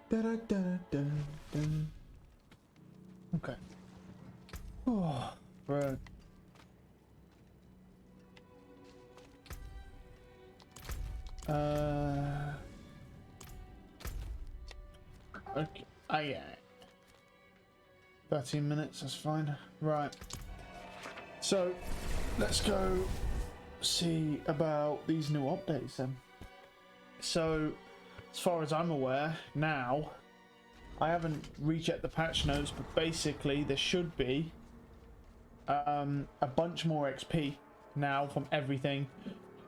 Da, da, da, da, da. Okay. Oh, right. Okay. Yeah. 13 minutes, that's fine. Right. So, let's go see about these new updates then. So, as far as I'm aware, now, I haven't rechecked the patch notes, but basically there should be a bunch more XP now from everything.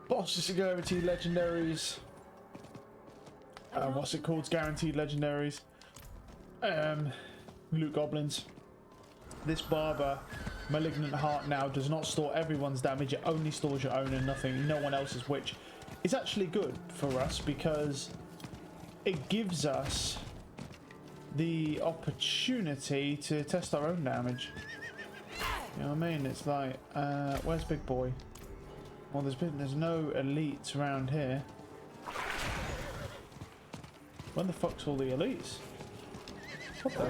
Bosses are guaranteed legendaries. What's it called? Guaranteed legendaries. Loot goblins. This barber malignant heart now does not store everyone's damage. It only stores your own and nothing, no one else's, which is actually good for us because it gives us the opportunity to test our own damage. You know what I mean? It's like, where's Big Boy? Well, there's no elites around here. When the fuck's all the elites? What the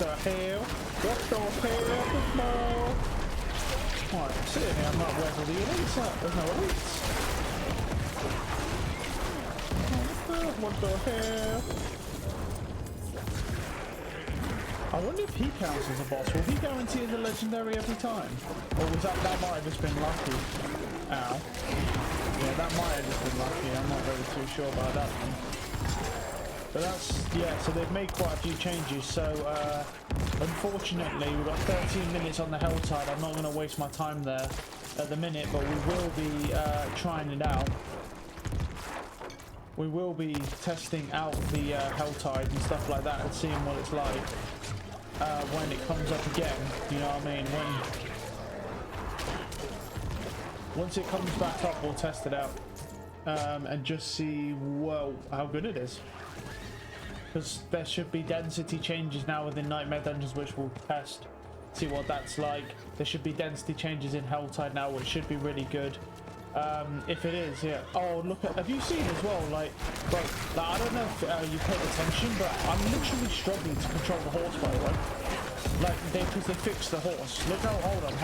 hell? What the hell? No. Right, I'm sitting here, I'm like, where's all the elites at? There's no elites. What the hell? I wonder if he counts as a boss. Will he guarantee as a legendary every time? Or was that might have just been lucky? Ow. Yeah, that might have just been lucky. I'm not really too sure about that one. But that's, yeah, so they've made quite a few changes. So, unfortunately, we've got 13 minutes on the Helltide. I'm not going to waste my time there at the minute, but we will be trying it out. We will be testing out the Helltide and stuff like that and seeing what it's like when it comes up again. You know what I mean? Once it comes back up, we'll test it out and just see, well, how good it is. Because there should be density changes now within Nightmare Dungeons, which we'll test, see what that's like. There should be density changes in Helltide now, which should be really good. If it is, yeah. Oh, look at, have you seen as well, like, bro, like, I don't know if you paid attention, but I'm literally struggling to control the horse, by the way. Like, because they fixed the horse. Look how, hold on.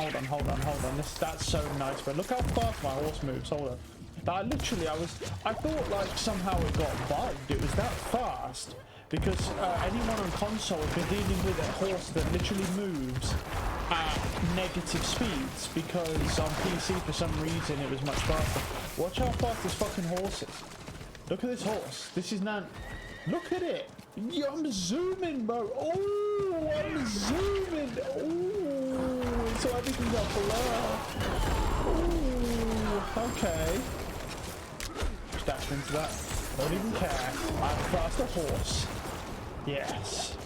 That's so nice, but look how fast my horse moves, hold on. Like, literally, I thought, like, somehow it got bugged. It was that fast. Because anyone on console has been dealing with a horse that literally moves at negative speeds, because on PC for some reason it was much faster. Watch how fast this fucking horse is. Look at this horse. This is not. Look at it. Yeah, I'm zooming, bro. Oh, I'm zooming. Oh, so everything's up blur. Oh, okay. Dash into that. Don't even care. I'm fast a horse. Yes.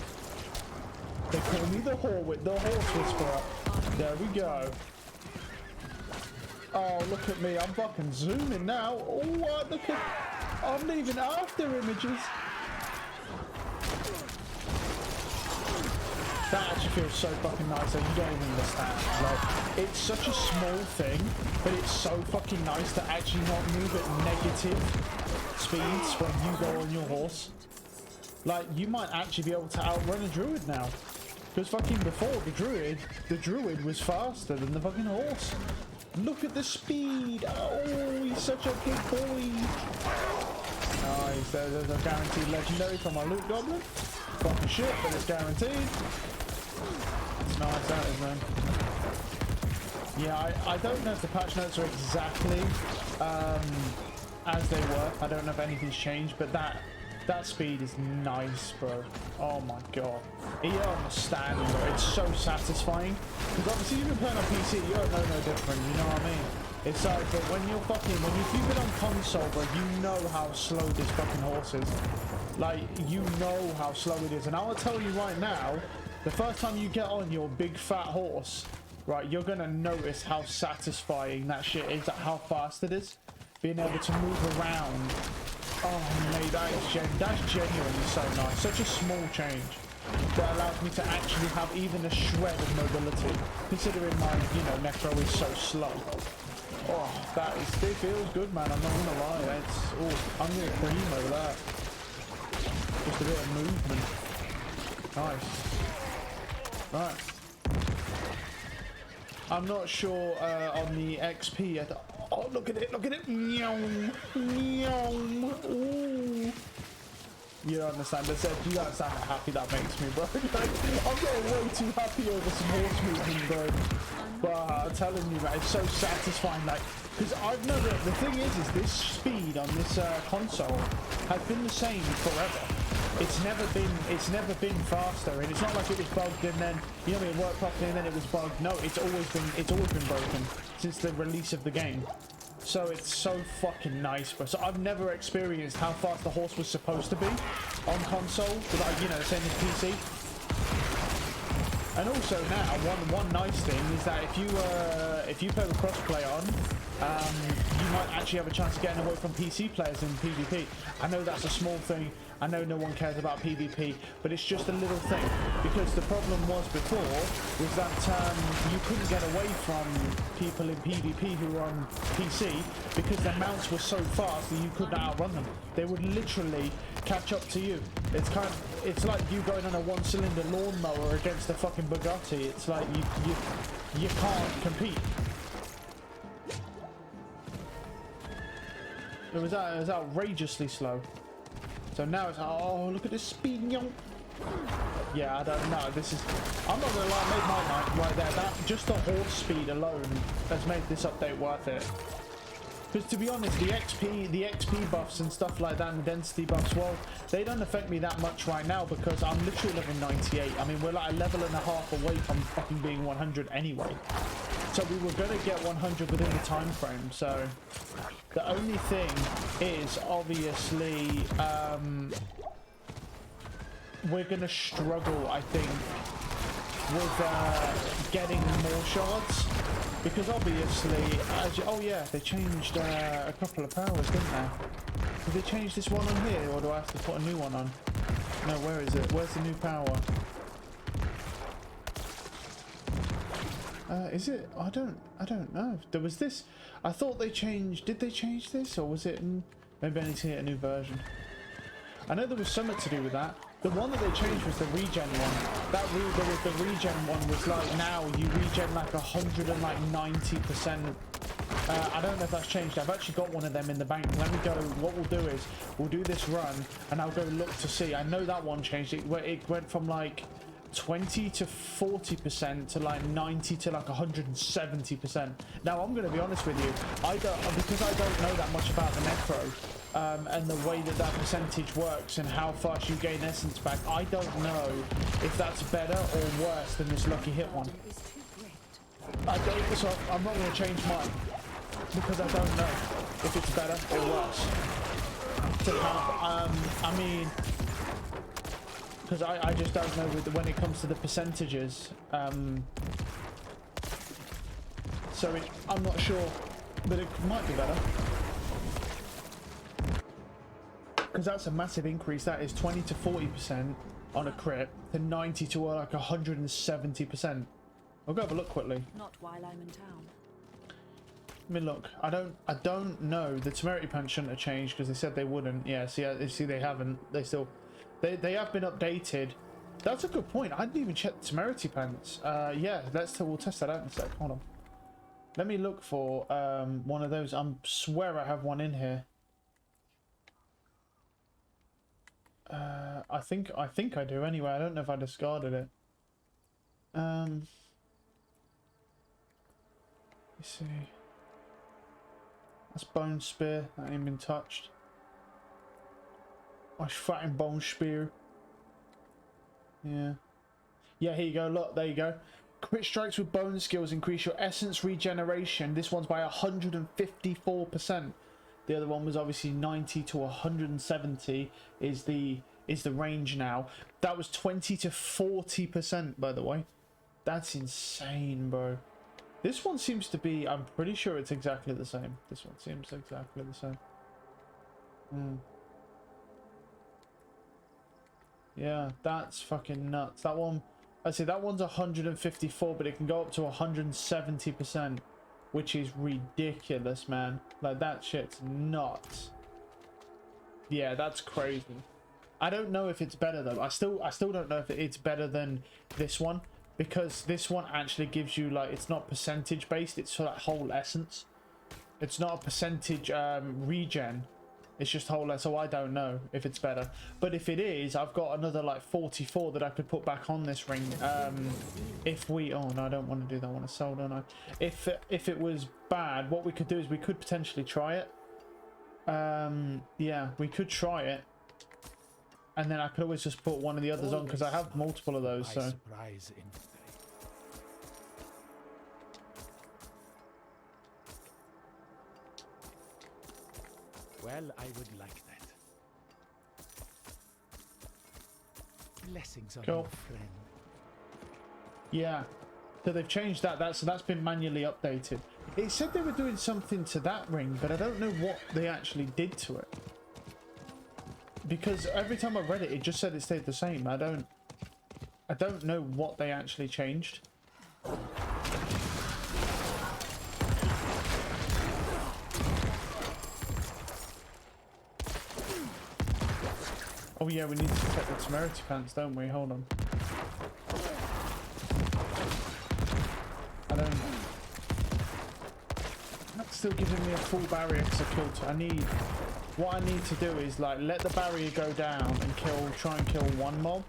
They call me the horse whisperer. There we go. Oh, look at me. I'm fucking zooming now. Oh, look at... I'm leaving after images. That actually feels so fucking nice that you don't even understand. Like, it's such a small thing, but it's so fucking nice to actually not move at negative speeds when you go on your horse. Like, you might actually be able to outrun a druid now. Because fucking before, the druid was faster than the fucking horse. Look at the speed. Oh, he's such a good boy. Nice. There's a guaranteed legendary from our loot goblin. Fucking shit, but it's guaranteed. It's nice, that is, man. Yeah, I don't know if the patch notes are exactly as they were. I don't know if anything's changed, but that speed is nice, bro. Oh my god. Here on the stand, bro, it's so satisfying. Because obviously you've been playing on PC, you don't know no different, you know what I mean? It's like, but when you've been on console, bro, you know how slow this fucking horse is. Like, you know how slow it is. And I will tell you right now, the first time you get on your big fat horse, right, you're gonna notice how satisfying that shit is, how fast it is. Being able to move around. Oh mate, that's genuinely so nice. Such a small change that allows me to actually have even a shred of mobility, considering my, you know, necro is so slow. Oh, it feels good, man. I'm not gonna lie. I'm gonna cream over that. Just a bit of movement. Nice. Right. I'm not sure on the XP yet. Oh, look at it, look at it. Meow. Meow. Ooh. You don't understand. You don't understand how happy that makes me, bro. Like, I'm getting way too happy over some horse movement, bro. But I'm telling you, man, it's so satisfying. Like, because I've never. The thing is this speed on this console has been the same forever. It's never been faster, and it's not like it was bugged and then it worked properly and then it was bugged. No, it's always been broken since the release of the game. So it's so fucking nice, bro. So I've never experienced how fast the horse was supposed to be on console, like, same as PC. And also now, one nice thing is that if you play with crossplay on, you might actually have a chance of getting away from PC players in PvP. I know that's a small thing. I know no one cares about PvP, but it's just a little thing. Because the problem was before was that you couldn't get away from people in PvP who were on PC because their mounts were so fast that you couldn't outrun them. They would literally catch up to you. It's like you going on a one-cylinder lawnmower against a fucking Bugatti. It's like you can't compete. It was outrageously slow. So now it's, oh, look at this speed, young. Yeah, I don't know. I'm not gonna lie, I made my night right there. That just the horse speed alone has made this update worth it. Because to be honest, the XP buffs and stuff like that, and the density buffs, well, they don't affect me that much right now because I'm literally level 98. I mean, we're like a level and a half away from fucking being 100 anyway. So we were gonna get 100 within the time frame. So the only thing is obviously we're gonna struggle, I think, with getting more shards. Because obviously, oh yeah, they changed a couple of powers, didn't they? Did they change this one on here, or do I have to put a new one on? No, where is it? Where's the new power? Is it? I don't know. There was this. I thought they changed. Did they change this, or was it? Maybe I need to get a new version. I know there was something to do with that. The one that they changed was the regen one. The regen one was like now you regen like 190%. I don't know if that's changed. I've actually got one of them in the bank. Let me go. What we'll do is we'll do this run and I'll go look to see. I know that one changed. It went from like 20 to 40% to like 90 to like 170%. Now I'm going to be honest with you. Because I don't know that much about the necro. And the way that percentage works and how fast you gain essence back, I don't know if that's better or worse than this lucky hit one. So I'm not going to change mine because I don't know if it's better or worse to have. I mean, because I just don't know when it comes to the percentages. So I'm not sure, but it might be better. Because that's a massive increase. That is 20 to 40% on a crit to 90 to like 170%. I'll go have a look quickly. Not while I'm in town. Let me look. I don't know. The temerity pants shouldn't have changed because they said they wouldn't. Yeah, see they haven't. They have been updated. That's a good point. I didn't even check the temerity pants. Yeah, we'll test that out in a sec. Hold on. Let me look for one of those. I swear I have one in here. I think I do anyway. I don't know if I discarded it. Let's see. That's bone spear. That ain't been touched. Nice fighting bone spear. Yeah. Yeah, here you go. Look, there you go. Crit strikes with bone skills increase your essence regeneration. This one's by 154%. The other one was obviously 90 to 170 is the range now. That was 20 to 40%, by the way. That's insane, bro. This one seems to be, I'm pretty sure it's exactly the same. This one seems exactly the same. Yeah, that's fucking nuts. That one, I see that one's 154, but it can go up to 170%. Which is ridiculous, man. Like, that shit's nuts. Yeah, that's crazy. I don't know if it's better though. I still don't know if it's better than this one, because this one actually gives you like, it's not percentage based, it's sort of whole essence. It's not a percentage regen, it's just whole. So I don't know if it's better, but if it is, I've got another like 44 that I could put back on this ring. If we, oh no, I don't want to do that, I want to sell, don't I? If it was bad, what we could do is we could potentially try it. Yeah, we could try it, and then I could always just put one of the others on, because I have multiple of those. So well, I would like that. Blessings on cool. your friend. Yeah, so they've changed that. That's been manually updated. It said they were doing something to that ring, but I don't know what they actually did to it. Because every time I read it, it just said it stayed the same. I don't know what they actually changed. Oh yeah, we need to protect the temerity pants, don't we? Hold on. That's still giving me a full barrier because I killed two. What I need to do is like let the barrier go down and try and kill one mob.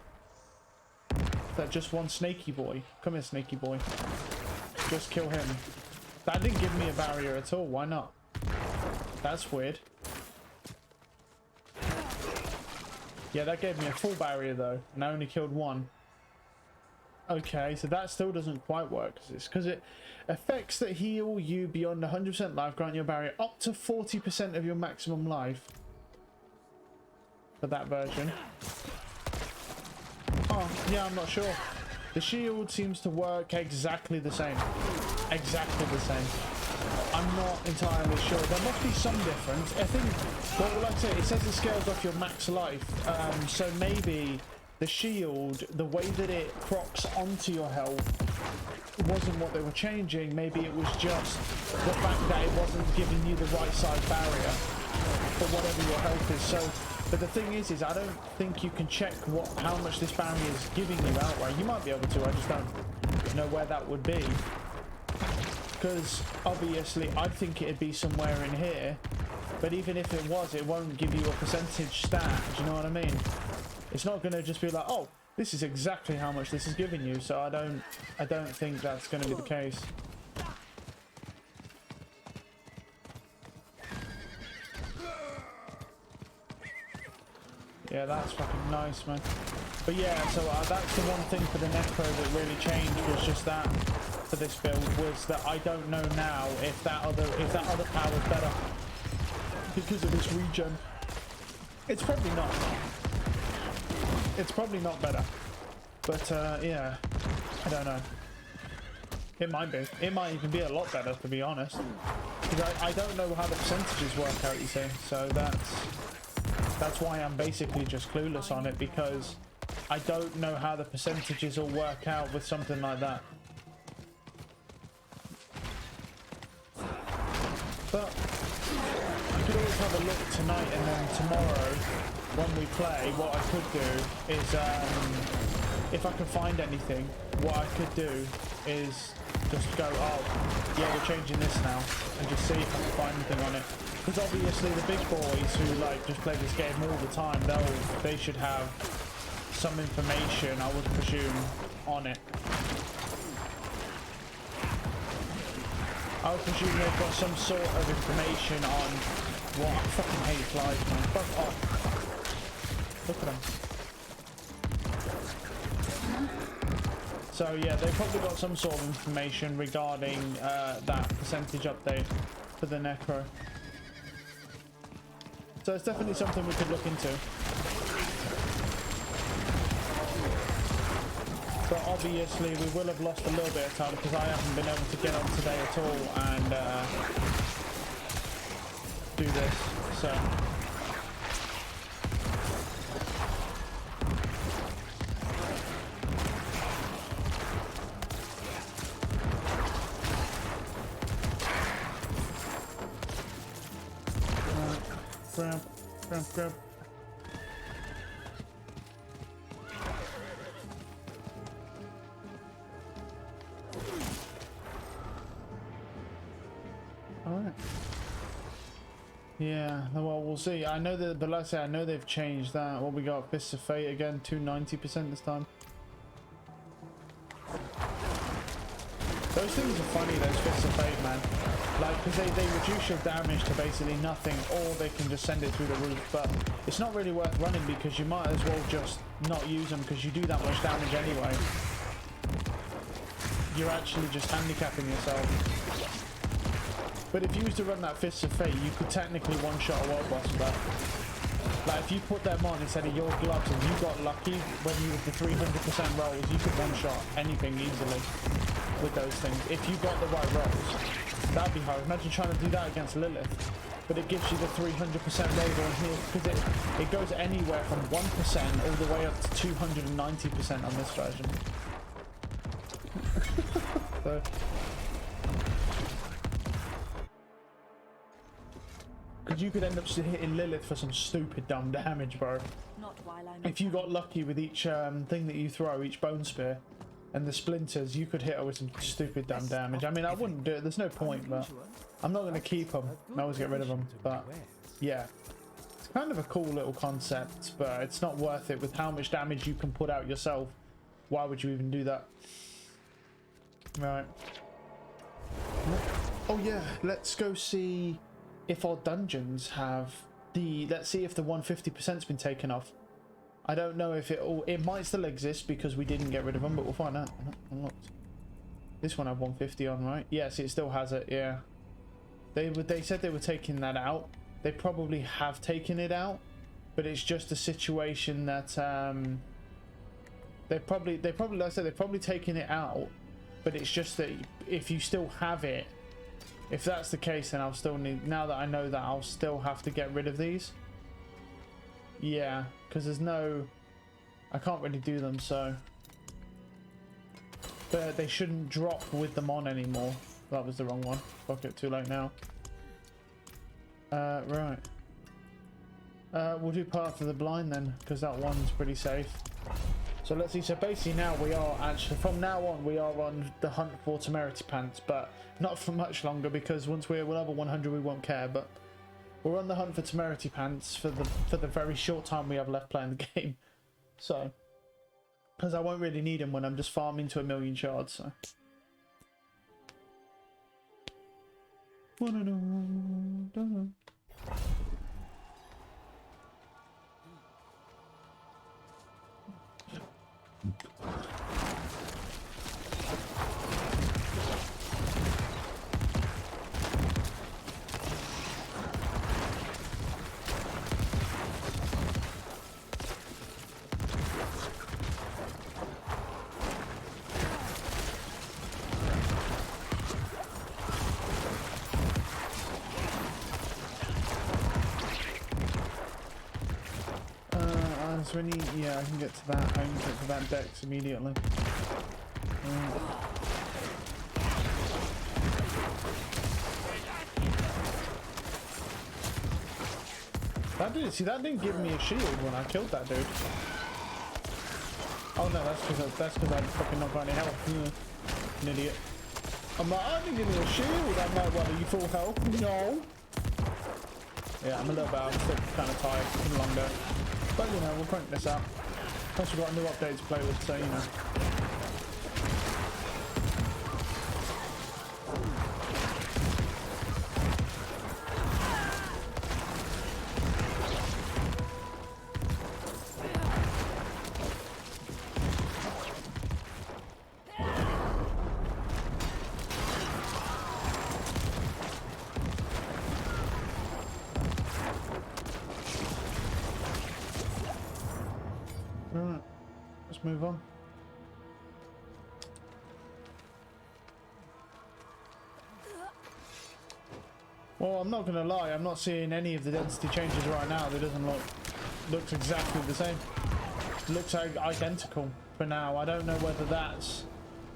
That just one snaky boy. Come here, snaky boy. Just kill him. That didn't give me a barrier at all. Why not? That's weird. Yeah, that gave me a full barrier though, and I only killed one. Okay, so that still doesn't quite work. It's because it effects that heal you beyond 100% life grant your barrier up to 40% of your maximum life. For that version. Oh, yeah, I'm not sure. The shield seems to work exactly the same. Exactly the same. I'm not entirely sure. There must be some difference. I think, well, like I say, it says it scales off your max life. So maybe the shield, the way that it procs onto your health, wasn't what they were changing. Maybe it was just the fact that it wasn't giving you the right size barrier for whatever your health is. So, but the thing is I don't think you can check how much this barrier is giving you outright. You might be able to, I just don't know where that would be. Because obviously I'd think it'd be somewhere in here, but even if it was, it won't give you a percentage stat. Do you know what I mean? It's not going to just be like, oh, this is exactly how much this is giving you. So I don't think that's going to be the case. Yeah, that's fucking nice, man. But yeah, so that's the one thing for the Necro that really changed, was just that for this build, was that I don't know now if that other power is better because of this regen. It's probably not. It's probably not better. But yeah, I don't know. It might be. It might even be a lot better, to be honest. Because I don't know how the percentages work out, you see. So that's why I'm basically just clueless on it, because I don't know how the percentages all work out with something like that. But I could always have a look tonight, and then tomorrow when we play, what I could do is, if I can find anything, what I could do is just go, oh, yeah, we're changing this now, and just see if I can find anything on it. Because obviously the big boys who like just play this game all the time, they should have some information, I would presume, on it. I would presume they've got some sort of information on what. I fucking hate flies, man. Fuck off. Look at them. So yeah, they've probably got some sort of information regarding that percentage update for the Necro. So it's definitely something we could look into. But obviously we will have lost a little bit of time because I haven't been able to get on today at all and do this. So grab. Yeah, well, we'll see. I know that, but like I say, I know they've changed that. What we got? Fists of Fate again, 290% this time. Those things are funny, those Fists of Fate, man. Like, because they reduce your damage to basically nothing, or they can just send it through the roof. But it's not really worth running because you might as well just not use them because you do that much damage anyway. You're actually just handicapping yourself. But if you was to run that Fists of Fate, you could technically one-shot a world boss with that. Like, if you put them on instead of your gloves and you got lucky when you with the 300% rolls, you could one-shot anything easily with those things. If you got the right rolls, that'd be hard. Imagine trying to do that against Lilith. But it gives you the 300% roll on here, because it goes anywhere from 1% all the way up to 290% on this version. So... because you could end up hitting Lilith for some stupid dumb damage, bro. Not while I'm if you got lucky with each thing that you throw, each bone spear, and the splinters, you could hit her with some stupid dumb damage. I mean, I wouldn't do it. There's no point, but I'm not going to keep them. I always get rid of them. But yeah, it's kind of a cool little concept, but it's not worth it with how much damage you can put out yourself. Why would you even do that? Right. Oh yeah, let's go see if our dungeons have the, let's see if the 150%'s been taken off. I don't know if it might still exist because we didn't get rid of them, but we'll find out. Unlocked. This one had 150 on, right? Yes, it still has it. Yeah, they said they were taking that out. They probably have taken it out, but it's just a situation that they probably like I said, they're probably taking it out, but it's just that if you still have it, if that's the case, then I'll still need, now that I know that, I'll still have to get rid of these. Yeah, because there's no, I can't really do them, so. But they shouldn't drop with them on anymore. That was the wrong one. Fuck it, too late now. Right. We'll do Path of the Blind then, because that one's pretty safe. So let's see, so basically now we are actually, from now on, we are on the hunt for Temerity Pants, but not for much longer, because once we're level 100 we won't care, but we're on the hunt for Temerity Pants for the very short time we have left playing the game. So, because I won't really need them when I'm just farming to 1,000,000 shards, so. So yeah, I can get to that. I can get to that dex immediately. That didn't give me a shield when I killed that dude. Oh no, that's because I fucking not got any health. An idiot. I'm like, I didn't give me a shield. I'm like, well, are you full health? No. Yeah, I'm a little bit. I'm still kind of tired. It's been a long day. But you know, we'll crank this out. Plus we've got a new update to play with, so you know. Right, let's move on. Well, I'm not gonna lie, I'm not seeing any of the density changes right now. It doesn't looks exactly the same. It looks identical for now. I don't know whether that's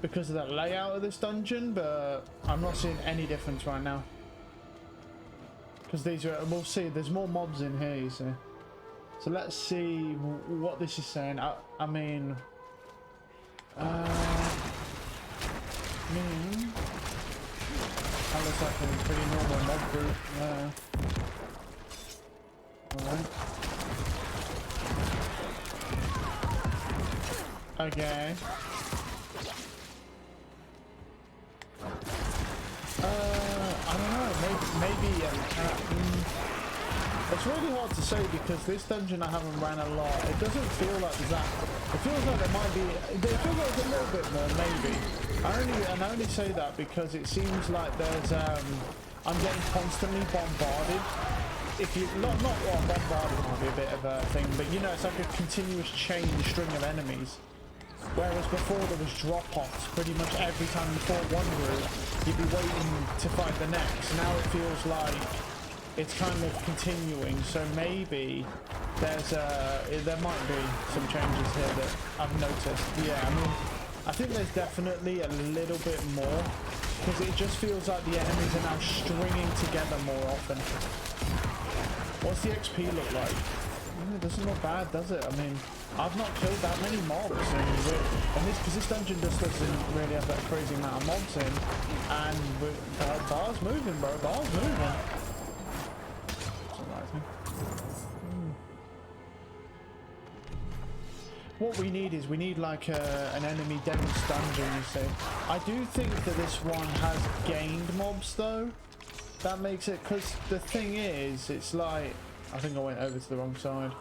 because of the layout of this dungeon, but I'm not seeing any difference right now. Because these are, we'll see, there's more mobs in here, you see. So let's see what this is saying. I mean, that looks like a pretty normal mob group. Alright. Okay. I don't know. Maybe. It's really hard to say because this dungeon I haven't ran a lot. It doesn't feel like there's that. It feels like there might be. It feels like there's a little bit more, maybe. I only say that because it seems like there's. I'm getting constantly bombarded. If you not well, bombarded might be a bit of a thing, but you know, it's like a continuous chain string of enemies. Whereas before there was drop-offs pretty much every time you fought one group, you'd be waiting to fight the next. Now it feels like it's kind of continuing, so maybe there might be some changes here that I've noticed. Yeah, I mean, I think there's definitely a little bit more, because it just feels like the enemies are now stringing together more often. What's the XP look like? It doesn't look bad, does it? I mean, I've not killed that many mobs, and because this dungeon just doesn't really have that crazy amount of mobs in, and bar's moving, bro. Bar's moving. That's the right thing. What we need like an enemy dense dungeon, you say. I do think that this one has gained mobs though. That makes it, because the thing is, it's like, I think I went over to the wrong side.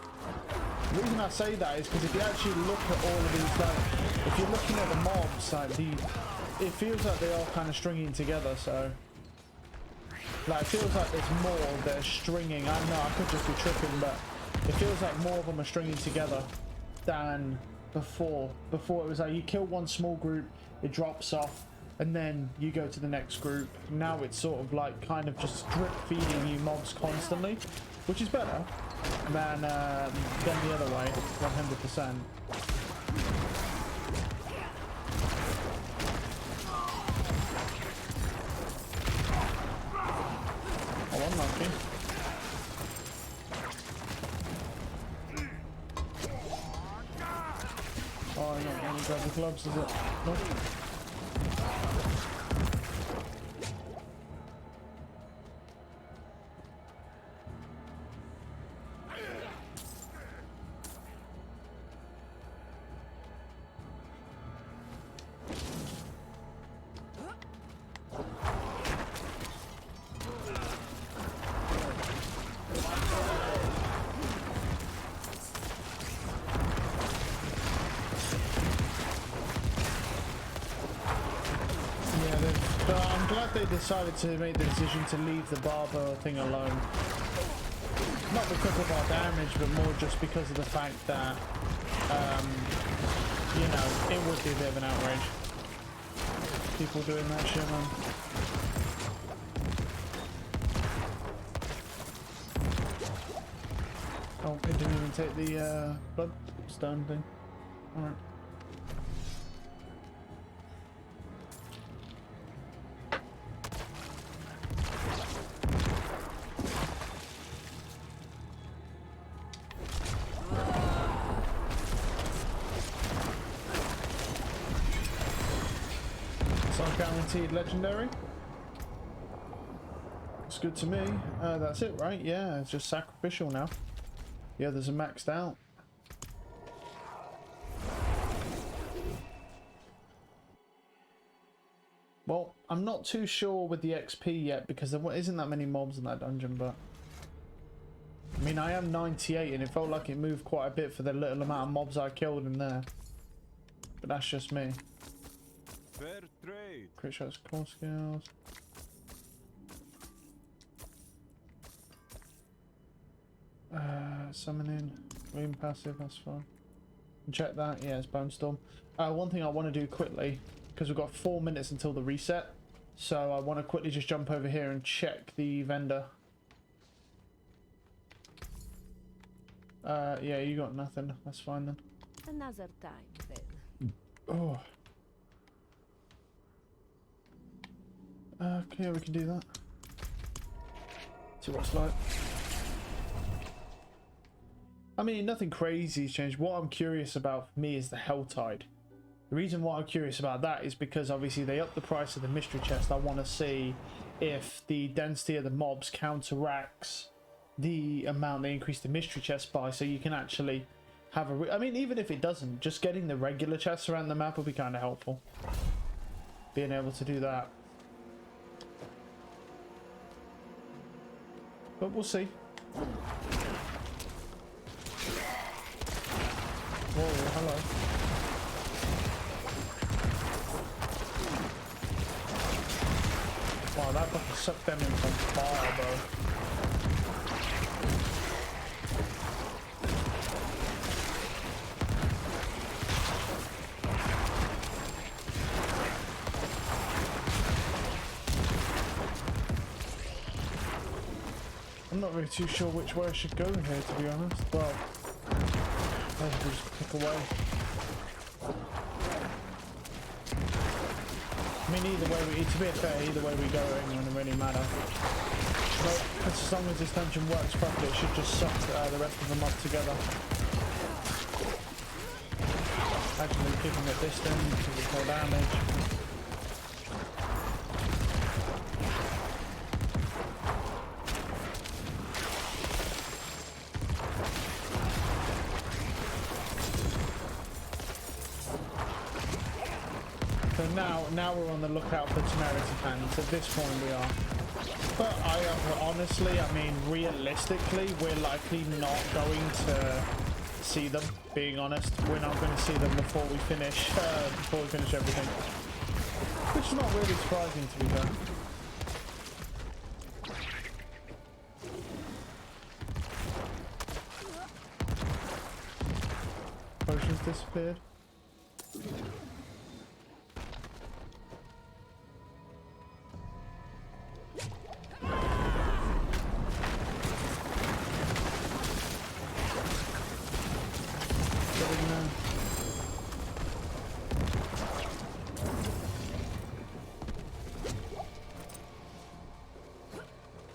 The reason I say that is because if you actually look at all of these, like, if you're looking at the mobs, like, it feels like they are kind of stringing together, so. Like, it feels like there's more that are stringing. I know, I could just be tripping, but it feels like more of them are stringing together than before. Before it was like, you kill one small group, it drops off, and then you go to the next group. Now it's sort of like kind of just drip feeding you mobs constantly, which is better than the other way, 100%. Oh, unlucky. Oh, I don't want to grab the gloves, is it? Nope. They decided to make the decision to leave the barber thing alone. Not because of our damage, but more just because of the fact that, you know, it would be a bit of an outrage. People doing that shit, man. Oh, it didn't even take the bloodstone thing. Alright. Guaranteed legendary. It's good to me. That's it, right? Yeah, it's just sacrificial now. The others are maxed out. Well, I'm not too sure with the XP yet because there isn't that many mobs in that dungeon, but I mean, I am 98 and it felt like it moved quite a bit for the little amount of mobs I killed in there. But that's just me. Fair trade. Crit shots, core skills. Summoning, room passive, that's fine. Check that, yeah, it's Bone Storm. One thing I want to do quickly, because we've got 4 minutes until the reset, so I want to quickly just jump over here and check the vendor. Yeah, you got nothing, that's fine then. Another time then. Oh. Okay, we can do that. See what it's like. I mean, nothing crazy's changed. What I'm curious about for me is the Helltide. The reason why I'm curious about that is because obviously they upped the price of the mystery chest. I want to see if the density of the mobs counteracts the amount they increase the mystery chest by, so you can actually have a I mean, even if it doesn't, just getting the regular chests around the map will be kind of helpful. Being able to do that. But we'll see. Whoa, hello. Wow, that fucking sucked them in from far, bro. I'm not really too sure which way I should go here, to be honest. Well, I'll just pick away. I mean, either way, to be fair, either way we go, it ain't gonna really matter. But as long as this dungeon works properly, it should just suck the rest of them up together. Actually, keeping it distant because it's more damage. Now we're on the lookout for temerity pants. At this point we are. But honestly, I mean, realistically, we're likely not going to see them, being honest. We're not going to see them before we finish everything. Which is not really surprising, to be fair. Potions disappeared.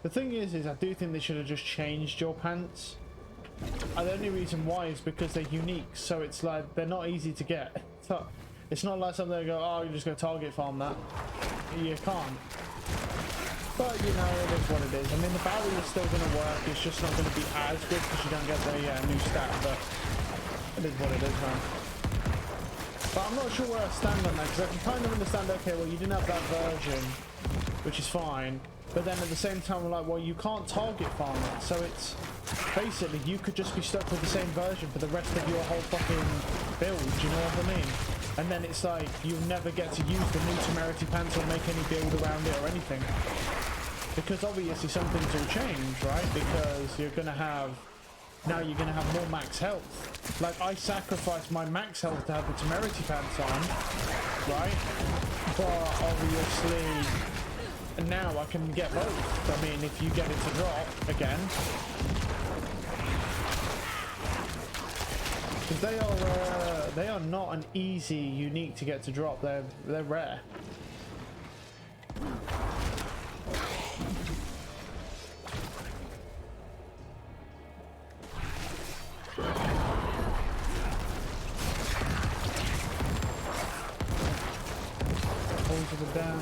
The thing is I do think they should have just changed your pants. And the only reason why is because they're unique, so it's like they're not easy to get. It's not like something they go, oh, you're just going to target farm that. You can't. But you know, it is what it is. I mean, the barrel is still going to work. It's just not going to be as good because you don't get the new stat. But it is what it is, man. But I'm not sure where I stand on that, because I can kind of understand. Okay, well, you didn't have that version, which is fine. But then at the same time, we're like, well, you can't target farm it. So it's basically, you could just be stuck with the same version for the rest of your whole fucking build. Do you know what I mean? And then it's like, you'll never get to use the new temerity pants or make any build around it or anything. Because obviously some things will change, right? Because you're going to have, now you're going to have more max health. Like, I sacrificed my max health to have the temerity pants on, right? But obviously, and now I can get both. I mean, if you get it to drop again, because they are not an easy unique to get to drop. They're rare. Hold to the dam.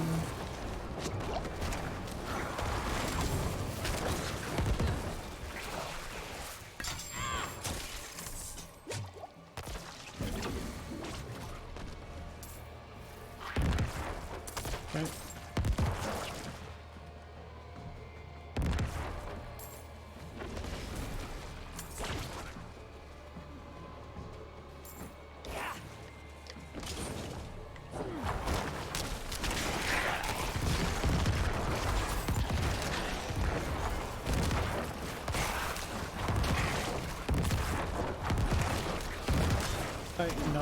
No.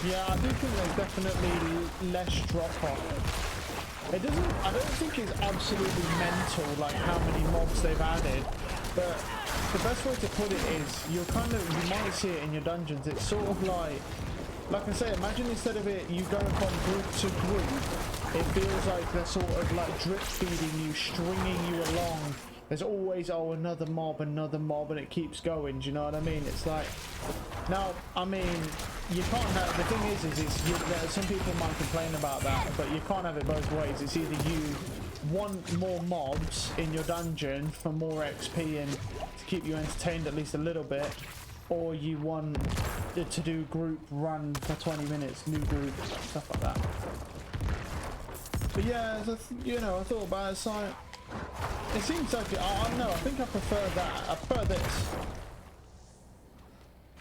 Yeah, I do think there's definitely less drop-off. It doesn't, I don't think it's absolutely mental, like how many mobs they've added, but the best way to put it is, you might see it in your dungeons. It's sort of like I say, imagine instead of it, you go from group to group, It feels like they're sort of like drip feeding you, stringing you along. There's always, oh, another mob, and it keeps going. Do you know what I mean? It's like, now, I mean, you can't have, the thing is some people might complain about that, but you can't have it both ways. It's either you want more mobs in your dungeon for more XP and to keep you entertained at least a little bit, or you want to do group run for 20 minutes, new group, stuff like that. But yeah, you know, I thought about it, it's like, it seems like, I don't know, I think I prefer that. I prefer this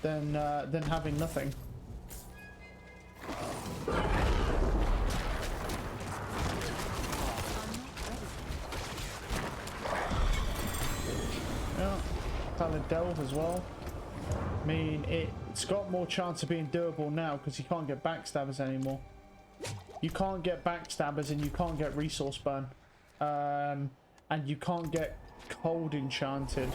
than having nothing. Yeah, Pallid Delve as well. I mean, it's got more chance of being doable now because you can't get backstabbers anymore. You can't get backstabbers and you can't get resource burn. And you can't get cold enchanted.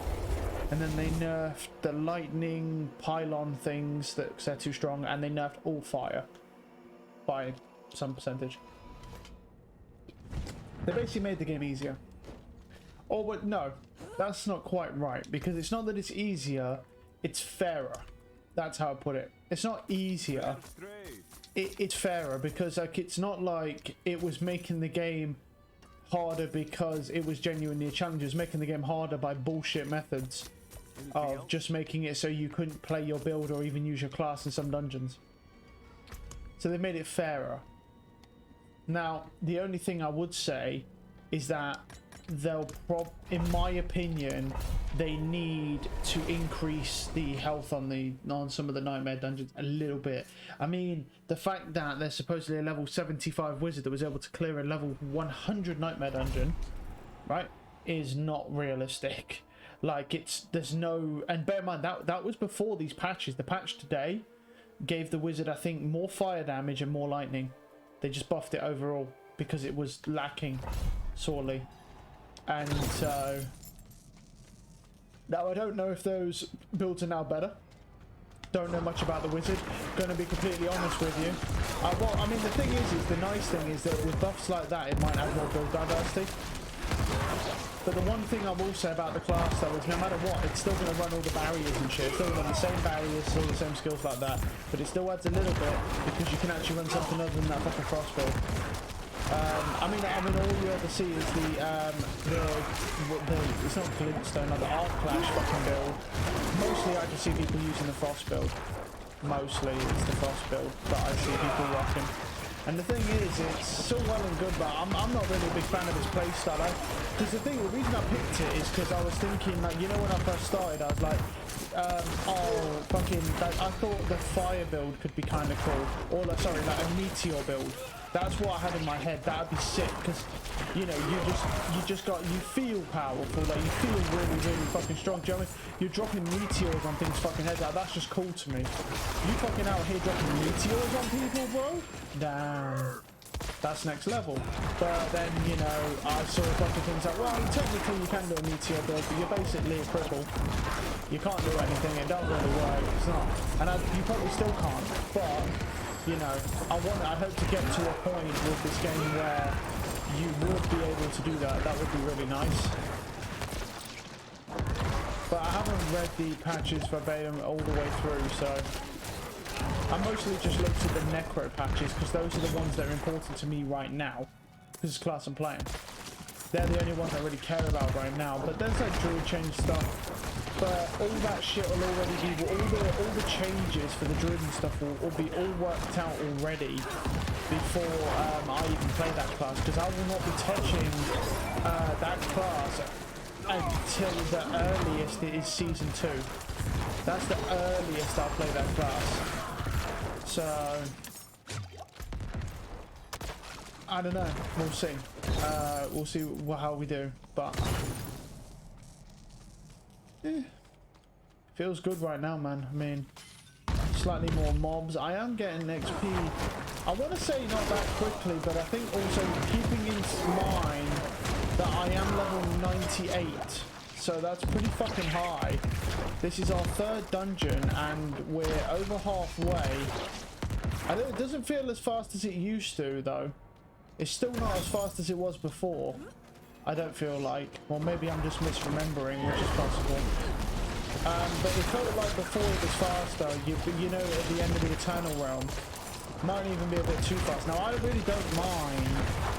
And then they nerfed the lightning pylon things that they're too strong, and they nerfed all fire by some percentage. They basically made the game easier. Or, but no, that's not quite right, because it's not that it's easier, it's fairer. That's how I put it. It's not easier. It's fairer, because like it's not like it was making the game harder because it was genuinely a challenge. It was making the game harder by bullshit methods of just making it so you couldn't play your build or even use your class in some dungeons. So they made it fairer. Now, the only thing I would say is that they'll in my opinion, they need to increase the health on some of the nightmare dungeons a little bit. I mean, the fact that there's supposedly a level 75 wizard that was able to clear a level 100 nightmare dungeon, right, is not realistic. Like, there's no, and bear in mind that was before these patches. The patch today gave the wizard, I think, more fire damage and more lightning. They just buffed it overall because it was lacking sorely. And so now I don't know if those builds are now better. Don't know much about the wizard. Going to be completely honest with you. Well, I mean, the thing is the nice thing is that with buffs like that, it might add more build diversity. But the one thing I will say about the class though is no matter what, it's still going to run all the barriers and shit. It's still going to run the same barriers, still the same skills like that. But it still adds a little bit because you can actually run something other than that fucking frost build. I mean, all you ever see is the it's not glintstone, like the arc clash fucking build. Mostly I just see people using the frost build. Mostly it's the frost build that I see people rocking. And the thing is, it's so well and good, but I'm not really a big fan of his playstyle. Because the reason I picked it is because I was thinking, like, you know, when I first started, I was like, oh, fucking, I thought the fire build could be kind of cool. Or, like, sorry, like a meteor build. That's what I had in my head. That'd be sick, because, you know, you feel powerful, like, you feel really, really fucking strong. Do you know what I mean? You're dropping meteors on things fucking heads out. That's just cool to me. You fucking out here dropping meteors on people, bro? Damn. That's next level. But then, you know, I saw a bunch of things like, well, technically you can do a meteor build, but you're basically a cripple. You can't do anything. It don't really work. It's not. And you probably still can't. But, you know, I hope to get to a point with this game where you would be able to do that. That would be really nice. But I haven't read the patches verbatim all the way through, so I mostly just looked at the necro patches because those are the ones that are important to me right now. Because it's class I'm playing. They're the only ones I really care about right now. But there's like druid change stuff. But all that shit will already be, all the changes for the druid and stuff will be all worked out already before I even play that class. Because I will not be touching that class until the earliest it is season 2. That's the earliest I'll play that class. So I don't know. We'll see. We'll see how we do. But feels good right now, man. I mean, slightly more mobs. I am getting XP. I want to say not that quickly, but I think also keeping in mind that I am level 98. So that's pretty fucking high. This is our 3rd dungeon and we're over halfway. It doesn't feel as fast as it used to though. It's still not as fast as it was before. I don't feel like. Well, maybe I'm just misremembering, which is possible. But it felt like before it was faster. You know, at the end of the Eternal Realm, might even be a bit too fast. Now, I really don't mind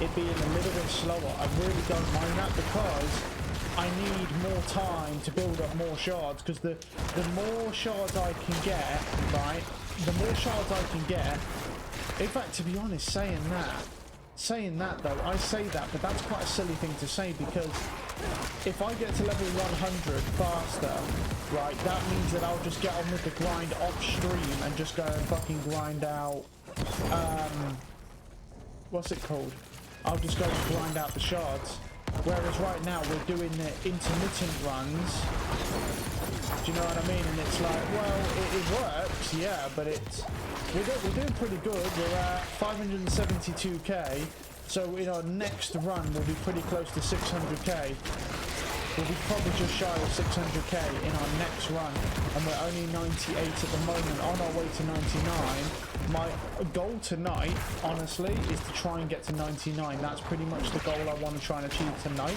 it being a little bit slower. I really don't mind that because I need more time to build up more shards. Because the more shards I can get, right? The more shards I can get. In fact, to be honest, saying that though, I say that, but that's quite a silly thing to say because if I get to level 100 faster, right, that means that I'll just get on with the grind upstream and just go and fucking grind out, what's it called? I'll just go and grind out the shards. Whereas right now we're doing the intermittent runs. Do you know what I mean? And it's like, well, it works, yeah, but we're doing pretty good. We're at 572k, so in our next run we'll be pretty close to 600k. We'll be probably just shy of 600k in our next run, and we're only 98 at the moment, on our way to 99. My goal tonight, honestly, is to try and get to 99. That's pretty much the goal I want to try and achieve tonight.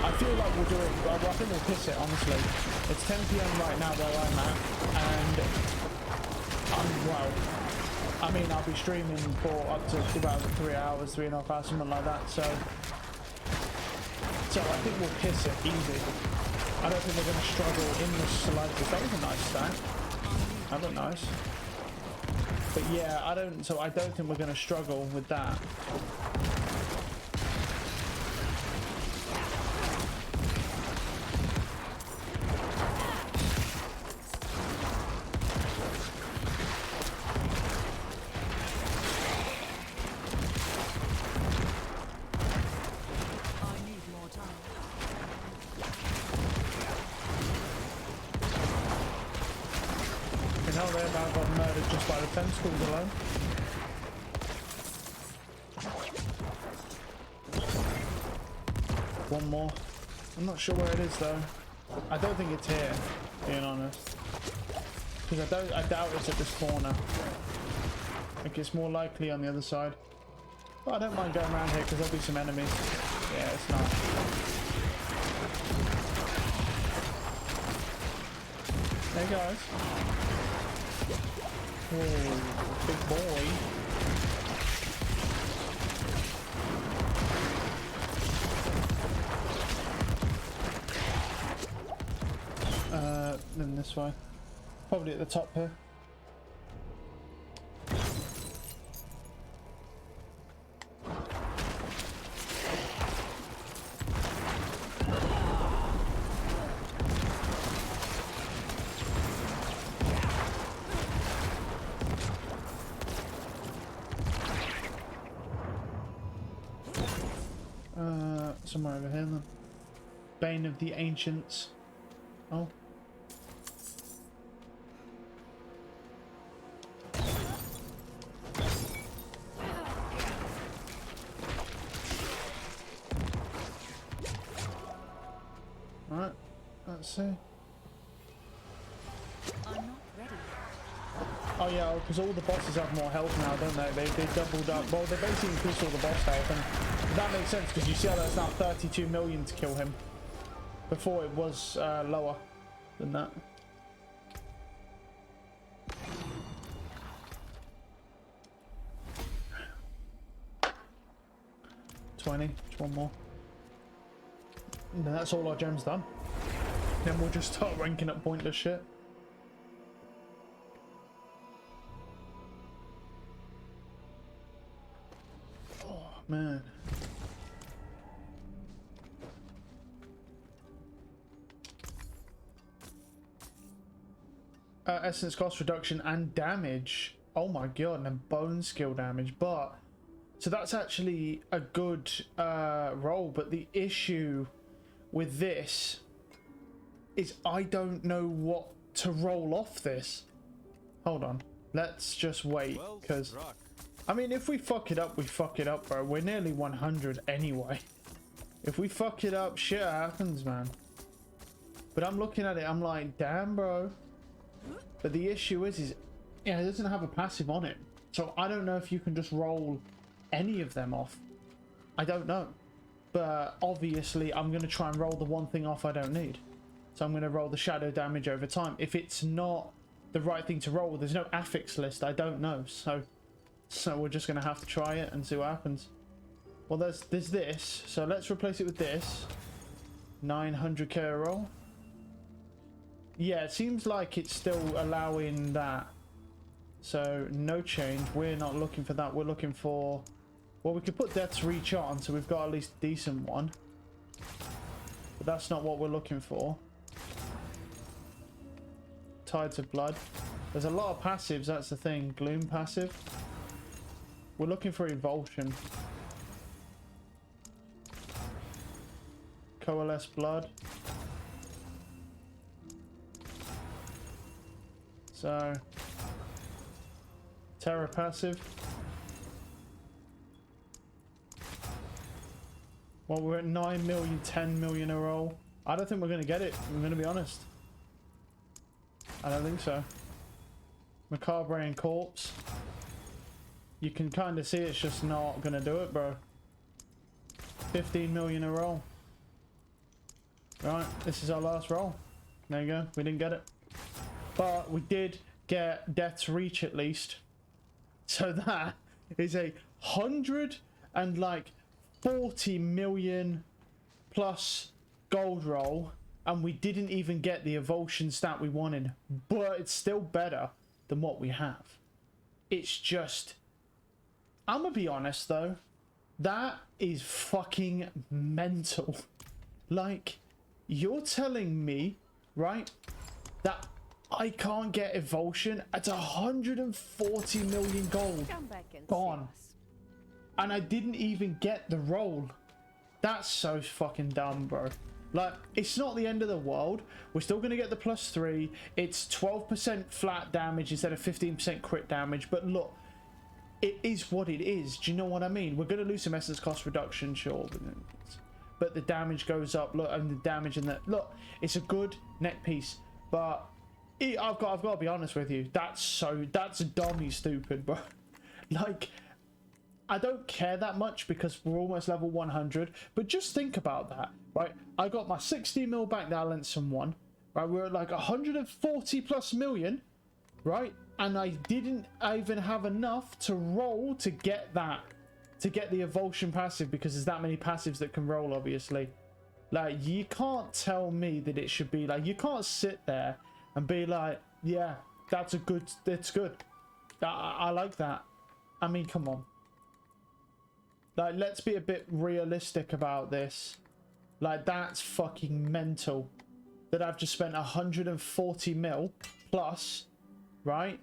I feel like we'll do it, well, I think we'll piss it, honestly. It's 10 PM right now where I'm at, and well, I mean, I'll be streaming for up to about 3 hours, 3.5 hours, something like that, so I think we'll piss it easy. I don't think we're going to struggle in the slightest. That was a nice stack. That looked nice. But yeah, I don't think we're going to struggle with that. I got murdered just by the tentacles alone. One more. I'm not sure where it is though. I don't think it's here, being honest. Because I doubt it's at this corner. I think it's more likely on the other side. But I don't mind going around here because there'll be some enemies. Yeah, it's not. Hey guys. Oh, big boy. Then this way. Probably at the top here. Somewhere over here then. Bane of the Ancients. Oh. Alright, let's see. I'm not ready. Oh yeah, because all the bosses have more health now, don't they? They doubled up. Well, they basically increased all the boss health, and that makes sense because you see how that's now 32 million to kill him. Before it was lower than that. Just one more. And that's all our gems done. Then we'll just start ranking up pointless shit. Oh man. Essence cost reduction and damage. Oh my god, and then bone skill damage. But so that's actually a good roll, but the issue with this is I don't know what to roll off this. Hold on, let's just wait, because I mean, if we fuck it up, we fuck it up, bro. We're nearly 100 anyway. If we fuck it up, shit happens, man. But I'm looking at it, I'm like, damn, bro. But the issue is yeah, it doesn't have a passive on it. So I don't know if you can just roll any of them off. I don't know. But obviously, I'm going to try and roll the one thing off I don't need. So I'm going to roll the shadow damage over time. If it's not the right thing to roll, there's no affix list. I don't know. So we're just going to have to try it and see what happens. Well, there's this. So let's replace it with this. 900k roll. Yeah, it seems like it's still allowing that. So no change. We're not looking for that. We're looking for... Well, we could put Death's Reach on, so we've got at least a decent one. But that's not what we're looking for. Tides of Blood. There's a lot of passives, that's the thing. Gloom passive. We're looking for Evulsion. Coalesce Blood. So... Terror passive. Well, we're at 9 million, 10 million a roll. I don't think we're going to get it. I'm going to be honest. I don't think so. Macabre and Corpse. You can kind of see it's just not going to do it, bro. 15 million a roll. Right, this is our last roll. There you go. We didn't get it. But we did get Death's Reach at least. So that is a 140 million plus gold roll, and we didn't even get the Evulsion stat we wanted, but it's still better than what we have. It's just, I'm gonna be honest though, that is fucking mental. Like, you're telling me, right, that I can't get Evulsion at 140 million gold Come back and gone, see us. and I didn't even get the roll. That's so fucking dumb, bro. Like, it's not the end of the world. We're still gonna get the +3. It's 12% flat damage instead of 15% crit damage. But look, it is what it is. Do you know what I mean? We're gonna lose some essence cost reduction, sure, but the damage goes up. Look, and the damage in that. Look, it's a good net piece, but I've got to be honest with you. That's dummy stupid, bro. Like, I don't care that much because we're almost level 100. But just think about that, right? I got my 60 mil back that Lenson one, right? We're at like 140 plus million, right? And I didn't even have enough to roll to get that, to get the Evulsion passive, because there's that many passives that can roll, obviously. Like, you can't tell me that it should be like, you can't sit there and be like, yeah, that's good. I like that. I mean, come on. Like, let's be a bit realistic about this. Like, that's fucking mental. That I've just spent 140 mil plus, right?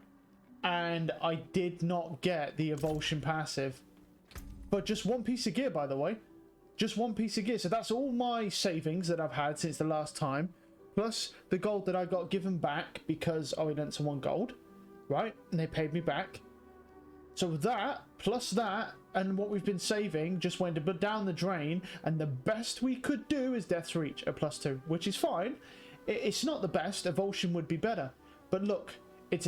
And I did not get the Evulsion passive. But just one piece of gear, by the way. Just one piece of gear. So that's all my savings that I've had since the last time. Plus the gold that I got given back because I went to 1 gold, right? And they paid me back. So that, plus that, and what we've been saving just went down the drain. And the best we could do is Death's Reach at +2, which is fine. It's not the best. Evulsion would be better. But look, it's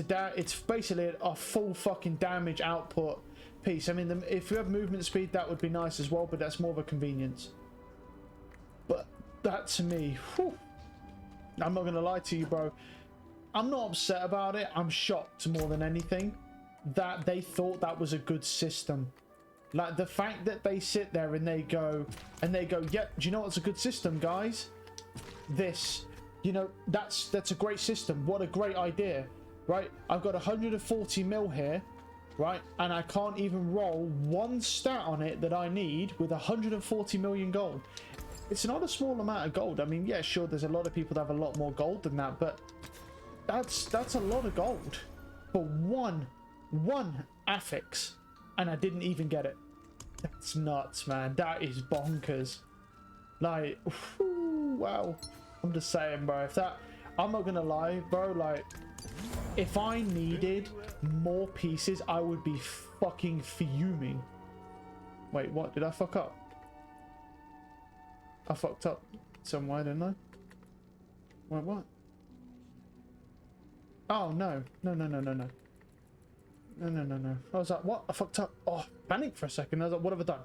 basically a full fucking damage output piece. I mean, if you have movement speed, that would be nice as well, but that's more of a convenience. But that to me, whew, I'm not going to lie to you, bro. I'm not upset about it. I'm shocked more than anything that they thought that was a good system. Like, the fact that they sit there and they go, yep, do you know what's a good system, guys? This, you know, that's a great system. What a great idea, right? I've got 140 mil here, right? And I can't even roll one stat on it that I need with 140 million gold. It's not a small amount of gold. I mean, yeah, sure, there's a lot of people that have a lot more gold than that, but that's a lot of gold for one affix, and I didn't even get it. That's nuts, man. That is bonkers. Like, whew, wow. I'm just saying, bro. If that, I'm not gonna lie, bro. Like, if I needed more pieces, I would be fucking fuming. Wait, what? Did I fuck up? I fucked up somewhere, didn't I? Wait, what? Oh, no. No. No. I was like, what? I fucked up. Oh, panic for a second. I was like, what have I done?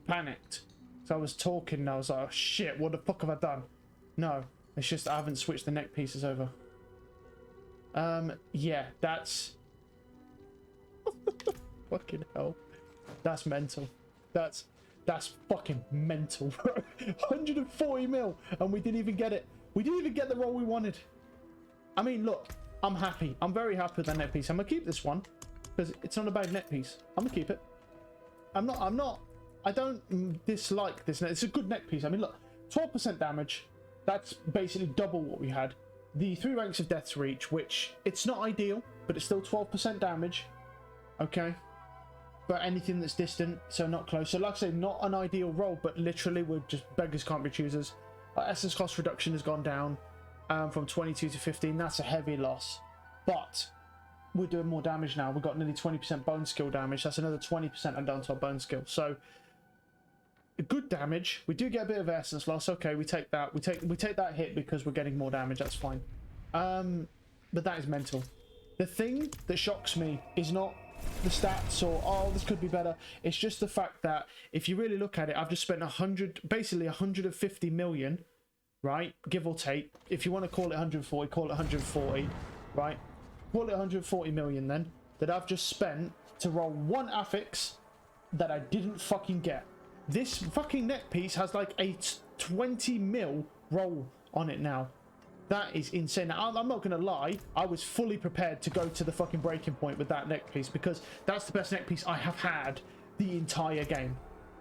panicked. So I was talking and I was like, oh shit, what the fuck have I done? No, it's just I haven't switched the neck pieces over. Yeah, that's... fucking hell. That's mental. That's fucking mental, bro. 140 mil, and we didn't even get it. We didn't even get the roll we wanted. I mean, look, I'm happy. I'm very happy with that net piece. I'm gonna keep this one because it's not a bad net piece. I'm gonna keep it. I don't dislike this net. It's a good neck piece. I mean, look, 12% damage. That's basically double what we had. The 3 ranks of death's reach, which it's not ideal, but it's still 12% damage. Okay. But anything that's distant, so not close. So like I say, not an ideal roll, but literally we're just beggars can't be choosers. Our essence cost reduction has gone down from 22 to 15. That's a heavy loss. But we're doing more damage now. We've got nearly 20% bone skill damage. That's another 20% add on to our bone skill. So good damage. We do get a bit of essence loss. Okay, we take that. We take that hit because we're getting more damage. That's fine. But that is mental. The thing that shocks me is not the stats or oh this could be better. It's just the fact that if you really look at it, I've just spent basically 150 million, right, give or take. If you want to call it 140, call it 140, right, call it 140 million then, that I've just spent to roll one affix that I didn't fucking get. This fucking neck piece has like a 20 mil roll on it now. That is insane. Now, I'm not going to lie. I was fully prepared to go to the fucking breaking point with that neck piece because that's the best neck piece I have had the entire game.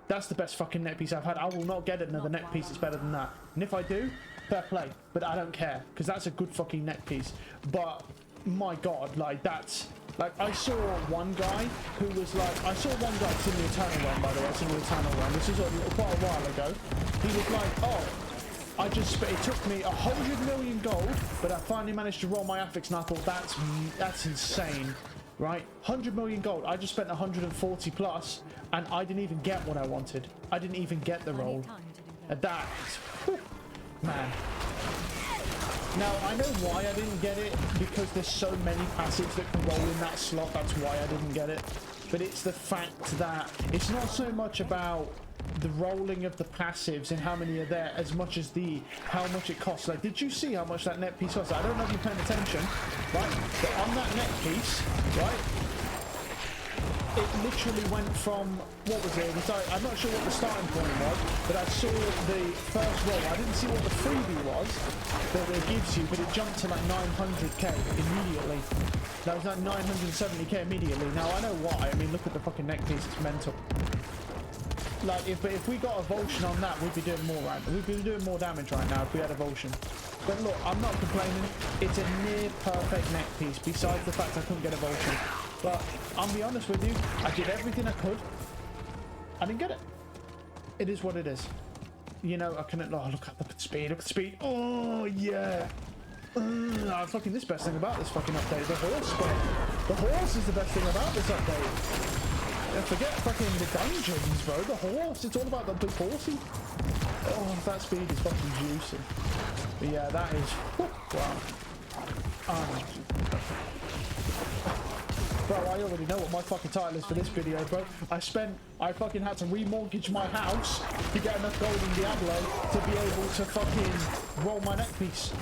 That's the best fucking neck piece I've had. I will not get another neck piece that's better than that. And if I do, fair play. But I don't care because that's a good fucking neck piece. But my God, like that's... Like, I saw one guy who was like... I saw one guy, it's in the Eternal Realm, by the way. It's in the Eternal Realm. This was quite a while ago. He was like, oh... it took me 100 million gold, but I finally managed to roll my affix, and I thought that's insane, right? 100 million gold. I just spent 140 plus, and I didn't even get what I wanted. I didn't even get the roll. And that, whew, man. Now I know why I didn't get it because there's so many passives that can roll in that slot. That's why I didn't get it. But it's the fact that it's not so much about the rolling of the passives and how many are there as much as how much it costs. Like, did you see how much that net piece costs? I don't know if you're paying attention, right? But on that net piece, right, it literally went from, what was it? I'm not sure what the starting point was, but I saw the first roll. I didn't see what the freebie was that it gives you, but it jumped to like 900k immediately. That was like 970k immediately. Now I know why. I mean, look at the fucking neck piece. It's mental. Like, if we got Evolution on that, we'd be doing more, right? We'd be doing more damage right now if we had Evolution. But look, I'm not complaining. It's a near perfect neck piece, besides the fact I couldn't get Evolution. But I'll be honest with you, I did everything I could. I didn't get it. It is what it is. You know, I couldn't. Oh, look at speed. Look at speed. Oh yeah. Fucking this best thing about this fucking update, the horse. The horse is the best thing about this update. Forget fucking the dungeons, bro. The horse. It's all about the big horsey. Oh, that speed is fucking juicy. But yeah, that is... wow. Bro, I already know what my fucking title is for this video, bro. I fucking had to remortgage my house to get enough gold in Diablo to be able to fucking roll my neck piece.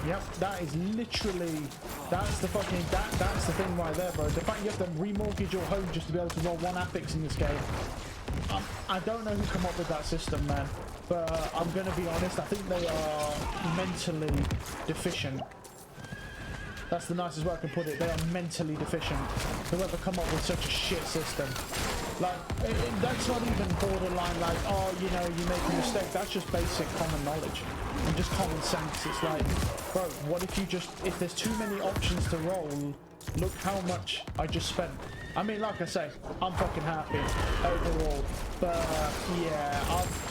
Yep, that is literally, that's the fucking, that's the thing right there, bro. The fact you have to remortgage your home just to be able to roll one affix in this game. I don't know who come up with that system, man. But I'm going to be honest, I think they are mentally deficient. That's the nicest way I can put it. They are mentally deficient. Whoever come up with such a shit system. Like, that's not even borderline like, oh, you know, you make a mistake. That's just basic common knowledge. And just common sense. It's like, bro, what if you just, if there's too many options to roll, look how much I just spent. I mean, like I say, I'm fucking happy overall. But yeah,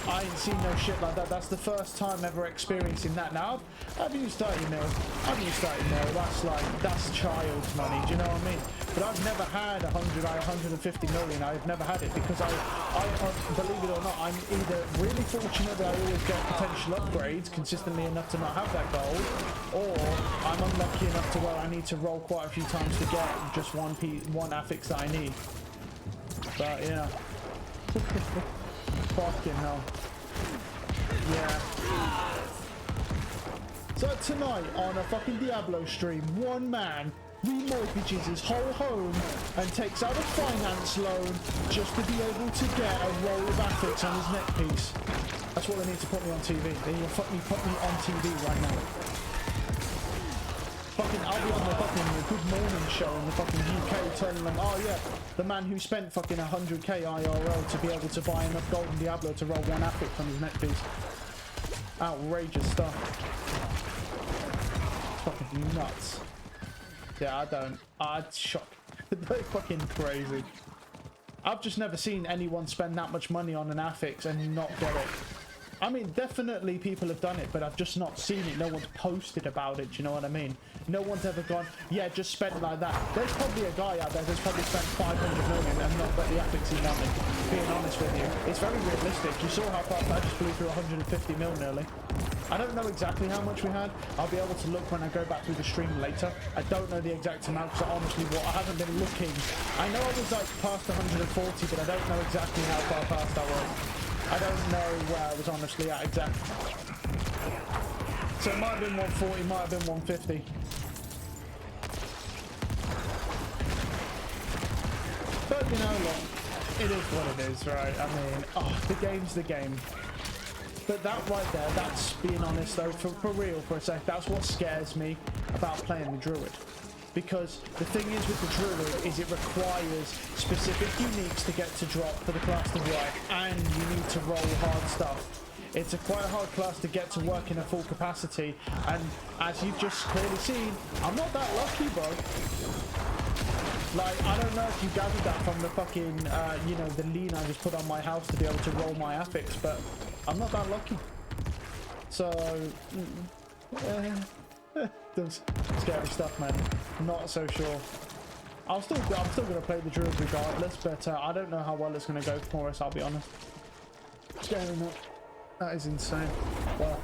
I ain't seen no shit like that. That's the first time ever experiencing that. Now, I've used 30 mil. I've used 30 mil. That's child's money. Do you know what I mean? But I've never had 150 million. I've never had it because I believe it or not, I'm either really fortunate that I always get potential upgrades consistently enough to not have that gold, or I'm unlucky enough to where I need to roll quite a few times to get just one affix that I need. But yeah, Fucking hell. Yeah. So tonight on a fucking Diablo stream, one man remortgages his whole home and takes out a finance loan just to be able to get a roll of affix on his neck piece. That's what they need to put me on TV. They need to put me on TV right now. Fucking, I'll be on the fucking Good Morning show in the fucking UK telling them, oh yeah, the man who spent fucking 100k IRL to be able to buy enough golden Diablo to roll one affix on his neck piece. Outrageous stuff. Fucking nuts. Yeah, I'd shock. They're fucking crazy. I've just never seen anyone spend that much money on an affix and not get it. I mean, definitely people have done it, but I've just not seen it. No one's posted about it, do you know what I mean? No one's ever gone, yeah, just spent like that. There's probably a guy out there that's probably spent 500 million and not got the affix he wanted, being honest with you. It's very realistic. You saw how fast I just blew through 150 mil nearly. I don't know exactly how much we had. I'll be able to look when I go back through the stream later. I don't know the exact amount, because honestly, I haven't been looking. I know I was like past 140, but I don't know exactly how far past I was. I don't know where I was honestly at exactly. So it might have been 140, might have been 150. But you know, look, it is what it is, right? I mean, the game's the game. But that right there, that's being honest though, for real for a sec, that's what scares me about playing the Druid. Because the thing is with the Druid is it requires specific uniques to get to drop for the class to work, and you need to roll hard stuff. It's a quite a hard class to get to work in a full capacity, and as you've just clearly seen, I'm not that lucky, bro. Like, I don't know if you gathered that from the fucking, you know, the lean I just put on my house to be able to roll my affix, but I'm not that lucky. So, there's scary stuff, man. Not so sure. I'm still gonna play the Druid regardless, but I don't know how well it's gonna go for us. I'll be honest. Scary enough. That is insane. Well,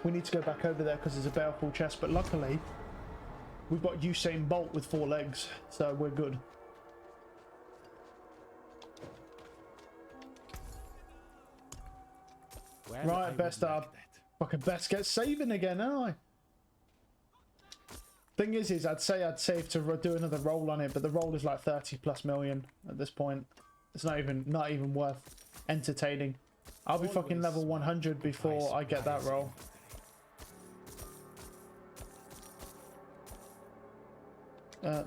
we need to go back over there because there's a baleful chest, but luckily we've got Usain Bolt with 4 legs, so we're good. Well, Right, best fucking best get saving again, aren't I? Thing is I'd say I'd save to do another roll on it, but the roll is like 30+ million at this point. It's not even worth entertaining. I'll be fucking level 100 before I get that roll.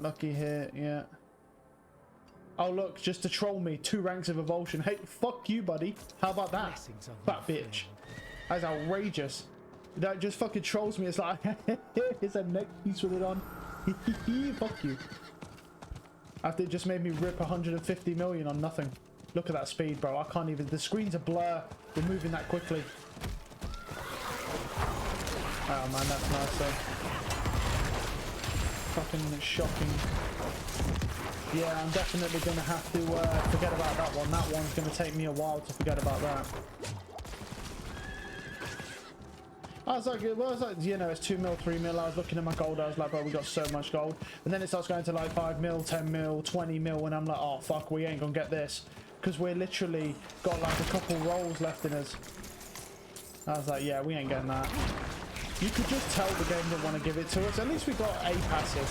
Lucky here, yeah. Oh look, just to troll me, 2 ranks of Evulsion. Hey, fuck you, buddy. How about that? Fat bitch. That's outrageous. That just fucking trolls me. It's like, here's a neck piece with it on. Fuck you. After it just made me rip 150 million on nothing. Look at that speed, bro. I can't even. The screen's a blur. We're moving that quickly. Oh man, that's nice though. Fucking shocking. Yeah, I'm definitely going to have to forget about that one. That one's going to take me a while to forget about that. I was like, you know, it's 2 mil, 3 mil. I was looking at my gold. I was like, bro, we got so much gold. And then it starts going to like 5 mil, 10 mil, 20 mil. And I'm like, oh, fuck, we ain't going to get this. Because we're literally got like a couple rolls left in us. I was like, yeah, we ain't getting that. You could just tell the game didn't want to give it to us. At least we got a passive.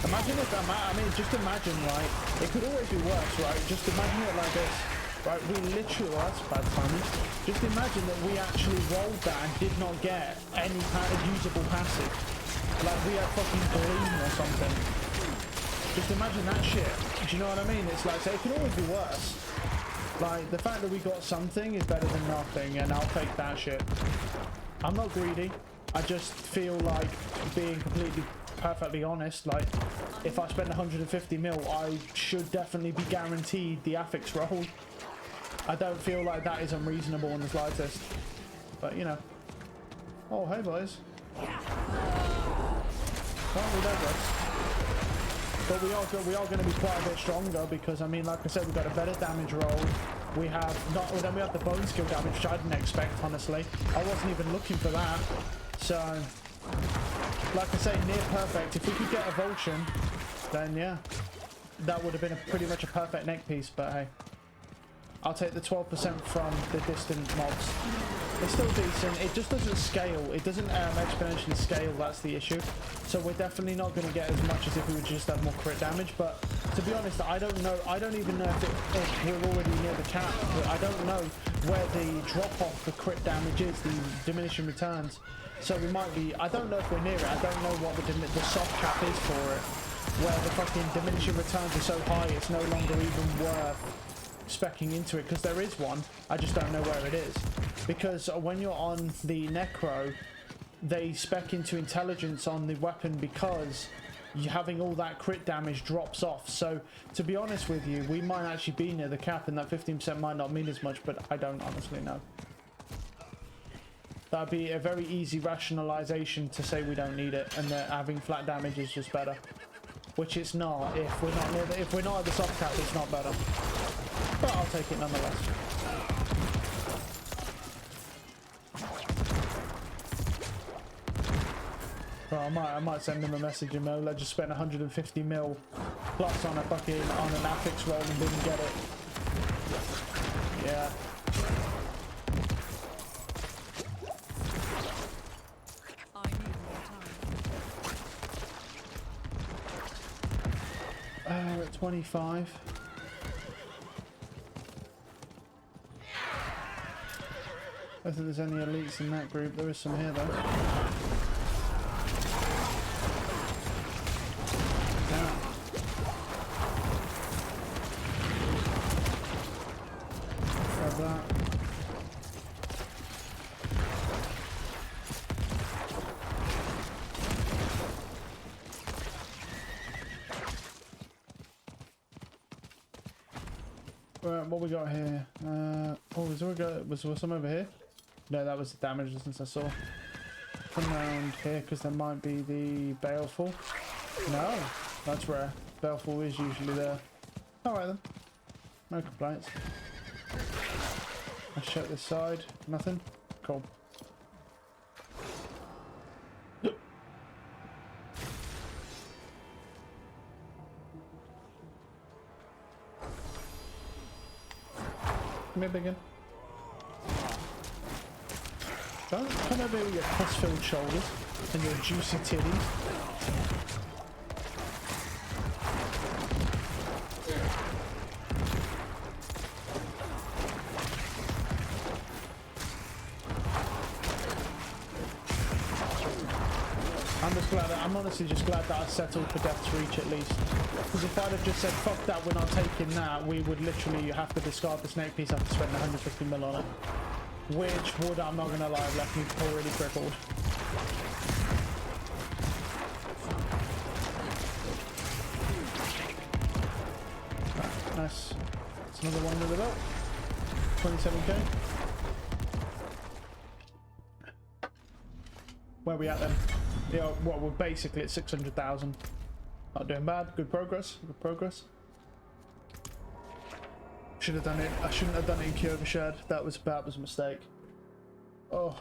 Imagine if that, I mean, just imagine, right? It could always be worse, right? Just imagine it like this. Right, we literally, oh, that's bad timing. Just imagine that we actually rolled that and did not get any kind of usable passive. Like we had fucking Gleam or something. Just imagine that shit. Do you know what I mean? It's like, so it could always be worse. Like, the fact that we got something is better than nothing, and I'll take that shit. I'm not greedy. I just feel like, being completely perfectly honest, like, if I spend 150 mil, I should definitely be guaranteed the affix roll. I don't feel like that is unreasonable in the slightest. But, you know. Oh, hey, boys. Can't be that good. But we are going to be quite a bit stronger because, I mean, like I said, we've got a better damage roll. We have not. Well, then we have the bone skill damage, which I didn't expect, honestly. I wasn't even looking for that. So, like I say, near perfect. If we could get Evulsion, then yeah, that would have been pretty much a perfect neck piece, but hey. I'll take the 12% from the distant mobs. It's still decent. It just doesn't scale. It doesn't exponentially scale. That's the issue. So we're definitely not going to get as much as if we would just have more crit damage. But to be honest, I don't know. I don't even know if we're already near the cap. I don't know where the drop off for crit damage is, the diminishing returns. So we might be. I don't know if we're near it. I don't know what the soft cap is for it. Where the fucking diminishing returns are so high, it's no longer even worth specking into it, because there is one. I just don't know where it is, because when you're on the necro, they spec into intelligence on the weapon because you having all that crit damage drops off. So to be honest with you, we might actually be near the cap, and that 15% might not mean as much, but I don't honestly know. That'd be a very easy rationalization to say we don't need it and that having flat damage is just better, which it's not. If we're not near the, if we're not at the soft cap, it's not better. But I'll take it nonetheless. Well, I might send him a message in mail. I just spent 150 mil plus on a fucking an affix roll and didn't get it. Yeah. I need more time. We're at 25. I don't think there's any elites in that group. There is some here though. Yeah. Grab that. Right, what we got here? Was there some over here? No, that was the damage distance I saw. Come around here because there might be the Baleful. No, that's rare. Baleful is usually there. Alright then. No complaints. Let's check this side. Nothing? Cool. Come here, biggin. Don't come over here with your pus-filled shoulders and your juicy titties. I'm honestly just glad that I settled for Death's Reach at least. Because if I'd have just said, fuck that, we're not taking that, we would literally have to discard the snake piece after spending 150 mil on it. Which would, I'm not gonna lie, have left me already crippled. Right, nice. That's another one under the belt. 27k. Where are we at then? Yeah, well, we're basically at 600,000. Not doing bad. Good progress. Good progress. Should have done it. I shouldn't have done it in Kyoga Shed. That was a mistake. Oh.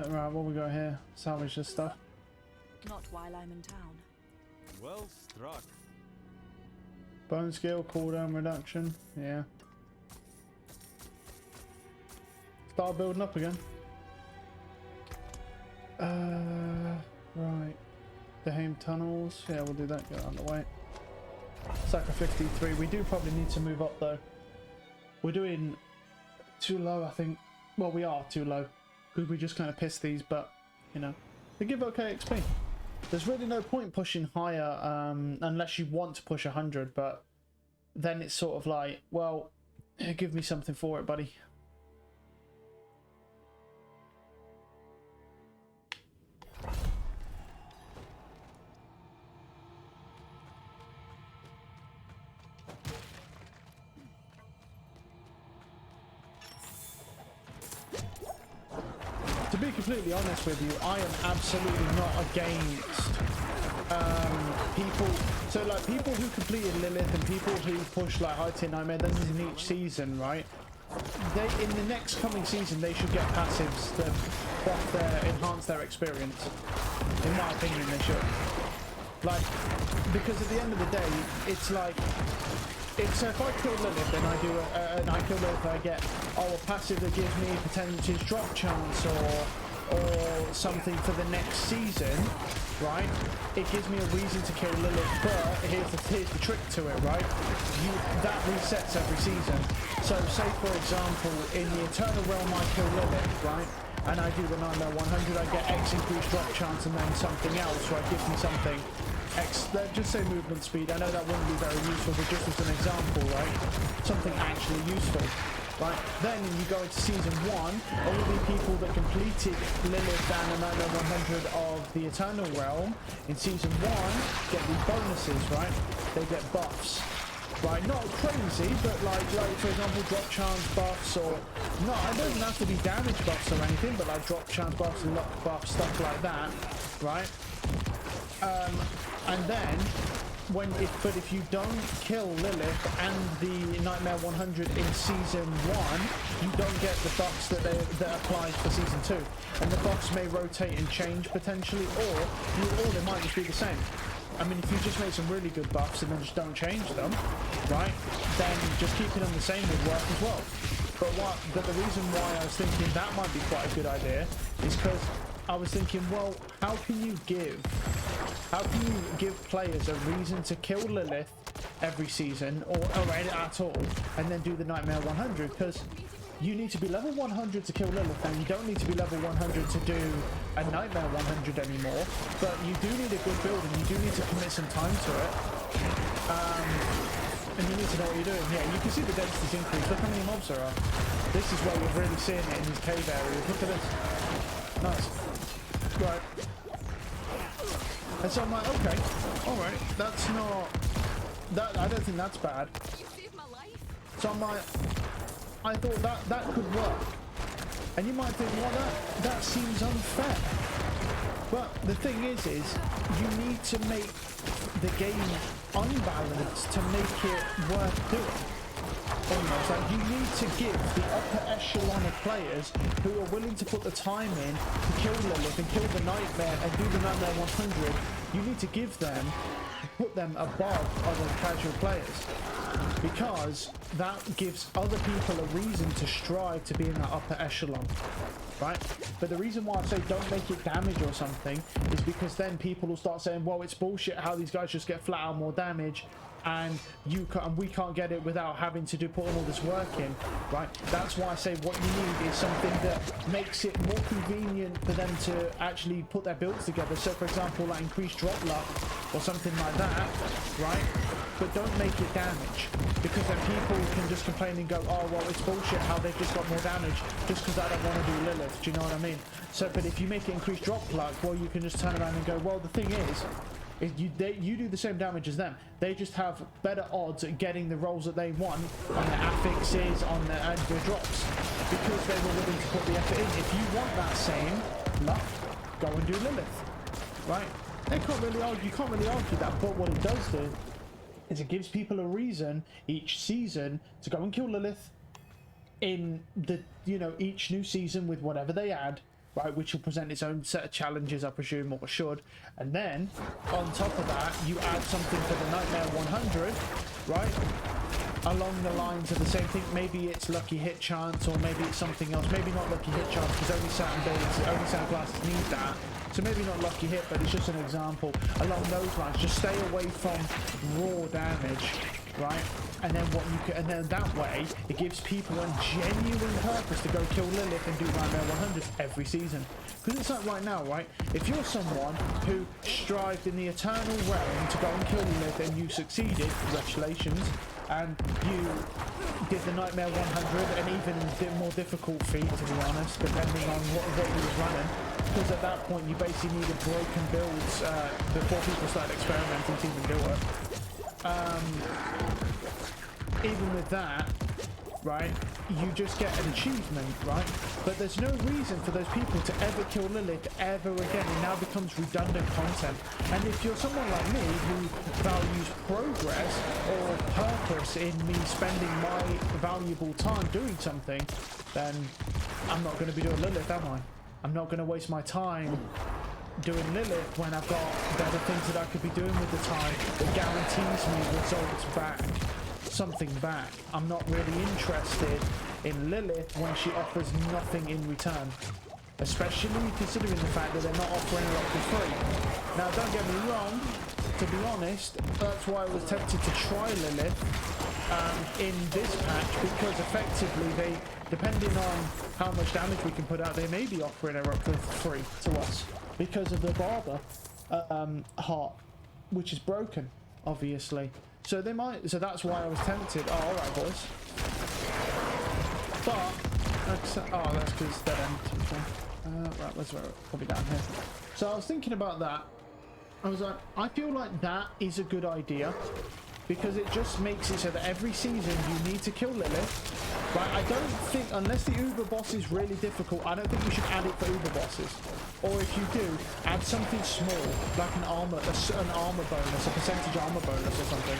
Right, what we got here? Salvage this stuff. Not while I'm in town. Well struck. Bone skill, cooldown reduction. Yeah. Start building up again. Right. The Haim tunnels. Yeah, we'll do that. Get on the way. Sacra 53. We do probably need to move up though. We're doing too low, I think. Well, we are too low. Because we just kind of pissed these, but, you know, they give okay XP. There's really no point pushing higher unless you want to push 100, but then it's sort of like, well, give me something for it, buddy. be completely honest with you, I am absolutely not against people. So like people who completed Lilith and people who push like high tier nightmare dungeons in each season, right? They in the next coming season they should get passives that buff their enhance their experience. In my opinion, they should. Like, because at the end of the day, it's like, it's if I kill Lilith and I do and I kill Lilith, I get a passive that gives me percentage drop chance or something for the next season, right? It gives me a reason to kill Lilith, but here's the trick to it, right? That resets every season. So say for example, in the Eternal Realm I kill Lilith, right? And I do the Nightmare 100, I get X increased drop chance and then something else, right? Gives me something. X, just say movement speed. I know that wouldn't be very useful, but just as an example, right? Something actually useful, right? Then you go into season 1, all the people that completed Lilith and the Nightmare 100 of the Eternal Realm in season 1 get these bonuses, right? They get buffs. Right, not crazy, but like for example, drop chance buffs, or no, it doesn't have to be damage buffs or anything, but like drop chance buffs, luck buffs, stuff like that, right? And then but if you don't kill Lilith and the Nightmare 100 in season 1, you don't get the buffs that applies for season 2, and the buffs may rotate and change potentially, or they might just be the same. I mean, if you just make some really good buffs and then just don't change them, right, then just keeping them the same would work as well. But the reason why I was thinking that might be quite a good idea is because I was thinking, well, how can you give players a reason to kill Lilith every season or at all, and then do the Nightmare 100? Because you need to be level 100 to kill Lilith, and you don't need to be level 100 to do a Nightmare 100 anymore, but you do need a good build, and you do need to commit some time to it, and you need to know what you're doing. Yeah, you can see the density's increased. Look how many mobs there are. This is where you're really seeing it in these cave areas. Look at this. Nice. Right. And so I'm like, okay, alright, that's not... I don't think that's bad. You saved my life. So I'm like... I thought that could work. And you might think, well, that seems unfair. But the thing is you need to make the game unbalanced to make it worth doing. Almost like you need to give the upper echelon of players who are willing to put the time in to kill Lilith and kill the Nightmare and do the Nightmare 100. You need to give them, put them above other casual players, because that gives other people a reason to strive to be in that upper echelon, right? But the reason why I say don't make it damage or something is because then people will start saying, well, it's bullshit how these guys just get flat out more damage, and we can't get it without having to put all this work in, right? That's why I say what you need is something that makes it more convenient for them to actually put their builds together. So for example, like increased drop luck or something like that, right? But don't make it damage, because then people can just complain and go, oh well, it's bullshit how they've just got more damage just because I don't want to do Lilith. Do you know what I mean? So but if you make it increased drop luck, well, you can just turn around and go, well, the thing is you do the same damage as them. They just have better odds at getting the rolls that they want on their affixes, on their drops, because they were willing to put the effort in. If you want that same luck, go and do Lilith, right? They can't really argue. You can't really argue that. But what it does do is it gives people a reason each season to go and kill Lilith in the each new season with whatever they add. Right, which will present its own set of challenges, I presume, or should. And then, on top of that, you add something for the Nightmare 100, right? Along the lines of the same thing. Maybe it's lucky hit chance, or maybe it's something else. Maybe not lucky hit chance, because only certain builds, only certain classes need that. So maybe not lucky hit, but it's just an example. Along those lines, just stay away from raw damage, right? And then and then that way it gives people a genuine purpose to go kill Lilith and do Nightmare 100 every season. Because it's like right now, right? If you're someone who strived in the Eternal Realm to go and kill Lilith and you succeeded, congratulations, and you did the Nightmare 100 and even did a more difficult feat, to be honest, depending on what you was running. Because at that point you basically needed broken builds before people started experimenting to even do it. Even with that, right, you just get an achievement, right? But there's no reason for those people to ever kill Lilith ever again. It now becomes redundant content. And if you're someone like me who values progress or purpose in me spending my valuable time doing something, then I'm not going to be doing Lilith, am I? I'm not going to waste my time doing Lilith when I've got better things that I could be doing with the time that guarantees me results back, something back. I'm not really interested in Lilith when she offers nothing in return, especially considering the fact that they're not offering a lot for free. Now, don't get me wrong, to be honest, that's why I was tempted to try Lilith in this patch, because effectively they, depending on how much damage we can put out, they may be offering her up for free to us because of the barber heart, which is broken, obviously. So they might, so that's why I was tempted. Oh, all right, boys. But that's because it's dead end. Right, let's probably down here. So I was thinking about that. I was like, I feel like that is a good idea, because it just makes it so that every season you need to kill Lilith. Right? I don't think, unless the Uber boss is really difficult, I don't think you should add it for Uber bosses. Or if you do, add something small, like an armor bonus, a percentage armor bonus or something.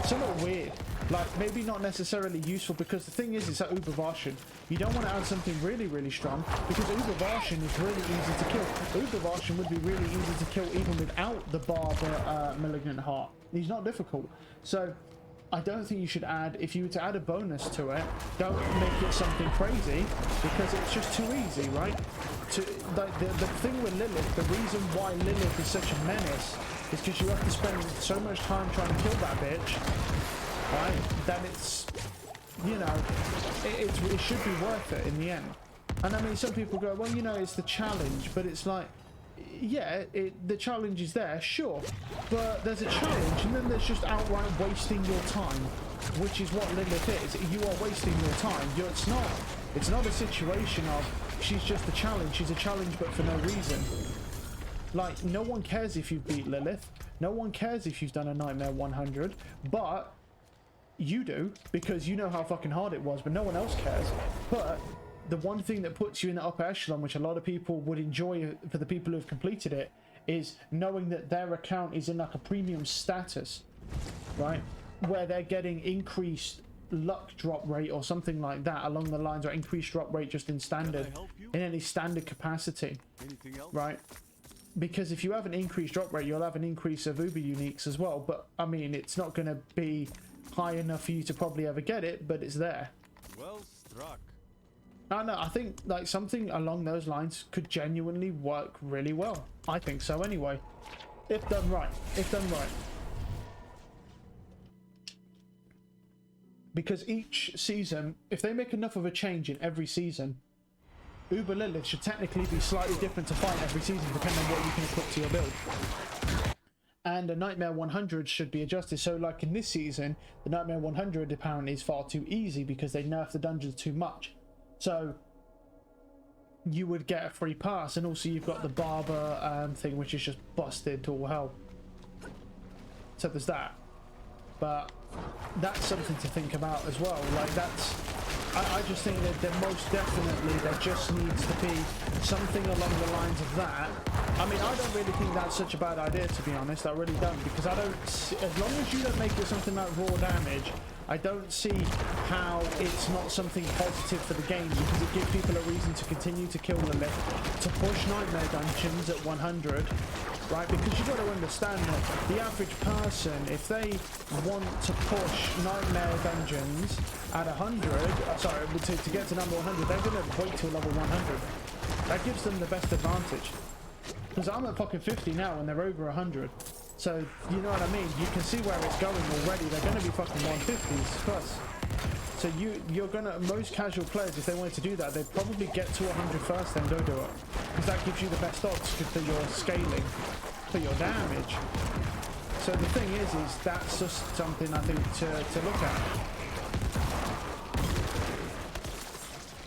Somewhat weird. Like, maybe not necessarily useful, because the thing is, it's that Uber version. You don't want to add something really, really strong, because Uber version is really easy to kill. Uber version would be really easy to kill even without the Barber Malignant Heart. He's not difficult. So I don't think you should add, if you were to add a bonus to it, don't make it something crazy, because it's just too easy, right? Like the thing with Lilith, the reason why Lilith is such a menace is because you have to spend so much time trying to kill that bitch, right? That it's, you know, it should be worth it in the end. And I mean, some people go, well, you know, it's the challenge, but it's like, yeah, the challenge is there, sure, but there's a challenge, and then there's just outright wasting your time, which is what Lilith is. You are wasting your time. It's not a situation of she's just a challenge. She's a challenge, but for no reason. Like, no one cares if you've beat Lilith. No one cares if you've done a Nightmare 100, but you do, because you know how fucking hard it was, but no one else cares. But the one thing that puts you in the upper echelon, which a lot of people would enjoy for the people who have completed it, is knowing that their account is in like a premium status, right? Where they're getting increased luck drop rate or something like that along the lines, or increased drop rate just in standard, in any standard capacity, right? Because if you have an increased drop rate, you'll have an increase of Uber uniques as well. But I mean, it's not going to be high enough for you to probably ever get it, but it's there. Well struck. No, I think like something along those lines could genuinely work really well. I think so anyway. If done right. If done right. Because each season, if they make enough of a change in every season, Uber Lilith should technically be slightly different to fight every season, depending on what you can equip to your build. And a Nightmare 100 should be adjusted. So like in this season, the Nightmare 100 apparently is far too easy because they nerfed the dungeons too much. So you would get a free pass, and also you've got the barber thing, which is just busted to all hell. So there's that. But that's something to think about as well. Like that's, I just think that there most definitely there just needs to be something along the lines of that. I mean, I don't really think that's such a bad idea, to be honest. I really don't, because I don't, as long as you don't make it something like raw damage, I don't see how it's not something positive for the game, because it gives people a reason to continue to kill Lilith, to push Nightmare dungeons at 100, right? Because you've got to understand that the average person, if they want to push Nightmare dungeons at 100, sorry, to get to number 100, they're going to wait till level 100. That gives them the best advantage. Because I'm at fucking 50 now and they're over 100. So, you know what I mean? You can see where it's going already. They're going to be fucking 150s plus. So you're going to, most casual players, if they wanted to do that, they'd probably get to 100 first, then go do it. Because that gives you the best odds for your scaling, for your damage. So the thing is that's just something I think to look at.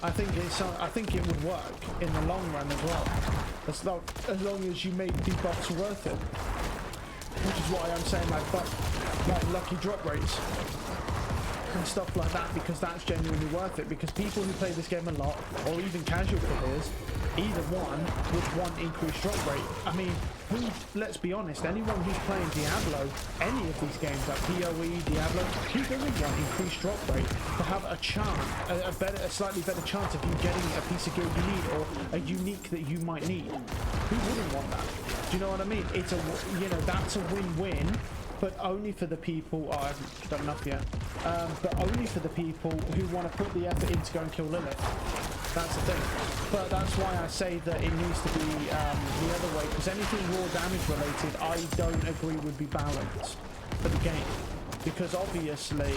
I think it would work in the long run as well. As long as you make debuffs worth it. Which is why I'm saying like lucky drop rates. and stuff like that, because that's genuinely worth it. Because people who play this game a lot, or even casual players, either one would want increased drop rate. I mean, let's be honest, anyone who's playing Diablo, any of these games like PoE, Diablo, who doesn't want increased drop rate to have a chance, a slightly better chance of you getting a piece of gear you need, or a unique that you might need? Who wouldn't want that? Do you know what I mean? It's a, you know, that's a win-win, but only for the people. Oh, I haven't done enough yet. But only for the people who want to put the effort in to go and kill Lilith. That's the thing. But that's why I say that it needs to be the other way, because anything raw damage related, I don't agree would be balanced for the game. Because obviously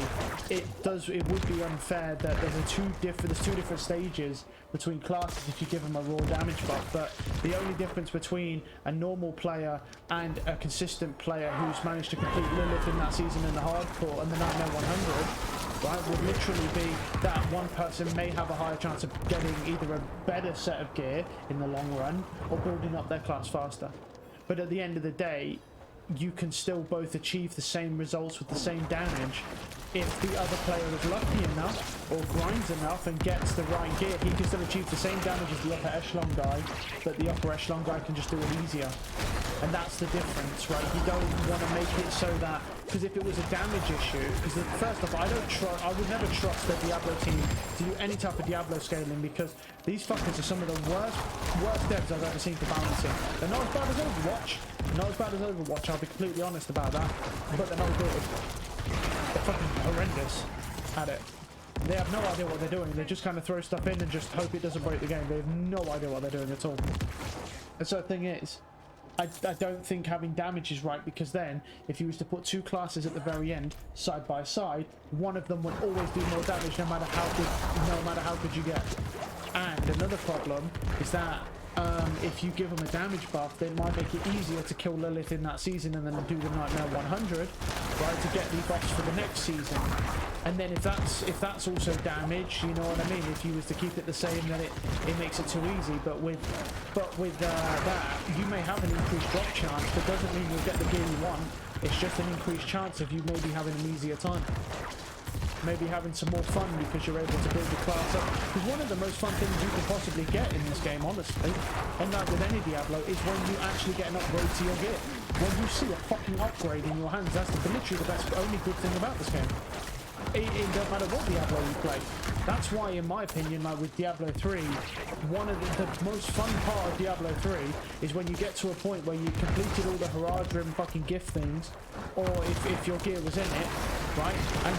it would be unfair that there's two different stages between classes if you give them a raw damage buff. But the only difference between a normal player and a consistent player who's managed to complete Lilith in that season in the hardcore and the Nightmare 100, right, would literally be that one person may have a higher chance of getting either a better set of gear in the long run or building up their class faster. But at the end of the day, you can still both achieve the same results with the same damage. If the other player is lucky enough or grinds enough and gets the right gear, he can still achieve the same damage as the upper echelon guy, but the upper echelon guy can just do it easier. And that's the difference, right? You don't want to make it so that, because if it was a damage issue, because first off, I would never trust the Diablo team to do any type of Diablo scaling, because these fuckers are some of the worst devs I've ever seen for balancing. They're not as bad as Overwatch. Not as bad as Overwatch, I'll be completely honest about that. But they're not good. They're fucking horrendous at it. They have no idea what they're doing. They just kind of throw stuff in and just hope it doesn't break the game. They have no idea what they're doing at all. And so the thing is, I don't think having damage is right, because then if you was to put two classes at the very end side by side, one of them will always do more damage no matter how good you get. And another problem is that if you give them a damage buff, they might make it easier to kill Lilith in that season and then do the Nightmare 100, right, to get the buffs for the next season. And then if that's also damage, you know what I mean? If you was to keep it the same, then it makes it too easy. But with that, you may have an increased drop chance, but doesn't mean you'll get the gear you want. It's just an increased chance of you maybe having an easier time. Maybe having some more fun because you're able to build your class up. Because one of the most fun things you can possibly get in this game, honestly, and like with any Diablo, is when you actually get an upgrade to your gear. When you see a fucking upgrade in your hands, that's literally the best, only good thing about this game. It don't matter what Diablo you play. That's why, in my opinion, like with Diablo 3, one of the most fun part of Diablo 3 is when you get to a point where you completed all the Haradrim fucking gift things, or if your gear was in it, right? And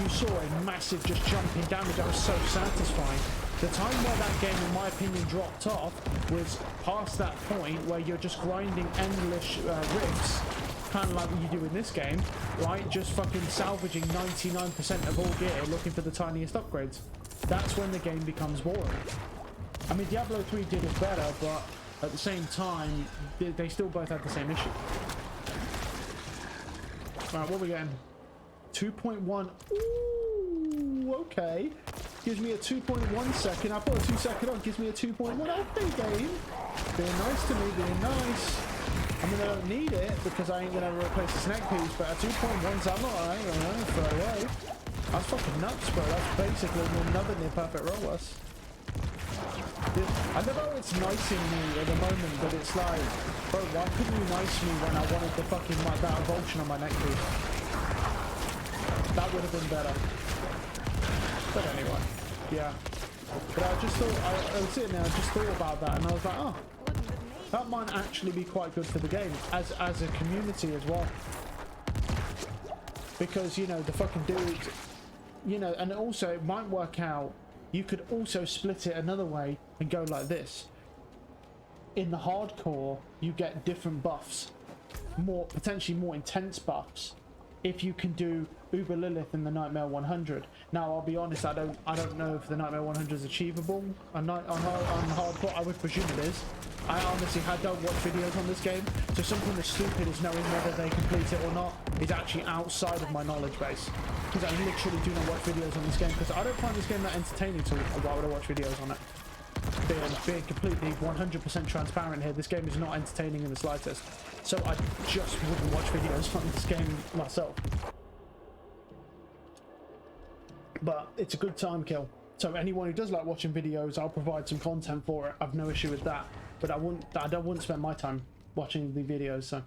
you saw a massive just jump in damage. That was so satisfying. The time where that game, in my opinion, dropped off was past that point where you're just grinding endless rifts, kind of like what you do in this game, right? Just fucking salvaging 99% of all gear, looking for the tiniest upgrades. That's when the game becomes boring. I mean, Diablo 3 did it better, but at the same time, they still both had the same issue. Right, what are we getting? 2.1. Ooh, okay. Gives me a 2.1 second. I put a 2 second on. Gives me a 2.1. Okay, game. Being nice to me, being nice. I mean, I don't need it because I ain't gonna replace the snack piece, but a 2.1's I'm alright, I'm gonna throw away. That's fucking nuts, bro. That's basically another near perfect roll us. I know it's nicing me at the moment, but it's like, bro, why couldn't you nice me when I wanted the fucking that Vulcan on my neck piece? That would have been better. But anyway, yeah. But I just thought, I was sitting there, I just thought about that, and I was like, oh, that might actually be quite good for the game, as a community as well. Because, you know, the fucking dude, you know, and also it might work out, you could also split it another way and go like this. In the hardcore, you get different buffs, potentially more intense buffs, if you can do Uber Lilith in the Nightmare 100. Now, I'll be honest, I don't know if the Nightmare 100 is achievable on hardcore. I would presume it is. I honestly don't watch videos on this game, so something as stupid as knowing whether they complete it or not is actually outside of my knowledge base. Because I literally do not watch videos on this game, because I don't find this game that entertaining, so why would I watch videos on it? Being completely 100% transparent here, this game is not entertaining in the slightest. So I just wouldn't watch videos on this game myself. but it's a good time kill. So anyone who does like watching videos, I'll provide some content for it. I've no issue with that. But I wouldn't spend my time watching the videos. So,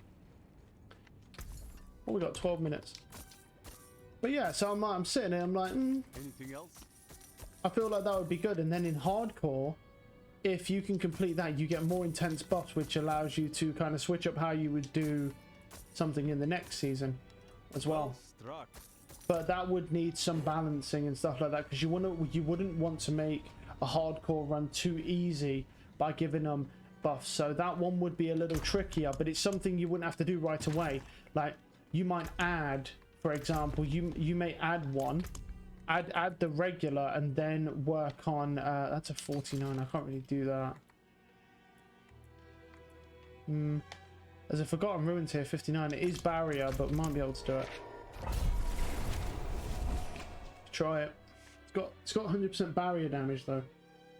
we got 12 minutes. But yeah, so I'm sitting there. I'm like, Anything else? I feel like that would be good. And then in hardcore, if you can complete that, you get more intense buffs, which allows you to kind of switch up how you would do something in the next season as well. Struck. But that would need some balancing and stuff like that, because you wouldn't want to make a hardcore run too easy by giving them buffs. So that one would be a little trickier, but it's something you wouldn't have to do right away. Like, you might add, for example, you may add one, add the regular, and then work on that's a 49. I can't really do that. There's a Forgotten Ruins here, 59. It is barrier, but we might be able to do it. Try it. It's got 100% barrier damage though.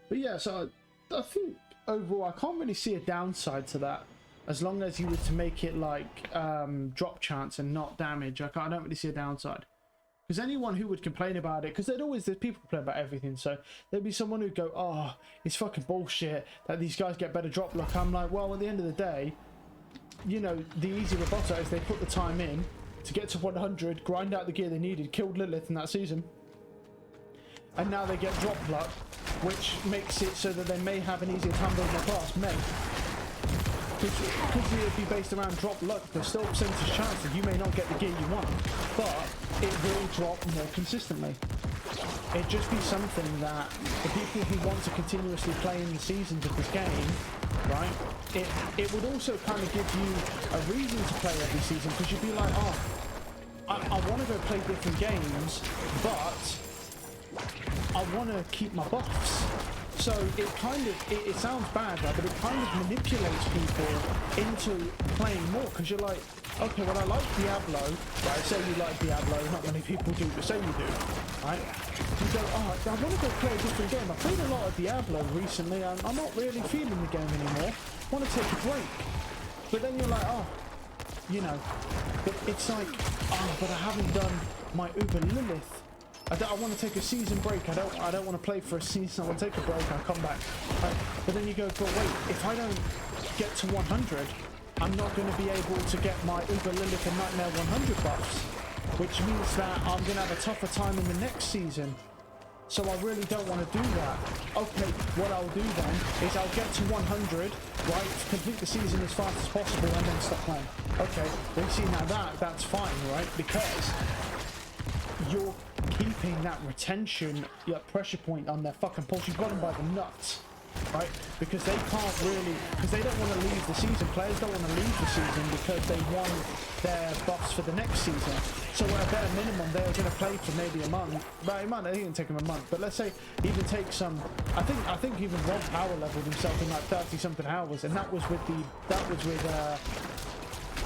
But yeah, so I think overall I can't really see a downside to that, as long as you were to make it like drop chance and not damage. I don't really see a downside, because anyone who would complain about it, because there's people complain about everything, so there'd be someone who'd go, oh, it's fucking bullshit that these guys get better drop luck. I'm like, well, at the end of the day, you know, the easy rebuttal is they put the time in to get to 100, grind out the gear they needed, killed Lilith in that season, and now they get drop luck, which makes it so that they may have an easier time building their class. Because it would be based around drop luck, there's still a percentage chance that you may not get the gear you want, but it will drop more consistently. It'd just be something that the people who want to continuously play in the seasons of this game, right, it would also kind of give you a reason to play every season, because you'd be like, oh, I want to go play different games, but I want to keep my buffs. So it kind of, it sounds bad, right, but it kind of manipulates people into playing more, because you're like, okay, well, I like Diablo, right? Say you like Diablo, not many people do, but say you do, right? You go, oh, I want to go play a different game. I played a lot of Diablo recently, and I'm not really feeling the game anymore. I want to take a break. But then you're like, oh, you know, it's like, oh, but I haven't done my Uber Lilith. I want to take a season break. I don't want to play for a season. I want to take a break. I'll come back. Right? But then you go, but wait, if I don't get to 100, I'm not going to be able to get my Uber Lilith and Nightmare 100 buffs, which means that I'm going to have a tougher time in the next season. So I really don't want to do that. Okay, what I'll do then is I'll get to 100, right, complete the season as fast as possible, and then stop playing. Okay, then see, now that's fine, right? Because you're keeping that retention, your pressure point on their fucking pulse. You've got them by the nuts, right? Because they can't really, because they don't want to leave the season. Players don't want to leave the season because they want their buffs for the next season. So at a bare minimum, they're going to play for maybe a month. Right, I think it'll take them a month. But let's say even take some. I think even Rob Power leveled himself in like 30 something hours, and that was with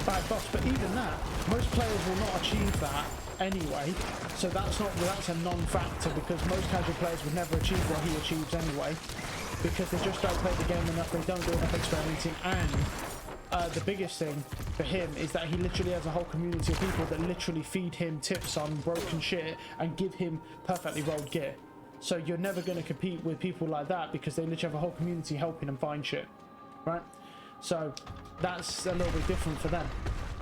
bad buffs. But even that, most players will not achieve that anyway, so that's a non-factor, because most casual players would never achieve what he achieves anyway, because they just don't play the game enough, they don't do enough experimenting, and the biggest thing for him is that he literally has a whole community of people that literally feed him tips on broken shit and give him perfectly rolled gear. So you're never going to compete with people like that, because they literally have a whole community helping them find shit, right? So that's a little bit different for them.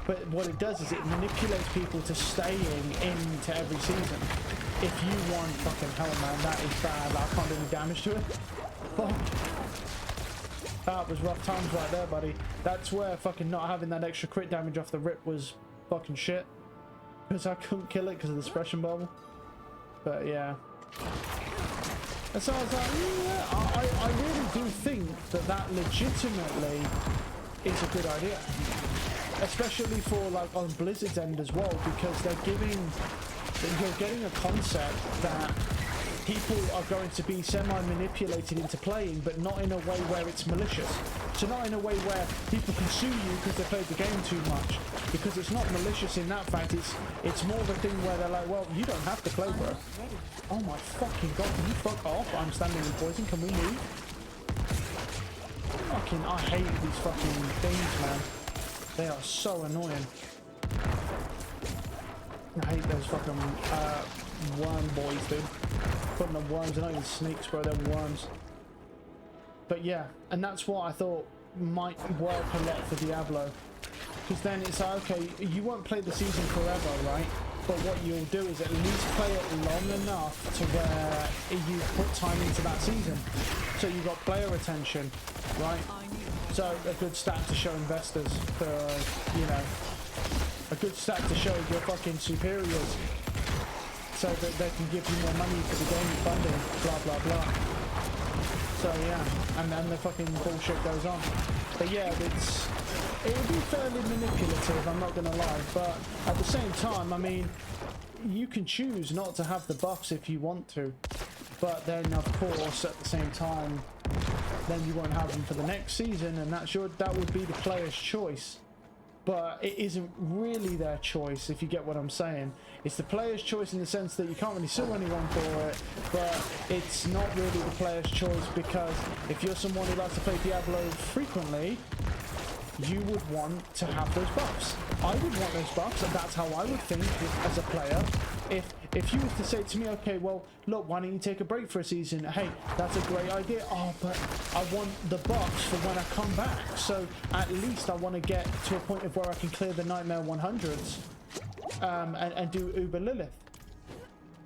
But what it does is it manipulates people to staying into every season. If you want, fucking hell, man, that is bad. I can't do any damage to it. Fuck. That was rough times right there, buddy. That's where fucking not having that extra crit damage off the rip was fucking shit, because I couldn't kill it because of the suppression bubble. But yeah. And so I was like, yeah, I really do think that legitimately is a good idea. Especially for like on Blizzard's end as well, because you're getting a concept that people are going to be semi-manipulated into playing, but not in a way where it's malicious. So not in a way where people can sue you because they played the game too much, because it's not malicious in that fact. It's more of a thing where they're like, well, you don't have to play, bro. Oh my fucking god, can you fuck off? I'm standing in poison, can we move? Fucking, I hate these fucking things, man. They are so annoying. I hate those fucking worm boys, dude. Putting the worms, they're not even snakes, bro, they're worms. But yeah, and that's what I thought might work a lot for Diablo. Because then it's like, okay, you won't play the season forever, right? But what you'll do is at least play it long enough to where you put time into that season. So you've got player retention, right? So a good stat to show investors for, you know, a good stat to show your fucking superiors so that they can give you more money for the game funding, blah, blah, blah. So yeah, and then the fucking bullshit goes on. But yeah, it'll be fairly manipulative, I'm not gonna lie, but at the same time, I mean, you can choose not to have the buffs if you want to, but then of course at the same time, then you won't have them for the next season, and that would be the player's choice. But it isn't really their choice, if you get what I'm saying. It's the player's choice in the sense that you can't really sue anyone for it, but it's not really the player's choice, because if you're someone who likes to play Diablo frequently, you would want to have those buffs. I would want those buffs, and that's how I would think as a player. If you was to say to me, okay, well, look, why don't you take a break for a season? Hey, that's a great idea. Oh, but I want the buffs for when I come back. So at least I want to get to a point of where I can clear the Nightmare 100s and do Uber Lilith.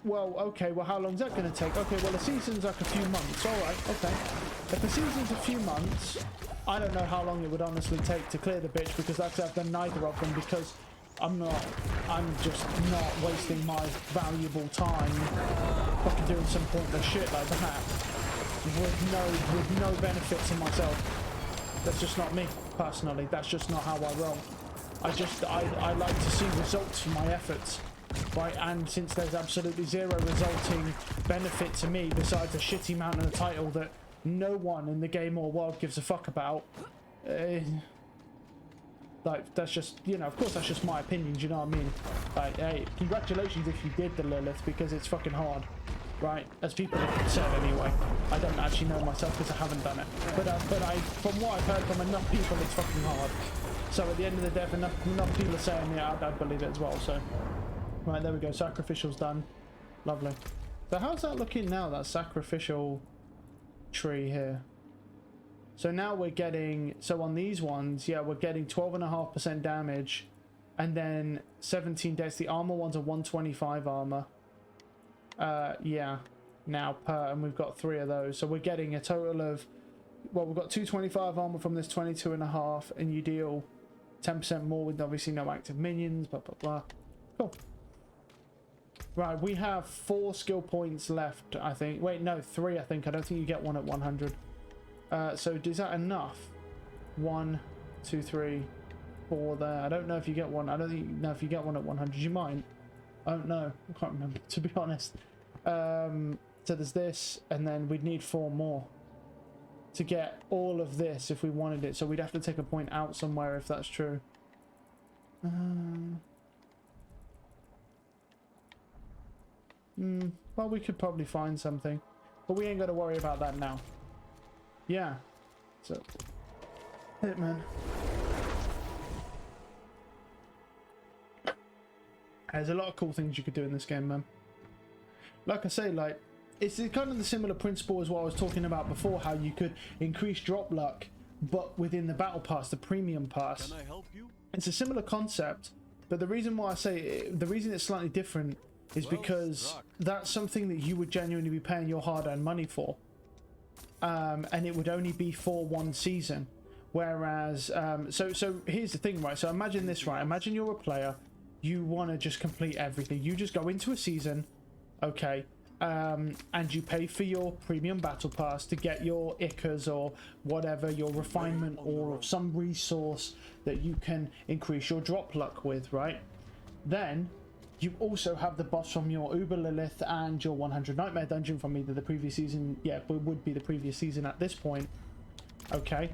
Well, okay, well, how long is that going to take? Okay, well, the season's like a few months. All right, okay. If the season's a few months, I don't know how long it would honestly take to clear the bitch, because like I said, I've done neither of them, because I'm just not wasting my valuable time fucking doing some pointless shit like that with no benefit to myself. That's just not me, personally. That's just not how I roll. I like to see results for my efforts, right? And since there's absolutely zero resulting benefit to me besides a shitty mount and a title that no one in the game or world gives a fuck about, like, that's just, you know, of course that's just my opinion, do you know what I mean? Like, hey, congratulations if you did the Lilith, because it's fucking hard, right? As people have said anyway. I don't actually know myself because I haven't done it. But from what I've heard from enough people, it's fucking hard. So at the end of the day, if enough people are saying, yeah, I'd believe it as well, so. Right, there we go, sacrificial's done. Lovely. So how's that looking now, that sacrificial tree here? So now we're getting, so on these ones, yeah, we're getting 12.5% damage, and then 17 dex. The armor ones are 125 armor. Yeah, now per, and we've got 3 of those. So we're getting a total of, well, we've got 225 armor from this 22.5, and you deal 10% more with obviously no active minions, blah, blah, blah. Cool. Right, we have 4 skill points left, I think. Wait, no, 3, I think. I don't think you get one at 100. So is that enough? 1, 2, 3, 4 there. I don't know if you get one. I don't think you know if you get one at 100. You might. I don't know. I can't remember, to be honest. So there's this, and then we'd need 4 more to get all of this if we wanted it. So we'd have to take a point out somewhere if that's true. Well, we could probably find something, but we ain't got to worry about that now. Yeah, so hit, man. There's a lot of cool things you could do in this game, man. Like I say, like, it's kind of the similar principle as what I was talking about before, how you could increase drop luck, but within the battle pass, the premium pass. Can I help you? It's a similar concept, but the reason why I say the reason it's slightly different is because that's something that you would genuinely be paying your hard-earned money for. And it would only be for 1 season. Whereas, so here's the thing, right? So imagine this, right? Imagine you're a player, you want to just complete everything. You just go into a season, okay, and you pay for your premium battle pass to get your Ickers or whatever, your refinement or some resource that you can increase your drop luck with, right? Then you also have the boss from your Uber Lilith and your 100 Nightmare dungeon from either the previous season. Yeah, it would be the previous season at this point. Okay.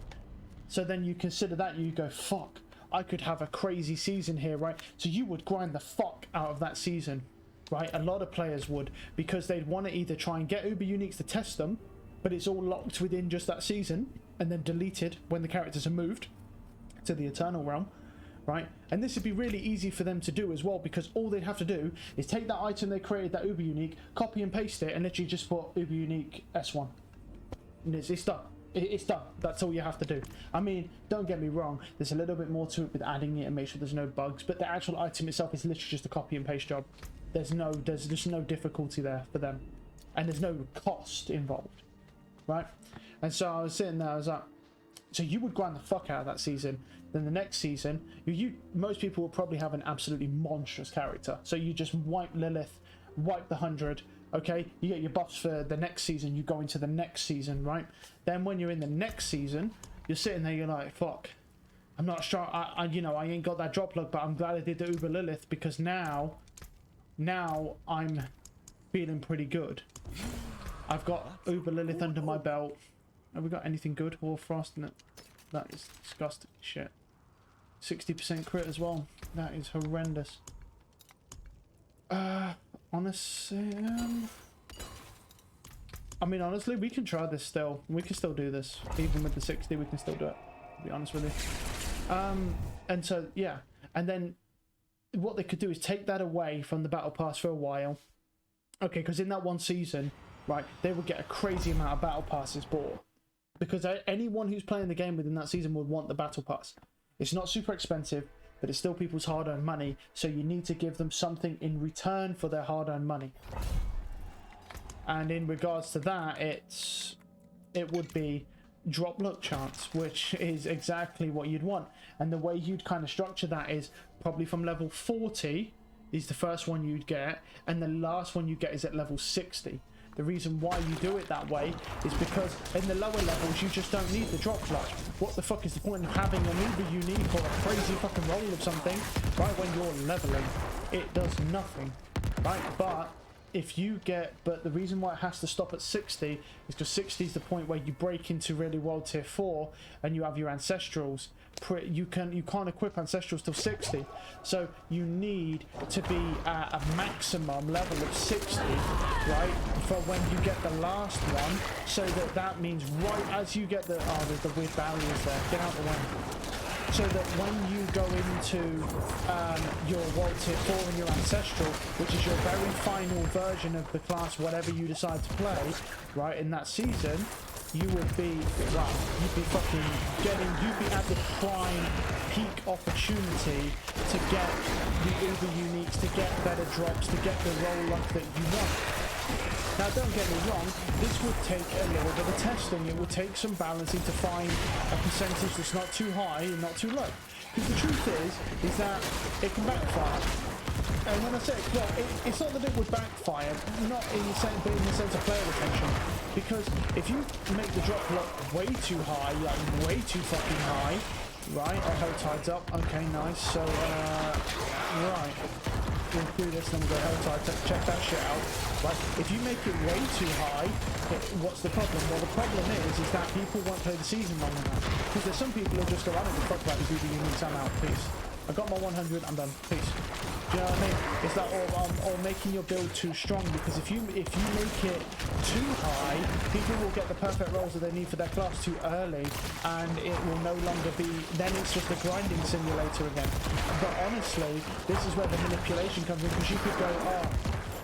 So then you consider that, you go, fuck, I could have a crazy season here, right? So you would grind the fuck out of that season, right? A lot of players would, because they'd want to either try and get Uber Uniques to test them, but it's all locked within just that season, and then deleted when the characters are moved to the Eternal Realm. right? And this would be really easy for them to do as well, because all they'd have to do is take that item they created, that uber unique, copy and paste it, and literally just put uber unique S1. And it's done. It's done. That's all you have to do. I mean, don't get me wrong, there's a little bit more to it with adding it and make sure there's no bugs, but the actual item itself is literally just a copy and paste job. There's just no difficulty there for them, and there's no cost involved, right? And so I was sitting there, I was like, so you would grind the fuck out of that season. Then the next season, most people will probably have an absolutely monstrous character. So you just wipe Lilith, wipe the 100. Okay, you get your buffs for the next season. You go into the next season, right? Then when you're in the next season, you're sitting there. You're like, fuck. I'm not sure. I ain't got that drop luck, but I'm glad I did the Uber Lilith, because now I'm feeling pretty good. I've got Uber Lilith under my belt. Have we got anything good? War Frost in it. That is disgusting shit. 60% crit as well. That is horrendous. Honestly, I mean, honestly, we can try this still. We can still do this. Even with the 60, we can still do it, to be honest with you. And so, yeah. And then what they could do is take that away from the battle pass for a while. Okay, because in that one season, right, they would get a crazy amount of battle passes bought. Because anyone who's playing the game within that season would want the battle pass. It's not super expensive, but it's still people's hard-earned money, so you need to give them something in return for their hard-earned money. And in regards to that, it would be drop luck chance, which is exactly what you'd want. And the way you'd kind of structure that is probably from level 40 is the first one you'd get, and the last one you get is at level 60. The reason why you do it that way is because in the lower levels you just don't need the drop luck. What the fuck is the point of having an uber unique or a crazy fucking roll of something, right, when you're leveling? It does nothing, right? But the reason why it has to stop at 60 is because 60 is the point where you break into really world tier 4 and you have your ancestrals. You can't equip ancestrals till 60, so you need to be at a maximum level of 60, right, for when you get the last one, so that means right as you get there's the weird barriers there, get out the way, so that when you go into your world tier 4 and your ancestral, which is your very final version of the class, whatever you decide to play, right, in that season, you would be, well, you'd be at the prime peak opportunity to get the uber uniques, to get better drops, to get the roll luck that you want. Now don't get me wrong, this would take a little bit of testing. It would take some balancing to find a percentage that's not too high and not too low. Because the truth is that it can backfire. And when I say, well, it's not that it would backfire, not in the sense, but in the sense of player retention. Because if you make the drop luck way too high, like way too fucking high, right? Oh, Helltide's up. Okay, nice. So, right. We'll do this, then we'll go Helltide, check that shit out. Right? If you make it way too high, what's the problem? Well, the problem is that people won't play the season long enough. Because there's some people who just go, I don't give a fuck about these uber uniques, I'm out, peace. I got my 100, I'm done, peace. Do you know what I mean? It's that, or making your build too strong, because if you make it too high, people will get the perfect rolls that they need for their class too early, and it will no longer be, then it's just a grinding simulator again. But honestly, this is where the manipulation comes in, because you could go,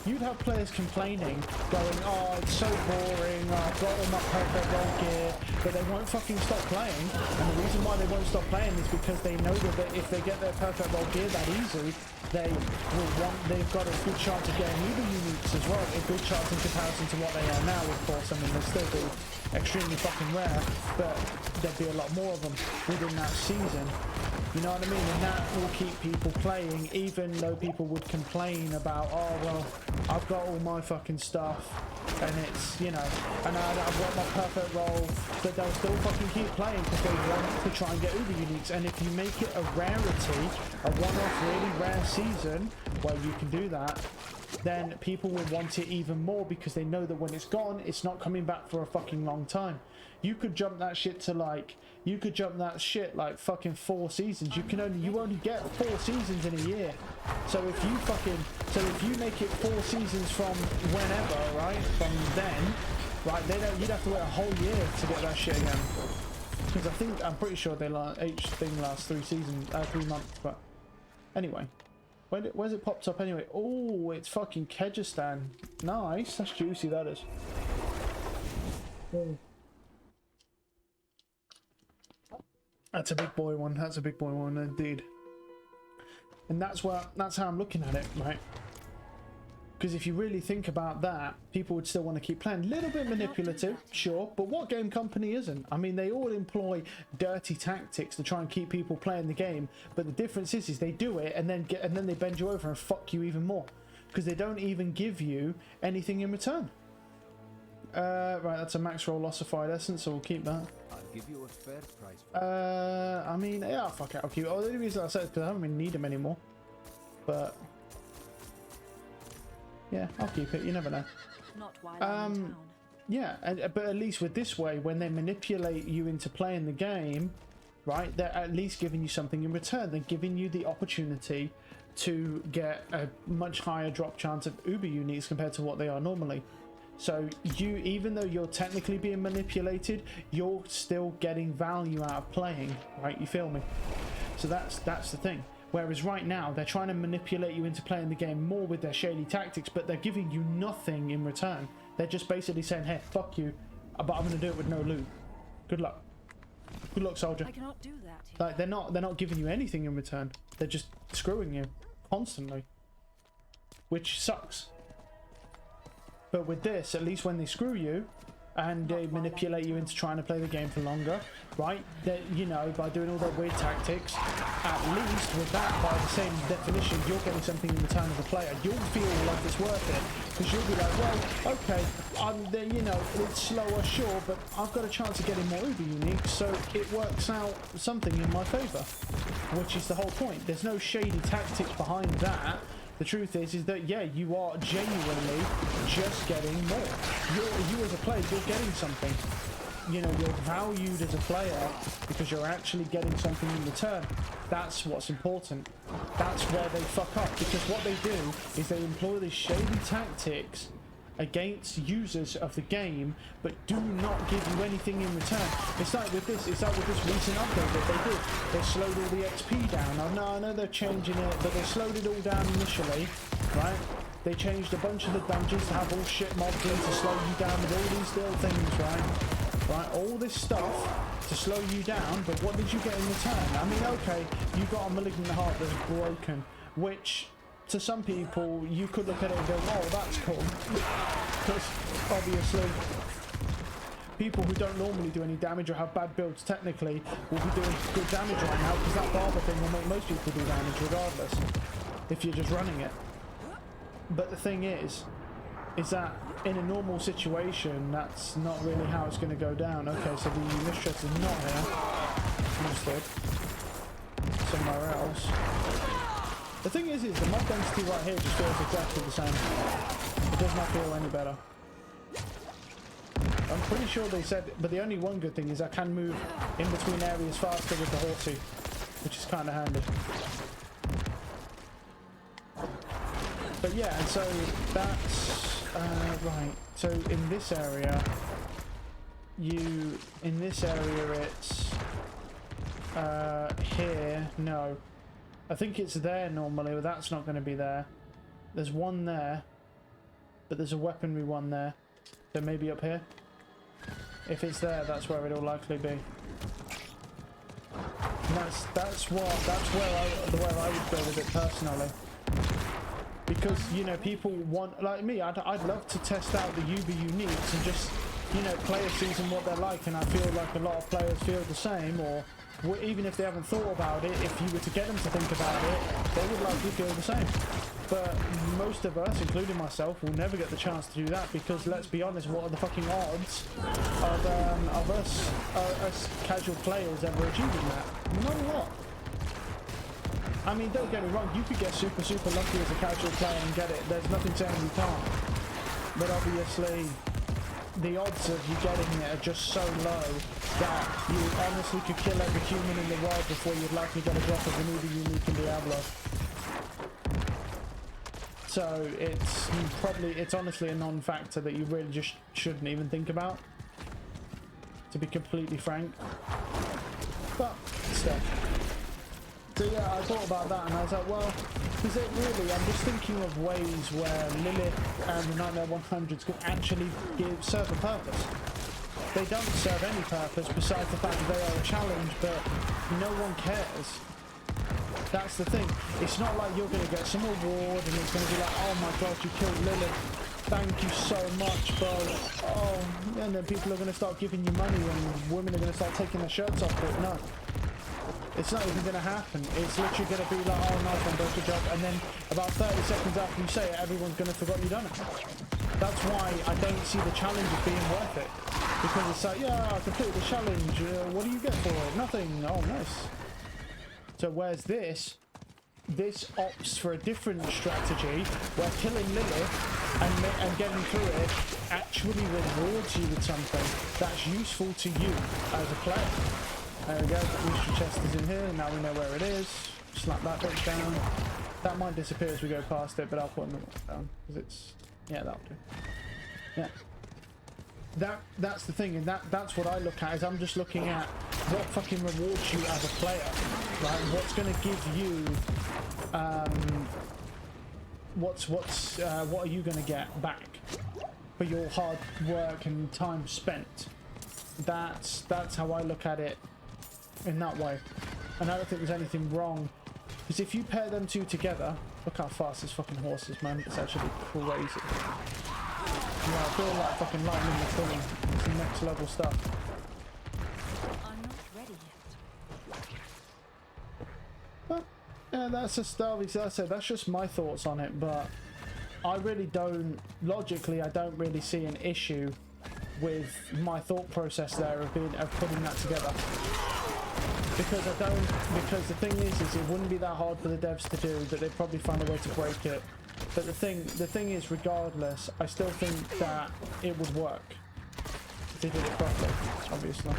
you'd have players complaining, going, oh, it's so boring, I've got all my perfect roll gear, but they won't fucking stop playing. And the reason why they won't stop playing is because they know that if they get their perfect roll gear that easy, they've got a good chance of getting uber uniques as well, a good chance in comparison to what they are now, of course. I mean, they'll still be extremely fucking rare, but there'd be a lot more of them within that season. You know what I mean? And that will keep people playing, even though people would complain about, oh, well, I've got all my fucking stuff, and it's, you know, and I've got my perfect roll, but they'll still fucking keep playing because they want to try and get uber uniques. And if you make it a rarity, a one-off really rare season where you can do that, then people will want it even more because they know that when it's gone, it's not coming back for a fucking long time. You could jump that shit to like fucking 4 seasons. You only get 4 seasons in a year. So if you make it 4 seasons from whenever, right? From then, right? You'd have to wait a whole year to get that shit again. Because I'm pretty sure they each thing lasts 3 months. But anyway, where's it popped up anyway? Oh, it's fucking Kyrgyzstan. Nice, that's juicy. That is. Oh. That's a big boy one. That's a big boy one indeed. And that's how I'm looking at it, right? Because if you really think about that, people would still want to keep playing. A little bit manipulative, sure, but what game company isn't? I mean, they all employ dirty tactics to try and keep people playing the game. But the difference is they do it and then they bend you over and fuck you even more, because they don't even give you anything in return. Right, that's a max roll ossified essence, so we'll keep that. I'll give you a fair price. I mean, yeah, fuck it, I'll keep it. Oh, the only reason I said it is because I don't really need them anymore. But yeah, I'll keep it. You never know. Not while I'm in town. Yeah, but at least with this way, when they manipulate you into playing the game, right, they're at least giving you something in return. They're giving you the opportunity to get a much higher drop chance of uber uniques compared to what they are normally. So even though you're technically being manipulated, you're still getting value out of playing, right? You feel me? So that's the thing. Whereas right now, they're trying to manipulate you into playing the game more with their shady tactics, but they're giving you nothing in return. They're just basically saying, hey, fuck you, but I'm going to do it with no loot. Good luck. Good luck, soldier. I cannot do that. Like, they're not giving you anything in return. They're just screwing you constantly, which sucks. But with this, at least when they screw you and they manipulate you into trying to play the game for longer, right? That, you know, by doing all their weird tactics, at least with that, by the same definition, you're getting something in return as a player. You'll feel like it's worth it, because you'll be like, well, okay, I'm there, you know, it's slower, sure, but I've got a chance of getting more uber unique, so it works out something in my favour, which is the whole point. There's no shady tactics behind that. The truth is that, yeah, you are genuinely just getting more. You as a player, you're getting something. You know, you're valued as a player because you're actually getting something in return. That's what's important. That's where they fuck up, because what they do is they employ these shady tactics against users of the game, but do not give you anything in return. It's like with this recent update that they did. They slowed all the XP down. I know they're changing it, but they slowed it all down initially, right? They changed a bunch of the dungeons to have all shit mobs in to slow you down with all these little things, right? All this stuff to slow you down, but what did you get in return? I mean, okay, you got a malignant heart that's broken, which to some people, you could look at it and go, oh, that's cool. Because, obviously, people who don't normally do any damage or have bad builds, technically, will be doing good damage right now, because that barber thing will make most people do damage regardless, if you're just running it. But the thing is that in a normal situation, that's not really how it's going to go down. Okay, so the mistress is not here. Understood. Somewhere else. The thing is the mob density right here just feels exactly the same. It does not feel any better. I'm pretty sure they said, but the only one good thing is I can move in between areas faster with the horsey, which is kind of handy. But yeah, and so that's right. So in this area, it's here. No. I think it's there normally, but that's not going to be there. There's one there, but there's a weaponry one there. So maybe up here. If it's there, that's where it'll likely be. And that's where I would go with it personally. Because, you know, people want, like me, I'd love to test out the uber uniques and just, you know, play a season what they're like, and I feel like a lot of players feel the same, or even if they haven't thought about it, if you were to get them to think about it, they would likely feel the same. But most of us, including myself, will never get the chance to do that, because let's be honest, what are the fucking odds of us casual players ever achieving that? Not a lot. I mean, don't get me wrong, you could get super lucky as a casual player and get it. There's nothing saying you can't. But obviously, the odds of you getting it are just so low that you honestly could kill every human in the world before you'd likely get a drop of an uber unique in Diablo. So it's honestly a non-factor that you really just shouldn't even think about, to be completely frank. But still. So yeah, I thought about that and I was like, well, is it really? I'm just thinking of ways where Lilith and the Nightmare 100s could actually serve a purpose. They don't serve any purpose besides the fact that they are a challenge, but no one cares. That's the thing. It's not like you're going to get some award and it's going to be like, oh my god, you killed Lilith. Thank you so much, bro. Oh, and then people are going to start giving you money and women are going to start taking their shirts off for it. No. It's not even going to happen. It's literally going to be like, oh, nice one, bro, good job. And then about 30 seconds after you say it, everyone's going to forget you've done it. That's why I don't see the challenge as being worth it. Because it's like, yeah, I completed the challenge. What do you get for it? Nothing. Oh, nice. So whereas this opts for a different strategy where killing Lilith and getting through it actually rewards you with something that's useful to you as a player. There we go, the mystery chest is in here, now we know where it is. Slap that bit down. That might disappear as we go past it, but I'll put another one down, because it's... yeah, that'll do. Yeah. That's the thing, and that's what I look at, is I'm just looking at what fucking rewards you as a player. Right? What's going to give you... what are you going to get back for your hard work and time spent? That's how I look at it in that way, and I don't think there's anything wrong, because if you pair them two together, look how fast this fucking horse is, man. It's actually crazy. Yeah, I feel like fucking lightning McQueen. It's next level stuff. I'm not ready yet. But yeah, that's just obviously, I said that's just my thoughts on it, but I really don't, logically, I don't really see an issue with my thought process there of putting that together. Because the thing is it wouldn't be that hard for the devs to do, but they'd probably find a way to break it. But the thing is, regardless, I still think that it would work if they did it properly, obviously.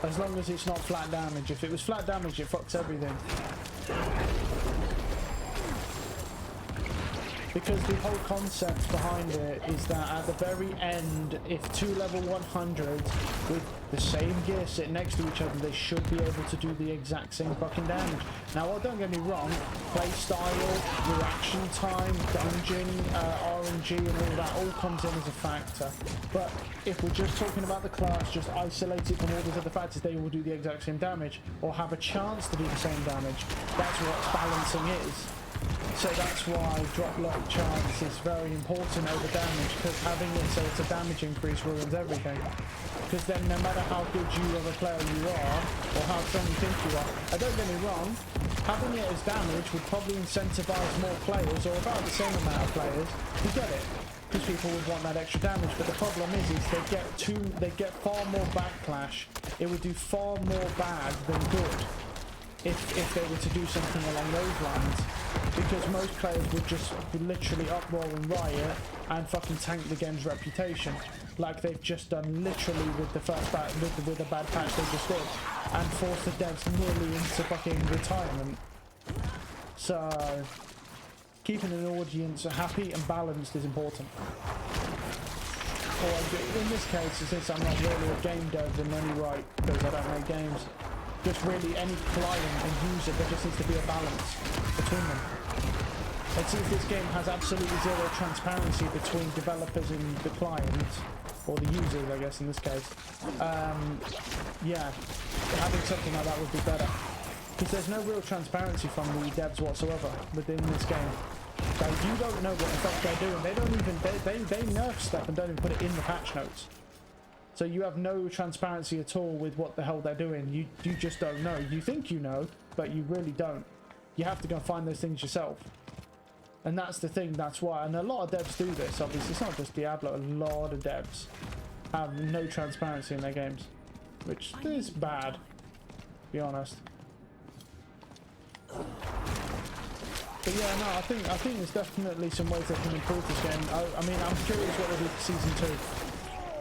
As long as it's not flat damage. If it was flat damage, it fucks everything. Because the whole concept behind it is that at the very end, if two level 100s with the same gear sit next to each other, they should be able to do the exact same fucking damage. Now, well, don't get me wrong, play style, reaction time, dungeon, RNG and all that all comes in as a factor. But if we're just talking about the class, just isolate it from all those other factors, they will do the exact same damage or have a chance to do the same damage. That's what balancing is. So that's why drop lock chance is very important over damage, because having it so it's a damage increase ruins everything. Because then no matter how good you of a player you are, or how strong you think you are, and don't get me wrong, having it as damage would probably incentivize more players, or about the same amount of players, to get it. Because people would want that extra damage, but the problem is they get far more backlash. It would do far more bad than good if they were to do something along those lines. Because most players would just literally uproar and riot and fucking tank the game's reputation, like they've just done literally with the first with the bad patch they just did, and force the devs nearly into fucking retirement. So keeping an audience happy and balanced is important. Or in this case, since I'm not really a game dev in any right, because I don't make games, just really any client and user, there just needs to be a balance between them. And since this game has absolutely zero transparency between developers and the clients, or the users, I guess in this case, yeah, having something like that would be better. Because there's no real transparency from the devs whatsoever within this game. So you don't know what the fuck they're doing. They don't even, they nerf stuff and don't even put it in the patch notes. So you have no transparency at all with what the hell they're doing. You just don't know. You think you know, but you really don't. You have to go and find those things yourself. And that's the thing, that's why. And a lot of devs do this, obviously. It's not just Diablo. A lot of devs have no transparency in their games, which is bad, to be honest. But yeah, no, I think there's definitely some ways they can improve this game. I mean, I'm curious what they do for Season 2.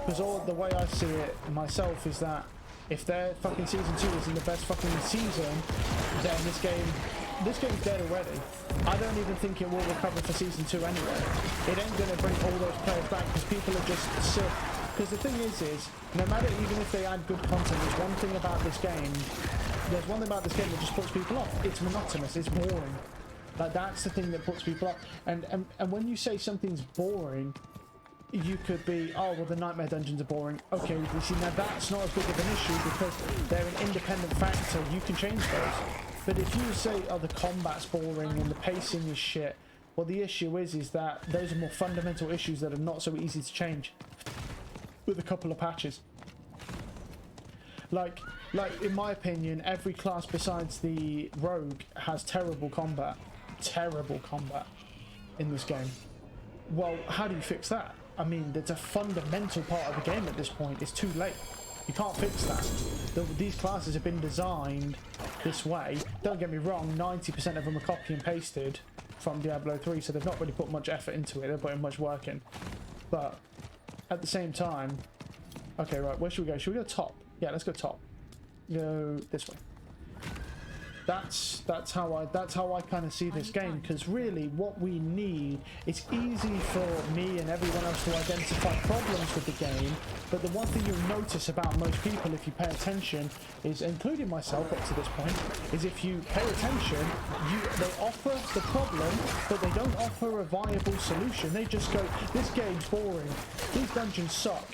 Because the way I see it myself is that if their fucking Season 2 isn't the best fucking season, then this game's dead already. I don't even think it will recover for Season 2 anyway. It ain't going to bring all those players back because people are just sick. because the thing is no matter, even if they add good content, there's one thing about this game. There's one thing about this game that just puts people off. It's monotonous. It's boring. Like, that's the thing that puts people off. And when you say something's boring, you could be, oh, well, the Nightmare Dungeons are boring. Okay, you see, now that's not as big of an issue because they're an independent factor. You can change those. But if you say, oh, the combat's boring and the pacing is shit, well, the issue is that those are more fundamental issues that are not so easy to change with a couple of patches. Like in my opinion, every class besides the rogue has terrible combat in this game. Well, how do you fix that? I mean, it's a fundamental part of the game at this point. It's too late. You can't fix that. These classes have been designed this way. Don't get me wrong, 90% of them are copy and pasted from Diablo 3, so they've not really put much effort into it. They're putting much work in. But at the same time, okay, right, where should we go? Should we go top? Yeah, let's go top. Go this way. That's how I kind of see this game, because really what we need, it's easy for me and everyone else to identify problems with the game, but the one thing you'll notice about most people, if you pay attention, is, including myself up to this point, is if you pay attention, they offer the problem, but they don't offer a viable solution. They just go, this game's boring, these dungeons suck.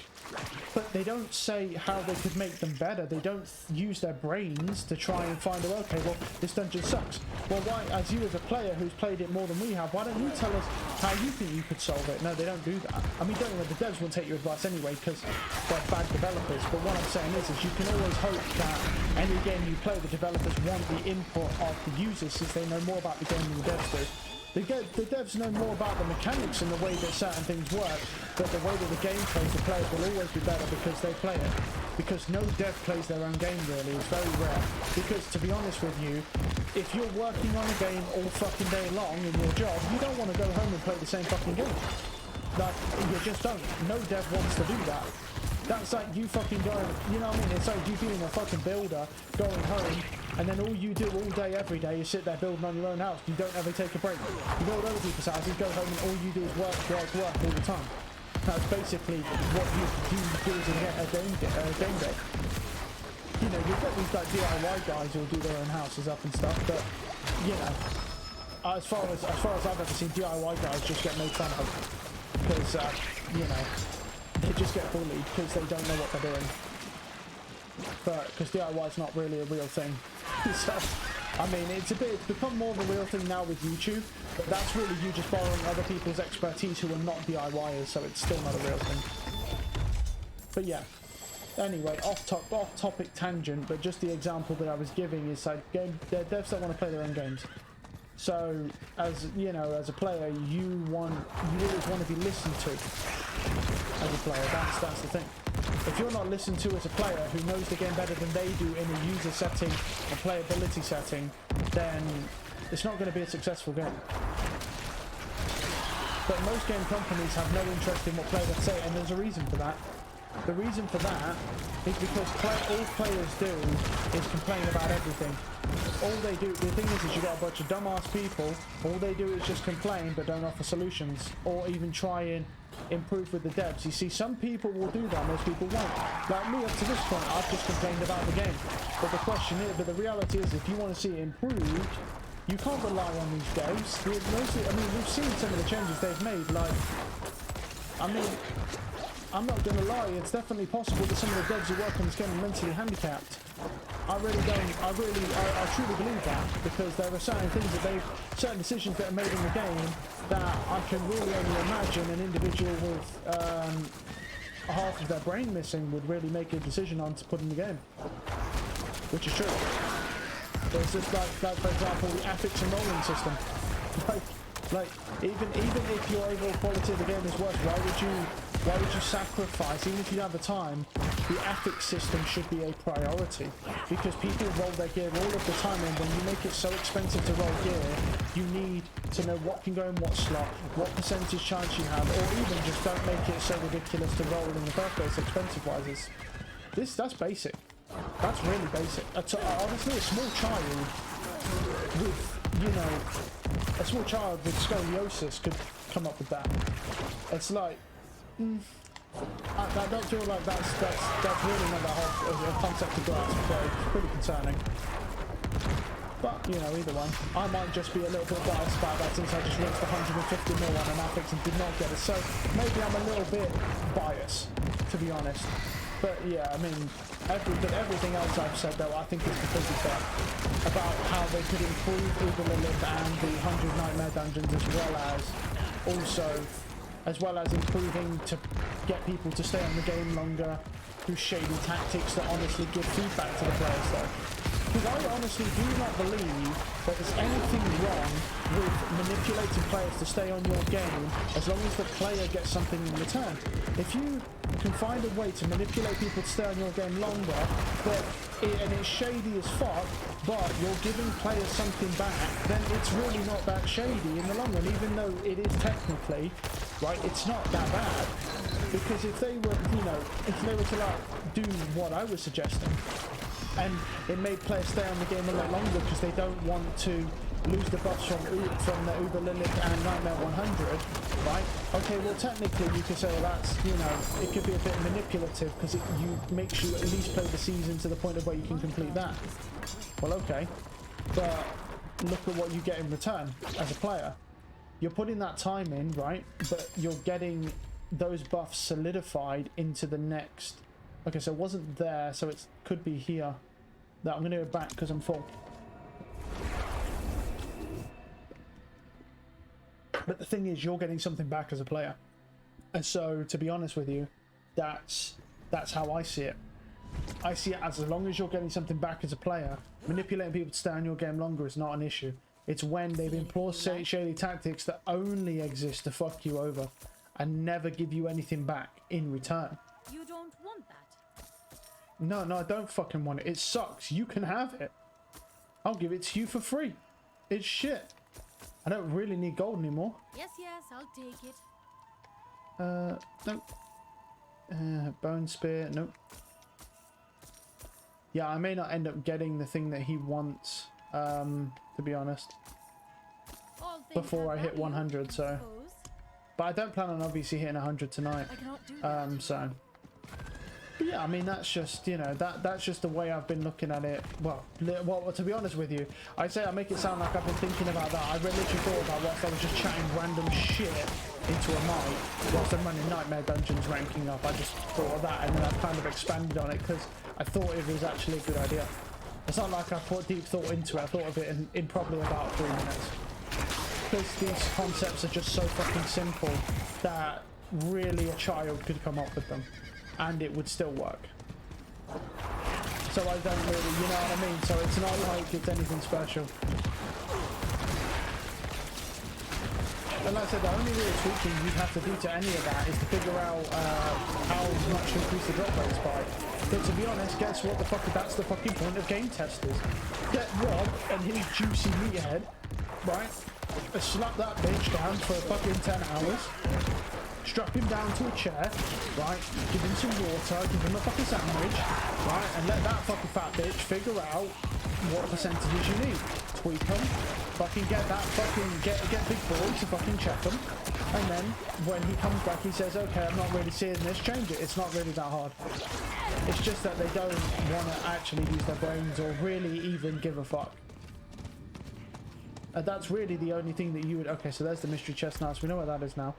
But they don't say how they could make them better. They don't use their brains to try and find out, okay, well, this dungeon sucks. Well, why, as you as a player who's played it more than we have, why don't you tell us how you think you could solve it? No, they don't do that. I mean, don't worry, the devs won't take your advice anyway because they're bad developers. But what I'm saying is you can always hope that any game you play, the developers want the input of the users since they know more about the game than the devs do. The devs know more about the mechanics and the way that certain things work, but the way that the game plays, the players will always be better because they play it. Because no dev plays their own game, really. It's very rare. Because, to be honest with you, if you're working on a game all fucking day long in your job, you don't want to go home and play the same fucking game. Like, you just don't. No dev wants to do that. That's like you fucking going, you know what I mean? It's like you being a fucking builder, going home, and then all you do all day, every day, is sit there building on your own house. You don't ever take a break. You build other people's houses, go home, and all you do is work all the time. That's basically what you do as a game day. You know, you've got these like DIY guys who'll do their own houses up and stuff, but, you know, as far as I've ever seen, DIY guys just get made fun of. Because, you know, they just get bullied because they don't know what they're doing. But because DIY is not really a real thing. So, I mean, it's become more of a real thing now with YouTube, but that's really you just borrowing other people's expertise who are not DIYers, so it's still not a real thing. But yeah. Anyway, off-topic tangent, but just the example that I was giving is like devs don't want to play their own games. So, as you know, as a player, you always want to be listened to as a player. That's the thing. If you're not listened to as a player who knows the game better than they do in a user setting, a playability setting, then it's not going to be a successful game. But most game companies have no interest in what players say, and there's a reason for that. The reason for that is because all players do is complain about everything. All they do, the thing is you got a bunch of dumbass people, all they do is just complain but don't offer solutions, or even try and improve with the devs. You see, some people will do that, most people won't. Like me, up to this point, I've just complained about the game. But the question is, but the reality is, if you want to see it improved, you can't rely on these devs. I mean, we've seen some of the changes they've made, like, I mean, I'm not going to lie, it's definitely possible that some of the devs who work on this game are mentally handicapped. I truly believe that, because there are certain decisions that are made in the game that I can really only imagine an individual with half of their brain missing would really make a decision on to put in the game. Which is true. There's just like for example, the ethics and rolling system. Like even if your overall quality of the game is worse, why would you sacrifice, even if you have the time, the ethics system should be a priority, because people roll their gear all of the time, and when you make it so expensive to roll gear, you need to know what can go in what slot, what percentage chance you have, or even just don't make it so ridiculous to roll in the first place expensive wise. That's basic. That's really basic. Honestly, a small child with scoliosis could come up with that. It's like, I don't feel like that's really not that hard as a concept to go out to play. It's pretty concerning. But, you know, either way, I might just be a little bit biased about that since I just rinsed 150 mil on an affix and did not get it. So maybe I'm a little bit biased, to be honest. But yeah, I mean, everything else I've said though, I think is completely fair about how they could improve Uber Lilith and the 100 Nightmare Dungeons, as well as improving to get people to stay on the game longer through shady tactics that honestly give feedback to the players though. Because I honestly do not believe that there's anything wrong with manipulating players to stay on your game as long as the player gets something in return. If you can find a way to manipulate people to stay on your game longer, and it's shady as fuck, but you're giving players something back, then it's really not that shady in the long run, even though it is technically, right, it's not that bad. Because if they were, you know, if they were to like do what I was suggesting, and it made players stay on the game a lot longer because they don't want to lose the buffs from the Uber Lilith and Nightmare 100, right? Okay, well technically you could say, well, that's, you know, it could be a bit manipulative because it makes you at least play the season to the point of where you can complete that. Well, okay, but look at what you get in return as a player. You're putting that time in, right? But you're getting those buffs solidified into the next. Okay, so it wasn't there, so it could be here. That I'm going to go back because I'm full. But the thing is, you're getting something back as a player, and so to be honest with you, that's how I see it. I see it as long as you're getting something back as a player, manipulating people to stay on your game longer is not an issue. It's when they've employed shady tactics that only exist to fuck you over and never give you anything back in return. You don't want that? No, I don't fucking want it. It sucks. You can have it. I'll give it to you for free. It's shit. I don't really need gold anymore. Yes, I'll take it. Nope. Bone spear, nope. Yeah, I may not end up getting the thing that he wants, to be honest, before I hit 100, so. But I don't plan on obviously hitting 100 tonight. So. But yeah, I mean, that's just, you know, that's just the way I've been looking at it. Well, to be honest with you, I say I make it sound like I've been thinking about that. I literally thought about whilst I was just chatting random shit into a mic whilst I'm running Nightmare Dungeons ranking up. I just thought of that, and then I've kind of expanded on it because I thought it was actually a good idea. It's not like I put deep thought into it. I thought of it in probably about 3 minutes. Because these concepts are just so fucking simple that really a child could come up with them. And it would still work. So I don't really, you know what I mean? So it's not like it's anything special. And like I said, the only real tweaking you'd have to do to any of that is to figure out how much to increase the drop rates by. But to be honest, guess what the fuck, that's the fucking point of game testers. Get Rob and his juicy meathead, right? Slap that bitch down for fucking 10 hours. Strap him down to a chair, right? Give him some water, give him a fucking sandwich, right? And let that fucking fat bitch figure out what percentages you need. Tweak them, fucking get that fucking, get Big Boy to fucking check them. And then when he comes back, he says, okay, I'm not really seeing this, change it. It's not really that hard. It's just that they don't want to actually use their brains or really even give a fuck. That's really the only thing that you would... Okay, so there's the mystery chest now, so we know what that is now.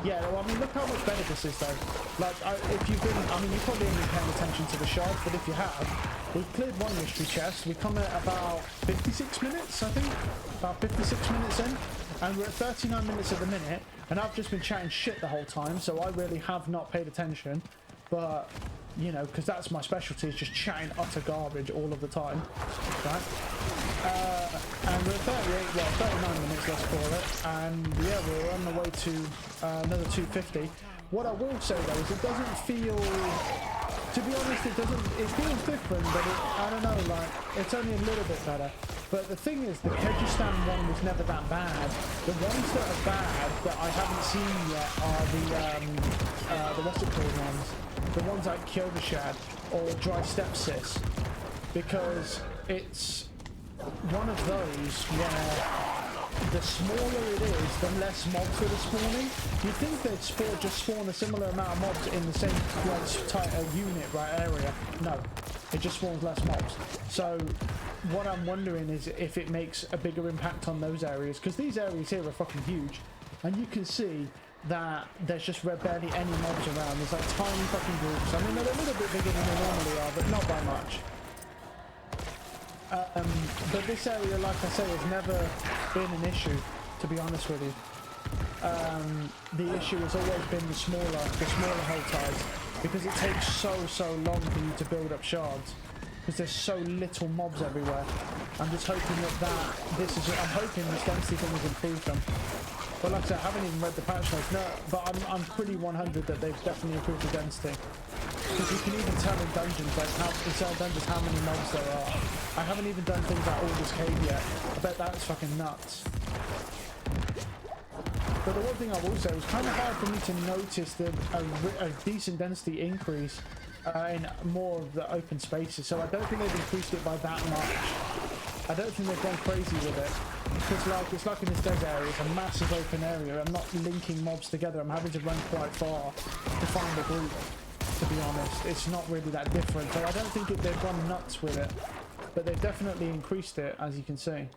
Yeah, well, I mean, look how much better this is, though. Like, if you've been... I mean, you've probably only been paying attention to the shards, but if you have, we've cleared one mystery chest. We come at about 56 minutes, I think. About 56 minutes in. And we're at 39 minutes at the minute. And I've just been chatting shit the whole time, so I really have not paid attention. But, you know, because that's my specialty, is just chatting utter garbage all of the time. Right? And we're at 39 minutes, let's call it, and yeah, we're on the way to another 250. What I will say though is it doesn't feel, to be honest, it feels different, but I don't know, like, it's only a little bit better. But the thing is, the Kyrgyzstan one was never that bad. The ones that are bad that I haven't seen yet are the what's it called ones? The ones like Kyogoshad or Dry Stepsis, because it's one of those where the smaller it is, the less mobs that are spawning. You'd think they'd just spawn a similar amount of mobs in the same unit, right, area. No, it just spawns less mobs. So what I'm wondering is if it makes a bigger impact on those areas, because these areas here are fucking huge, and you can see that there's just barely any mobs around. There's like tiny fucking groups. I mean, they're a little bit bigger than they normally are, but not by much. But this area, like I say, has never been an issue, to be honest with you. The issue has always been the smaller Helltides, because it takes so long for you to build up shards, because there's so little mobs everywhere. I'm just hoping I'm hoping this density thing has improved them. But like I said, I haven't even read the patch notes. No, but I'm pretty 100 that they've definitely improved the density. Because you can even tell in dungeons, like in certain dungeons, how many mobs there are. I haven't even done things like Alder's Cave yet. I bet that's fucking nuts. But the one thing I will say, it was kind of hard for me to notice a decent density increase in more of the open spaces. So I don't think they've increased it by that much. I don't think they've gone crazy with it. Because it's like in this desert area, it's a massive open area. I'm not linking mobs together. I'm having to run quite far to find a group, to be honest. It's not really that different. So I don't think they've gone nuts with it. But they've definitely increased it, as you can see.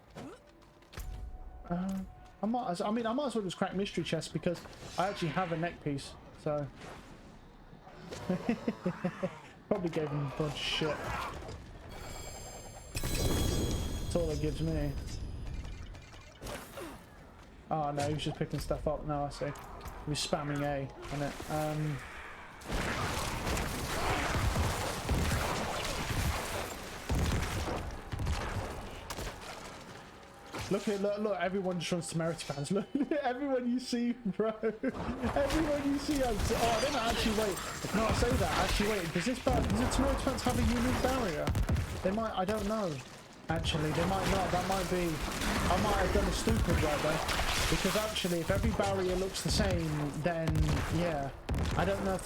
I might as well just crack mystery chest, because I actually have a neck piece. So probably gave him a bunch of shit. That's all it gives me. Oh no, he was just picking stuff up. No, I see. He was spamming A on it. Look, everyone just runs temerity fans. Look, everyone you see, bro. Everyone you see. Oh, I don't know, actually, wait. No, I say that. Actually, wait. Does the temerity fans have a unique barrier? They might, I don't know. Actually, they might not. That might be, I might have done a stupid right there. Because actually, if every barrier looks the same, then, yeah. I don't know if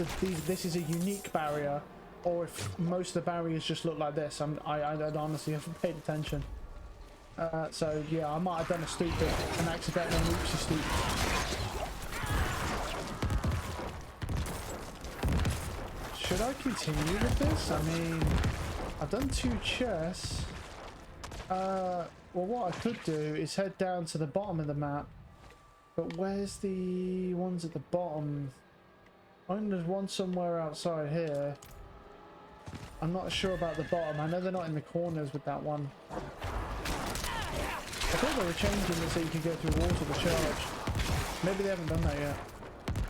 this is a unique barrier, or if most of the barriers just look like this. I honestly haven't paid attention. So yeah, I might have done a stupid and accidentally oopsie stupid. Should I continue with this? I mean, I've done 2 chests. Well, what I could do is head down to the bottom of the map. But where's the ones at the bottom? I think there's one somewhere outside here. I'm not sure about the bottom. I know they're not in the corners with that one. I thought they were changing it so you could go through walls with a charge. Maybe they haven't done that yet.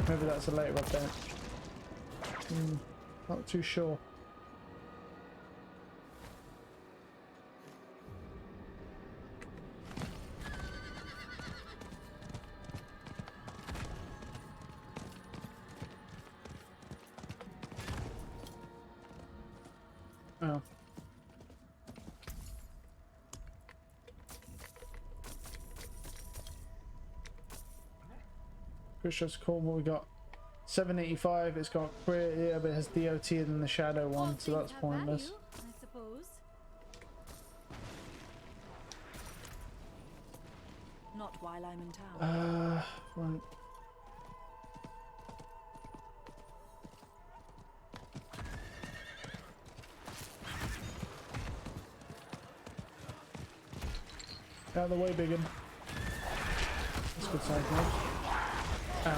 Maybe that's a later update. Not too sure. Oh. Just cool. What we got? 785. It's got crit, yeah, but it has DOT than the shadow one, so that's pointless. Value, I suppose. Not while I'm in town. Right. Out of the way, biggin. That's good side, mate. Ow.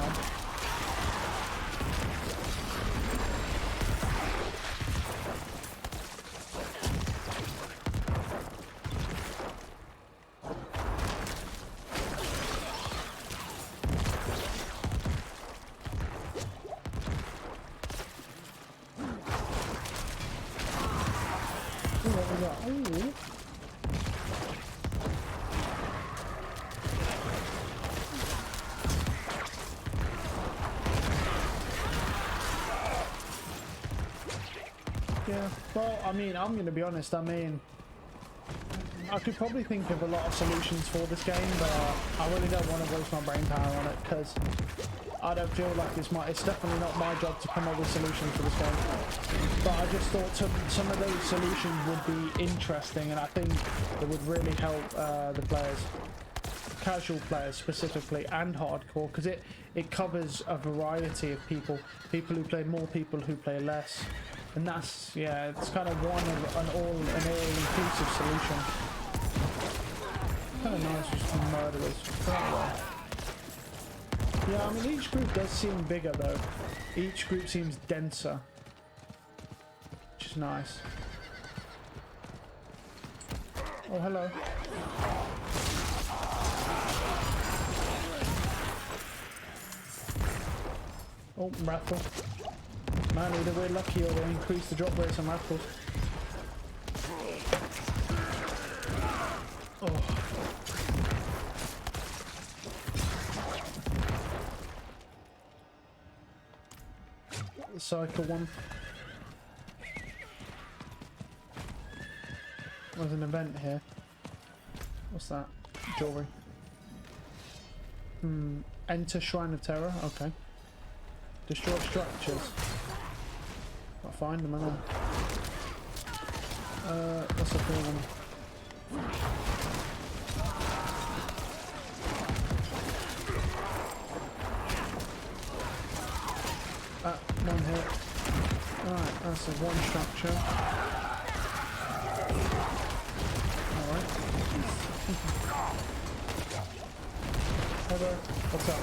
Ooh, what we got? Ooh. Yeah, well, I mean, I'm going to be honest, I mean, I could probably think of a lot of solutions for this game, but I really don't want to waste my brain power on it, because I don't feel like it's definitely not my job to come up with solutions for this game. But I just thought some of those solutions would be interesting, and I think it would really help the players. casual players specifically and hardcore, because it covers a variety of people who play more, people who play less, and that's, yeah, it's kind of an all inclusive solution. Kind of nice with some murderers. Yeah, I mean, each group does seem bigger though. Each group seems denser, which is nice. Oh, hello. Oh, raffle. Man, either we're lucky or they increase the drop rates on raffles. Oh. The cycle one. There's an event here. What's that? Jewelry. Enter Shrine of Terror. Okay. Destroy structures. I'll find them, I know. What's the third one? One hit. Alright, that's a one structure. Alright. Hello, what's up?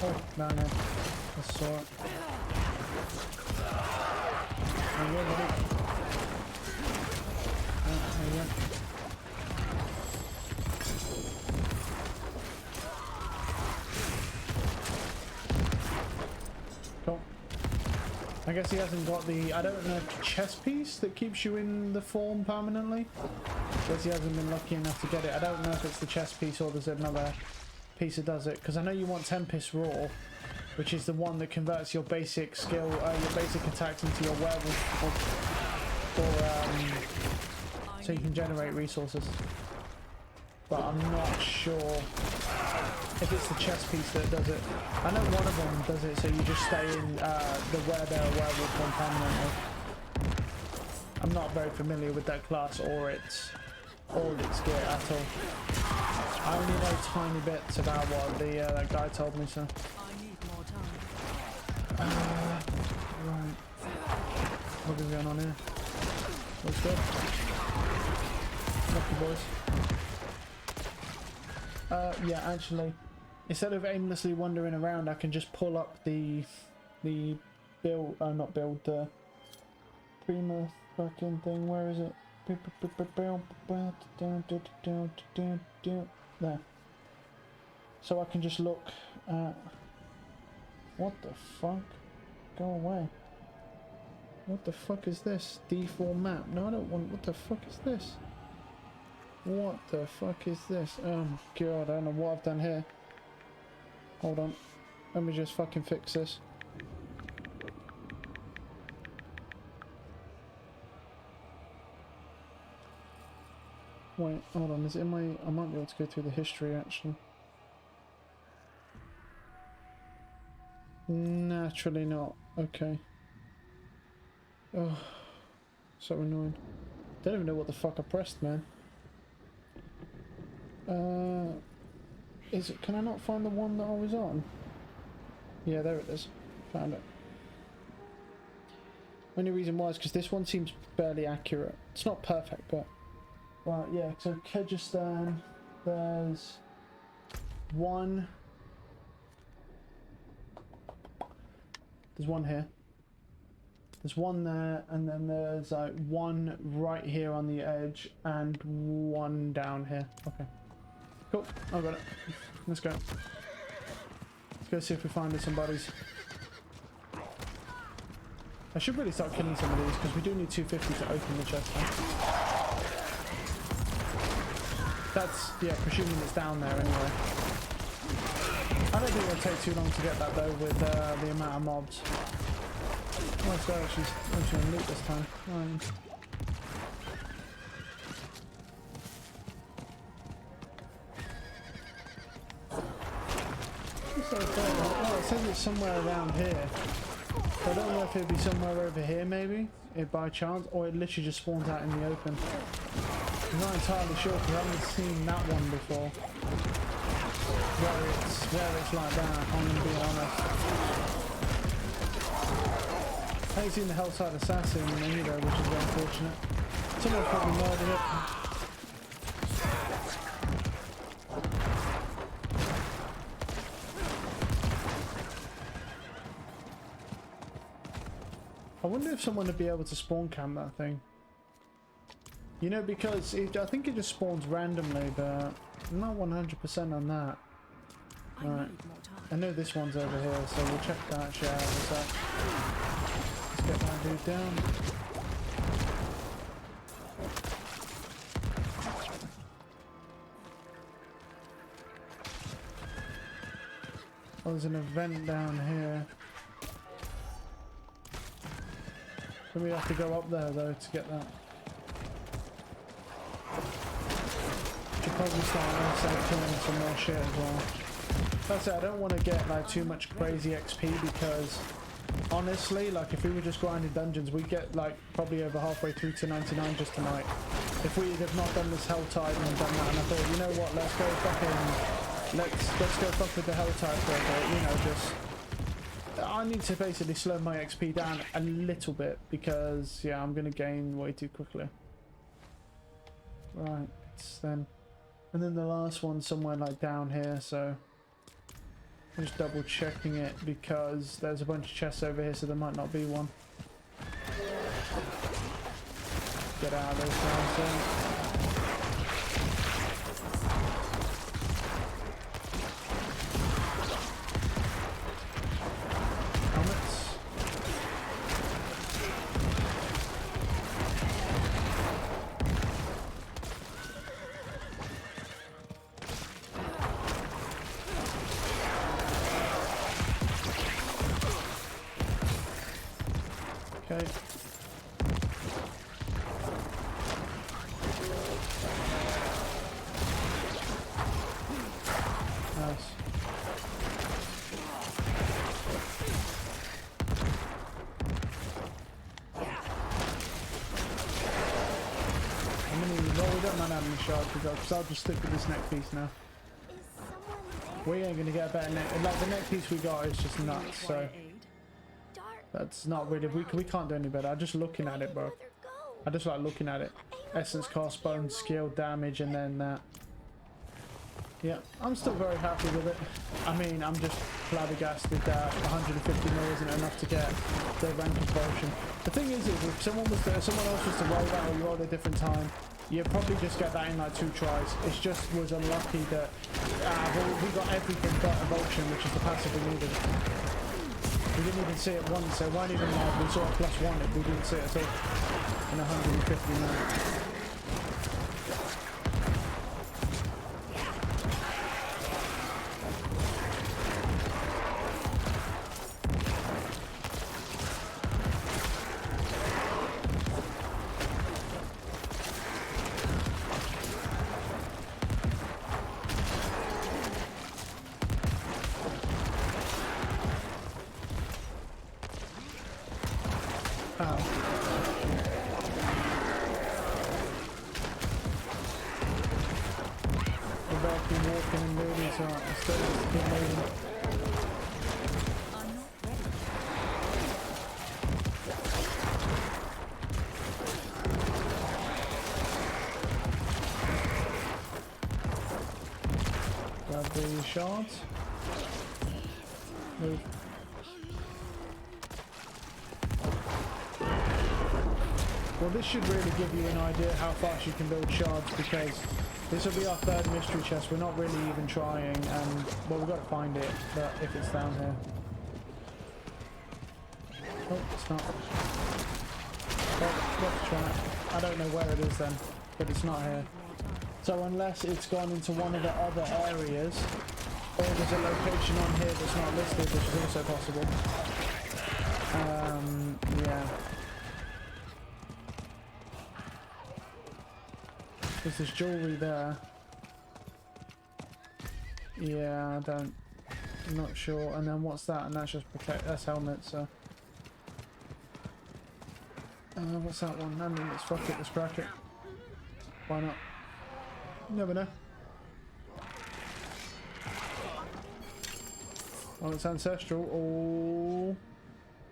Oh, no, no. I saw it. Oh, yeah, buddy. There you go. Cool. I guess he hasn't got the, I don't know, chess piece that keeps you in the form permanently. I guess he hasn't been lucky enough to get it. I don't know if it's the chess piece or there's another piece that does it, because I know you want Tempest Raw, which is the one that converts your basic skill, your basic attacks into your werewolf, so you can generate resources. But I'm not sure if it's the chess piece that does it. I know one of them does it, so you just stay in where they're a werewolf form permanently. I'm not very familiar with that class or its gear at all. I only know tiny bits about what that guy told me, so. I need more time. Right. What is going on here? Looks good. Lucky boys. Yeah, actually, instead of aimlessly wandering around, I can just pull up the build, not build, the Prima fucking thing. Where is it? There. So I can just look at... What the fuck? Go away. What the fuck is this? D4 map. No, I don't want... What the fuck is this? What the fuck is this? Oh my god, I don't know what I've done here. Hold on. Let me just fucking fix this. Wait, hold on. Is it in my... I might be able to go through the history, actually. Naturally not. Okay. Oh, so annoying. Don't even know what the fuck I pressed, man. Is it? Can I not find the one that I was on? Yeah, there it is. Found it. Only reason why is because this one seems fairly accurate. It's not perfect, but... Right, yeah, so Kyrgyzstan, there's one... There's one here. There's one there, and then there's one right here on the edge, and one down here. Okay. Cool, I got it. Let's go. Let's go see if we find some bodies. I should really start killing some of these, because we do need 250 to open the chest. Huh? That's, yeah, presuming it's down there anyway. I don't think it'll take too long to get that though with the amount of mobs. Let's go, she's going to loot this time. spawned it somewhere around here. So I don't know if it'd be somewhere over here maybe, if by chance, or it literally just spawns out in the open. I'm not entirely sure because I haven't seen that one before. Where it's like that, I'm gonna be honest. I ain't seen the Helltide Assassin either, which is very unfortunate. Someone probably murdered it. I wonder if someone would be able to spawn cam that thing. You know, because I think it just spawns randomly, but I'm not 100% on that. Right. I know this one's over here, so we'll check that shit out in a sec. Let's get that dude down. Oh, there's an event down here. So we have to go up there though to get that. Should probably start outside killing some more shit as well. That's it, I don't want to get like too much crazy XP because honestly, like if we were just grinding dungeons, we'd get like probably over halfway through to 99 just tonight. If we had not done this Helltide and done that, and I thought, you know what, let's go fuck with the Helltide for a bit, you know, just I need to basically slow my XP down a little bit because yeah, I'm gonna gain way too quickly. Right, then. And then the last one somewhere like down here, so I'm just double checking it because there's a bunch of chests over here, so there might not be one. Get out of those guys then. Helmets. Okay. Nice. How many? Well, we don't mind how many shards we got, because I'll just stick with this neck piece now. We ain't gonna get a better neck. Like the neck piece we got is just nuts. So. That's not really, we can't do any better. I'm just looking at it, bro. I just like looking at it. Essence, cost, bone, skill, damage, and then that. Yeah, I'm still very happy with it. I mean, I'm just flabbergasted that 150 mil isn't enough to get the rank of Vulcan. The thing is if someone else was to roll that or you roll at a different time, you'd probably just get that in like 2 tries. It just was unlucky that we got everything but a Vulcan, which is the passive we needed. We didn't even see it once, so it weren't even like we saw a +1, we didn't see it at all in 150 minutes. Grab the shards. Move. Well, this should really give you an idea how fast you can build shards, because this will be our 3rd mystery chest. We're not really even trying, and well, we've got to find it, but if it's down here. Oh, it's not. Well, let's try it. I don't know where it is then, but it's not here. So unless it's gone into one of the other areas, or there's a location on here that's not listed, which is also possible. Yeah. There's this jewelry there. Yeah, I don't I'm not sure. And then what's that? And that's just protect. That's helmet. So. What's that one? I mean, let's fuck it. Let's crack it. Why not? You never know. Oh, it's ancestral. Oh,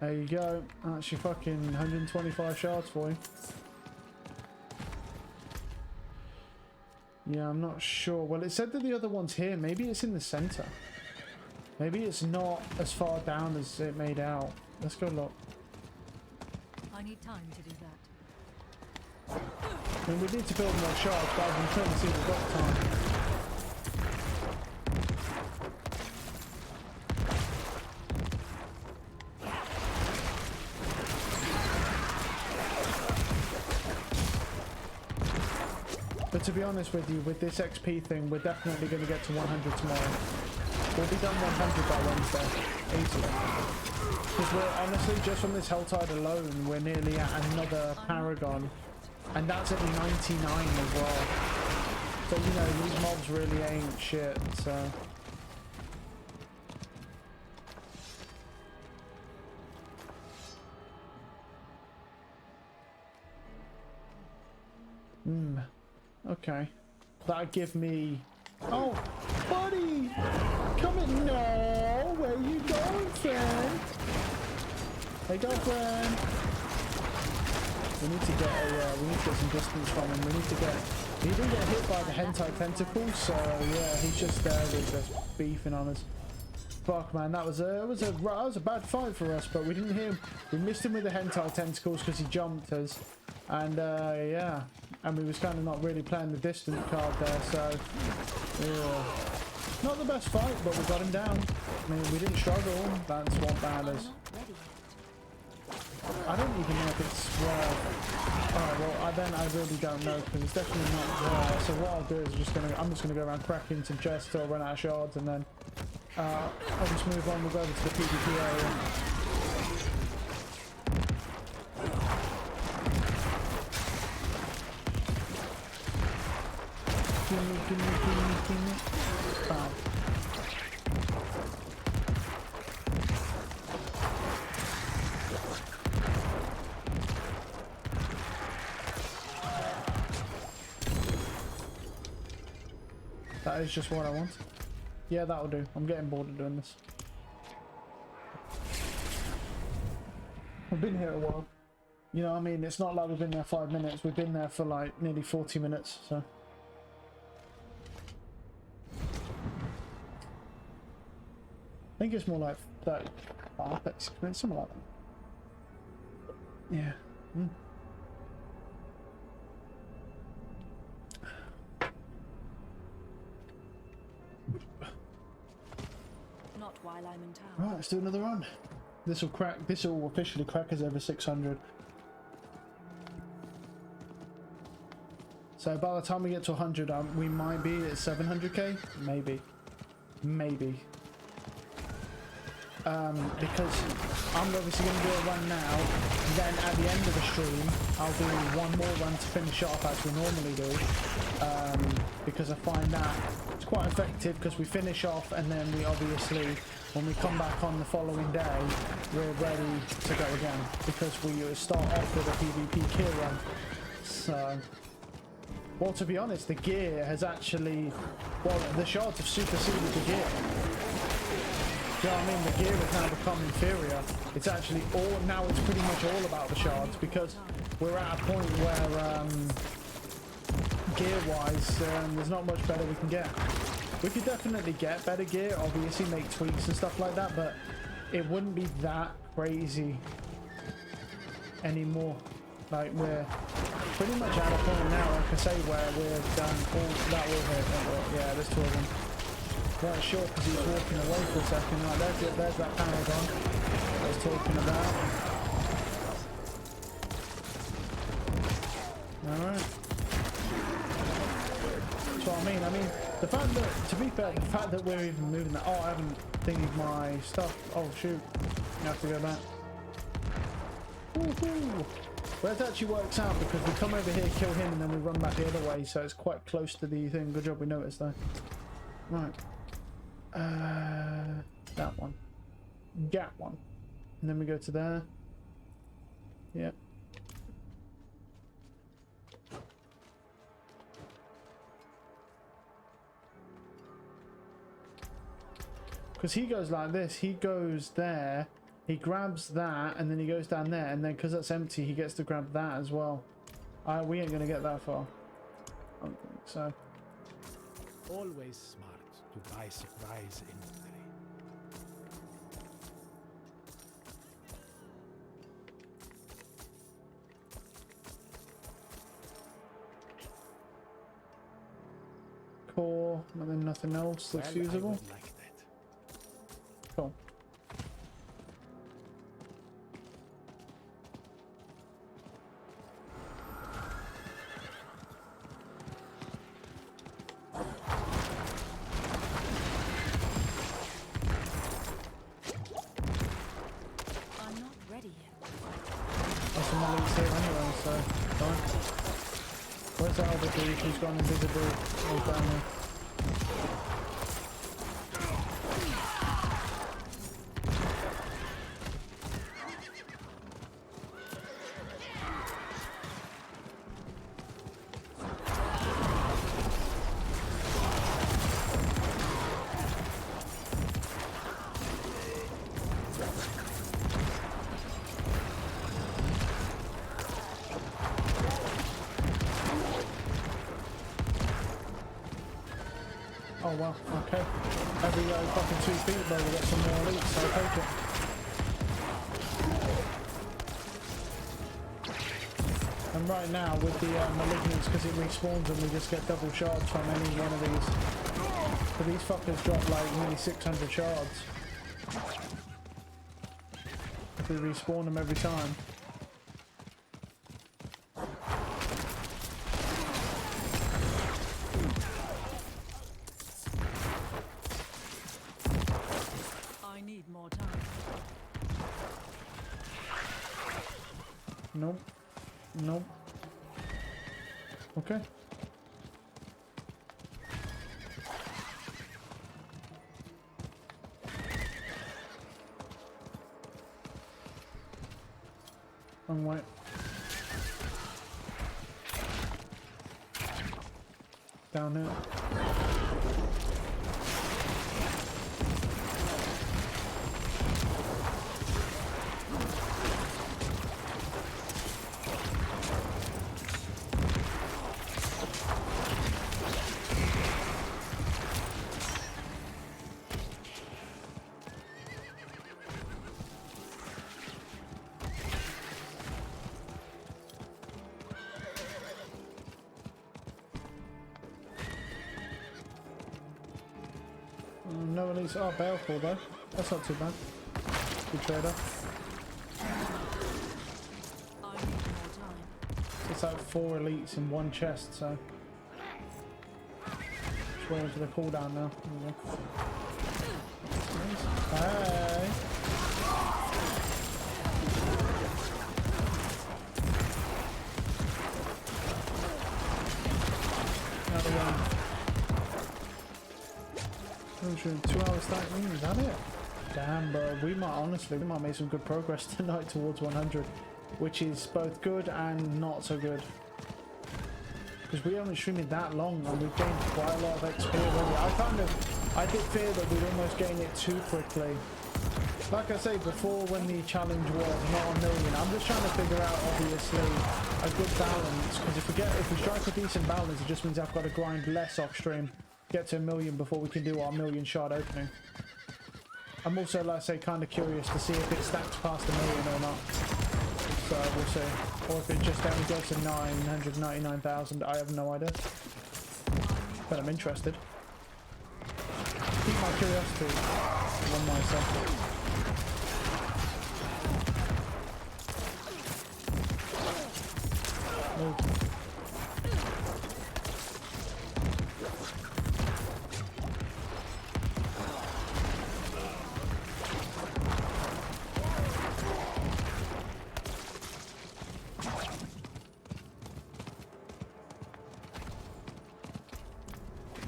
there you go. That's your fucking 125 shards for you. Yeah, I'm not sure. Well, it said that the other one's here. Maybe it's in the center. Maybe it's not as far down as it made out. Let's go look. I need time to do that. I mean, we need to build more shards, but I've been trying to see if we've got time. But to be honest with you, with this XP thing, we're definitely going to get to 100 tomorrow. We'll be done 100 by Wednesday, easily. Because we're honestly, just from this Helltide alone, we're nearly at another Paragon. And that's at 99 as well. So, you know, these mobs really ain't shit, so... Okay. That'd give me... Oh, buddy! Come in. No! Where you going, friend? Hey, girlfriend! We need to get some distance from him. We need to get... He didn't get hit by the hentai tentacles, so yeah, he's just there with just beefing on us. Fuck, man, that was a bad fight for us, but we didn't hit him. We missed him with the hentai tentacles because he jumped us, and yeah, and we was kind of not really playing the distant card there, so yeah. Not the best fight, but we got him down. I mean, we didn't struggle. That's what matters. I don't even know if it's alright, well, I really don't know because it's definitely not there. So what I'll do is I'm just gonna go around cracking some chests till I run out of shards, and then I'll just move on. We'll go over to the PvP area. Gimme. Bam. That is just what I want. Yeah, that'll do. I'm getting bored of doing this. I've been here a while. You know what I mean? It's not like we've been there 5 minutes. We've been there for like nearly 40 minutes, so... I think it's more like 35, something like that. Yeah. Not while I'm in town. Right, let's do another run. This will officially crack us over 600. So by the time we get to 100, we might be at 700k, maybe. Because I'm obviously going to do a run now, then at the end of the stream I'll do one more run to finish off as we normally do, because I find that it's quite effective because we finish off and then we obviously, when we come back on the following day, we're ready to go again, because we start off with a PvP gear run. So, well, to be honest, the gear has actually, well, the shards have superseded the gear. You know what I mean? The gear has now become inferior. It's actually now it's pretty much all about the shards, because we're at a point where gear-wise, there's not much better we can get. We could definitely get better gear, obviously make tweaks and stuff like that, but it wouldn't be that crazy anymore. Like, we're pretty much at a point now, like I say, where we're done all that will hit. Yeah, there's two of them. Right, sure, because he's walking away for a second. Right, there's that Paragon I was talking about. Alright. That's what I mean. The fact that, to be fair, the fact that we're even moving that... Oh, I haven't thingied my stuff. Oh, shoot. You have to go back. Woohoo! Well, it actually works out because we come over here, kill him, and then we run back the other way, so it's quite close to the thing. Good job we noticed, though. Right. That one. That one. And then we go to there. Yeah. Because he goes like this. He goes there. He grabs that, and then he goes down there, and then because that's empty, he gets to grab that as well. We ain't gonna get that far. I don't think so. Always smart to buy surprise inventory. Core, and then nothing else looks Well, I usable. would like that. Cool. I'm not ready yet. That's some elites here anyway, so fine. Where's that other dude who's gone invisible? Oh, down there. Oh well, okay. Every fucking 2 feet though, we get some more elites, so I'll take it. And right now, with the malignants, because it respawns and we just get double shards from any one of these. But these fuckers drop like nearly 600 shards. If we respawn them every time. I need more time. Nope. Nope. Okay. Wrong way. Down here. No elites are baleful though. That's not too bad. Good trader. I need more time. It's like 4 elites in one chest, so. Just waiting for the cooldown now. There we go. Hey! Another one. 2 hours stack. Is that it? Damn, bro. We might make some good progress tonight towards 100, which is both good and not so good. Because we haven't streamed it that long and we've gained quite a lot of XP already. I did fear that we'd almost gain it too quickly. Like I say before, when the challenge was not a million, I'm just trying to figure out obviously a good balance. Because if we strike a decent balance, it just means I've got to grind less off stream. Get to 1 million before we can do our 1 million shard opening. I'm also, like I say, kind of curious to see if it stacks past 1 million or not. So we'll see. Or if it just only goes to 999,000. I have no idea. But I'm interested. Keep my curiosity on myself. Move.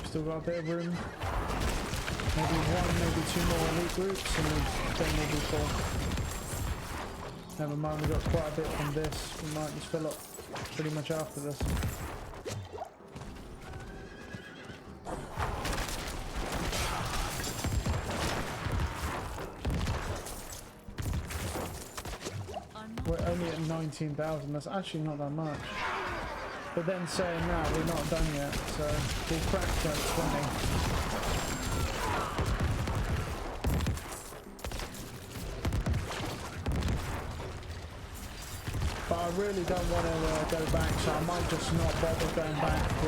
Still got a bit of room. Maybe one, maybe two more elite groups, and then we'll be full. Never mind, we got quite a bit from this. We might just fill up pretty much after this. We're only at 19,000. That's actually not that much. But then saying that, we're not done yet, so we'll crack that 20. But I really don't want to go back, so I might just not bother going back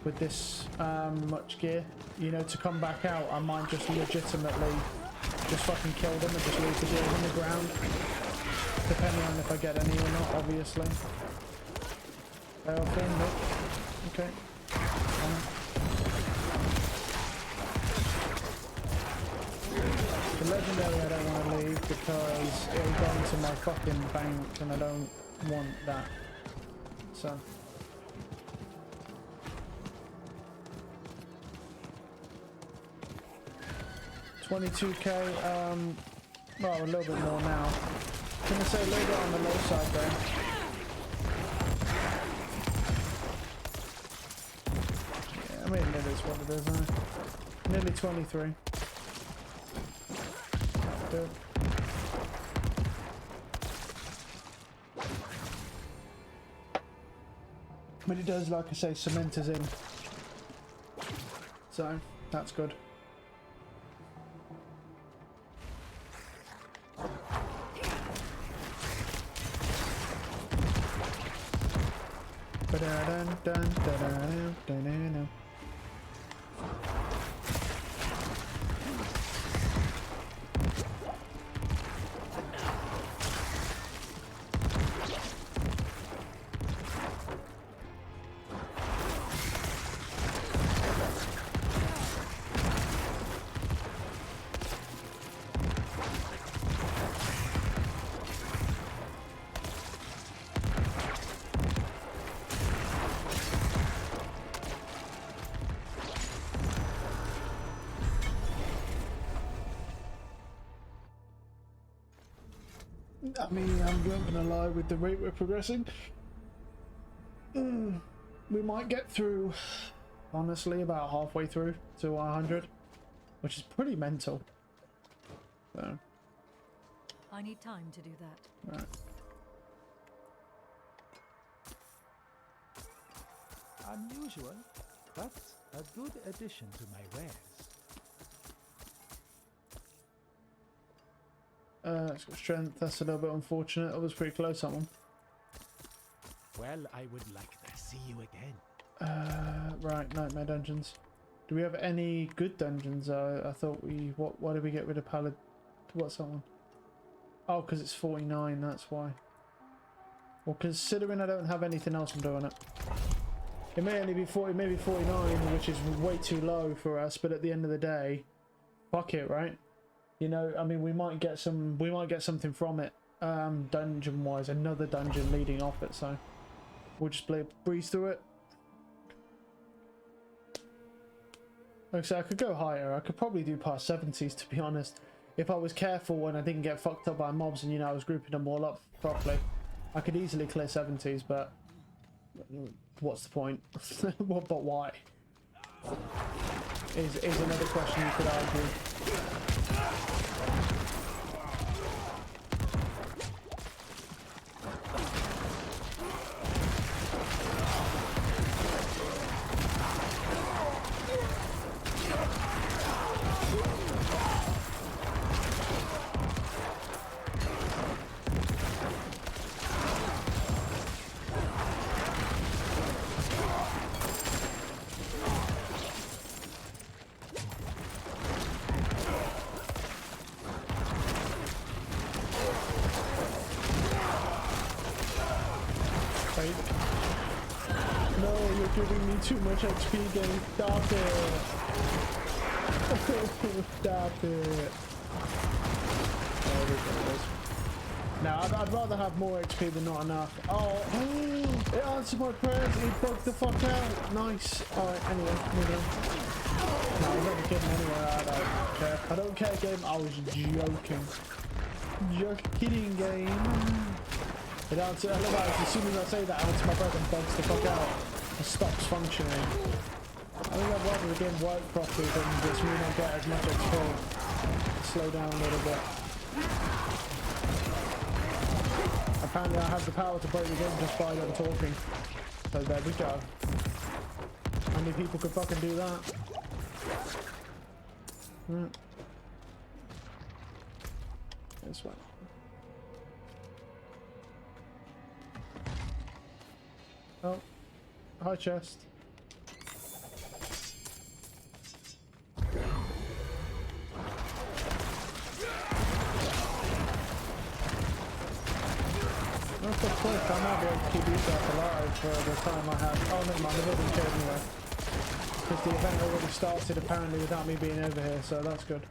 with this much gear. You know, to come back out, I might just legitimately just fucking kill them and just leave the gear on the ground. Depending on if I get any or not, obviously. Nope. Okay. The legendary I don't want to leave because it'll go into my fucking bank and I don't want that. So. $22k, well, a little bit more now. Can I say a little bit on the low side there? Yeah, I mean, it is what it is, huh? Nearly 23. That'll do it. But it does, like I say, cement is in. So, that's good. Dun. I mean, I'm not gonna lie, with the rate we're progressing, we might get through, honestly, about halfway through to 100, which is pretty mental. So. I need time to do that. Right. Unusual, but a good addition to my wares. It's got strength. That's a little bit unfortunate. I was pretty close on one. Well, I would like to see you again. Right, Nightmare Dungeons. Do we have any good dungeons? I thought we... Why did we get rid of Palad... What's that one? Oh, because it's 49, that's why. Well, considering I don't have anything else, I'm doing it. It may only be 40, maybe 49, which is way too low for us, but at the end of the day, fuck it, right? You know, I mean, we might get something from it, dungeon-wise, another dungeon leading off it, so we'll just breeze through it. Like I said, I could go higher. I could probably do past 70s, to be honest. If I was careful and I didn't get fucked up by mobs and, you know, I was grouping them all up properly, I could easily clear 70s, but what's the point? But why? Is another question you could argue. No, you're giving me too much XP, game. Stop it. Stop it. Now, I'd rather have more XP than not enough. Oh, it answered my prayers. It broke the fuck out. Nice. Alright, anyway, moving on. No, I'm not kidding anyway. I don't care. I don't care, game. I was joking. Just kidding, game. It answers, I love how as soon as I say that, out to my brother and bugs the fuck out. It stops functioning. I think I'd rather the game work properly than just me not get as much XP. Slow down a little bit. Apparently I have the power to break the game just by them talking. So there we go. How many people could fucking do that? This one. Oh. Hi, chest. That's the quick. I might be able to keep these guys alive for the time I have. Oh, never mind. They didn't care anyway. Because the event already started apparently without me being over here, so that's good.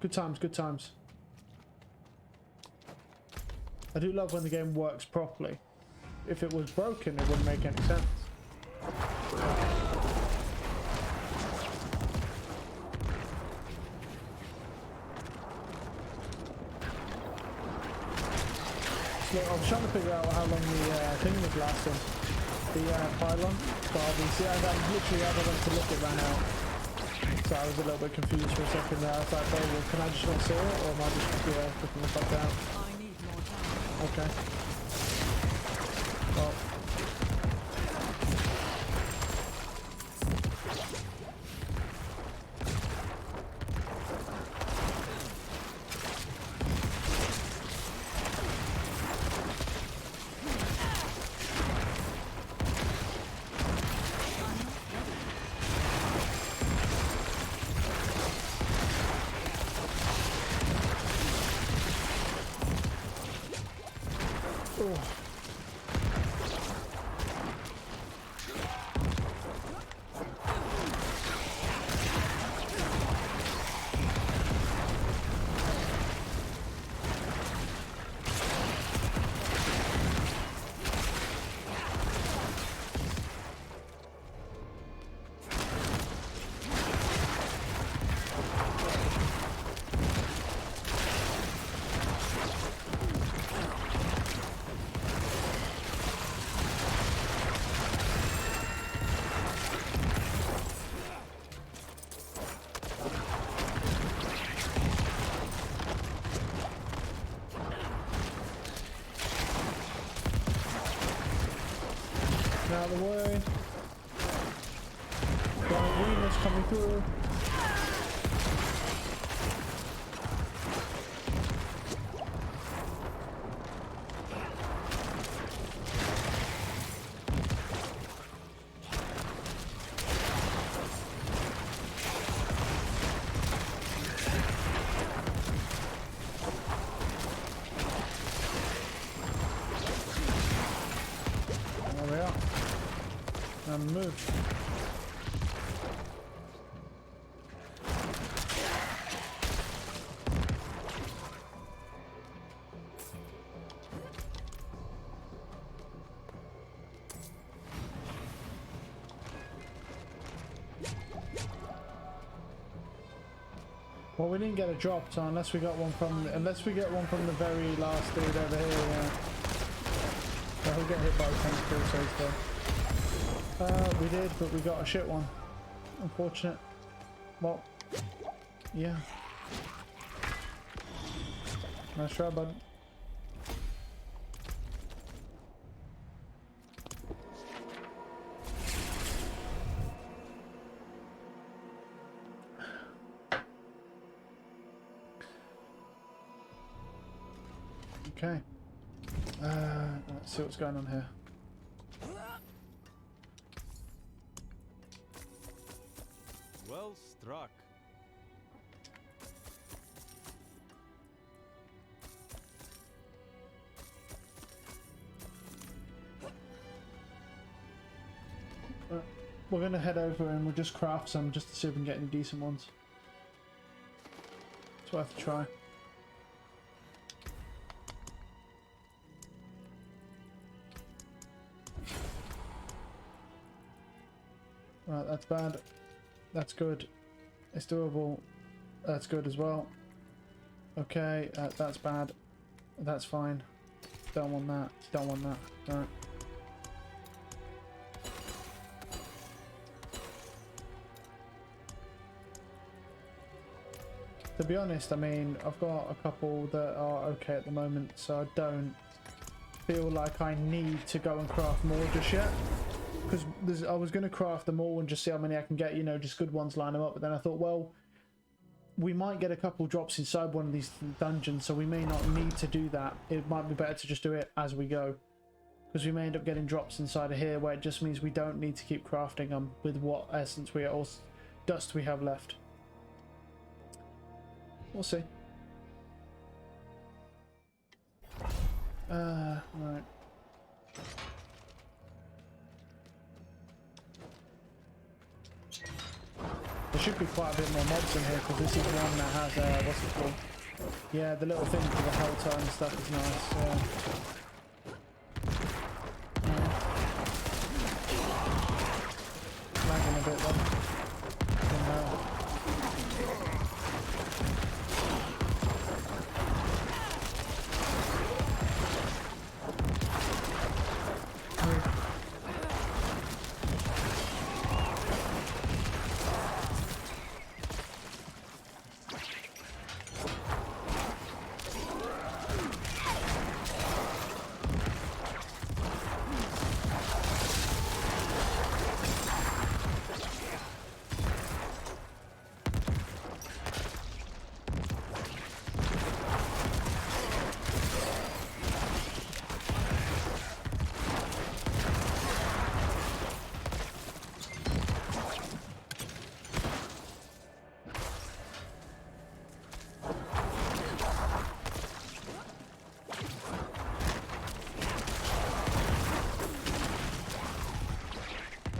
Good times, good times. I do love when the game works properly. If it was broken, it wouldn't make any sense. Look, I was trying to figure out how long the thing was lasting. The pylon. But obviously, I literally as I went to look, it ran out. So I was a little bit confused for a second there. I was like, oh, well, can I just not see it? Or am I just looking the fuck out? I need more time. Okay. Well. Out of the way. Got Venus coming through. There we are. And move. Well, we didn't get a drop, so unless we got one from the very last dude over here, yeah. So he'll get hit by the tentacle, so he's dead. We did, but we got a shit one. Unfortunate. Well, yeah. Nice try, bud. Okay. Let's see what's going on here. Well struck. We're gonna head over and we'll just craft some just to see if we can get any decent ones. It's worth a try. Right, that's bad. That's good. It's doable. That's good as well. Okay, that's bad. That's fine. Don't want that. Don't want that. Right. To be honest, I mean, I've got a couple that are okay at the moment, so I don't feel like I need to go and craft more just yet. Because I was going to craft them all and just see how many I can get, you know, just good ones, line them up. But then I thought, well, we might get a couple drops inside one of these dungeons, so we may not need to do that. It might be better to just do it as we go. Because we may end up getting drops inside of here where it just means we don't need to keep crafting them with what essence we are, or dust we have left. We'll see. Right. There should be quite a bit more mobs in here because this is one that has, what's it called? Yeah, the little thing for the Helltide and stuff is nice. Lagging a bit though.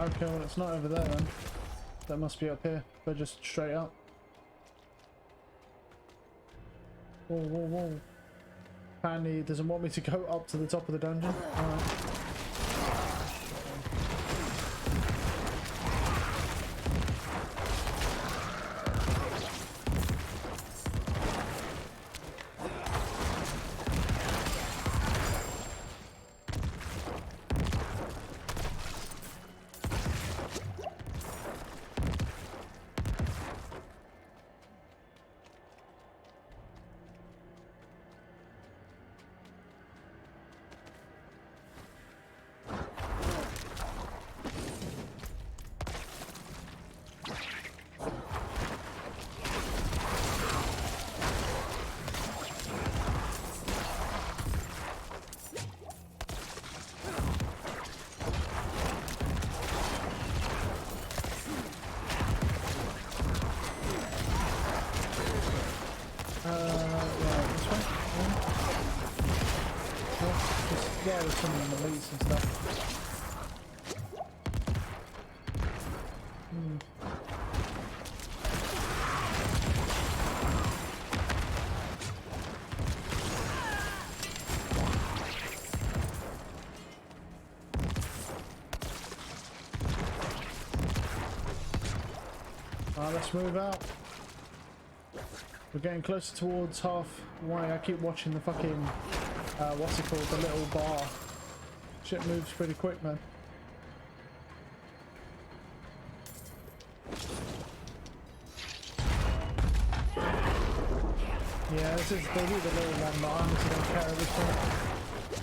Okay, well it's not over there then. That must be up here. They're just straight up. Whoa, whoa, whoa. Apparently it doesn't want me to go up to the top of the dungeon. Alright. Yeah, there's some of the elites and stuff. Alright, let's move out. We're getting closer towards half. Why I keep watching the fucking what's it called, the little bar. Shit moves pretty quick, man. Yeah, this is the little one, but I honestly don't care at this point.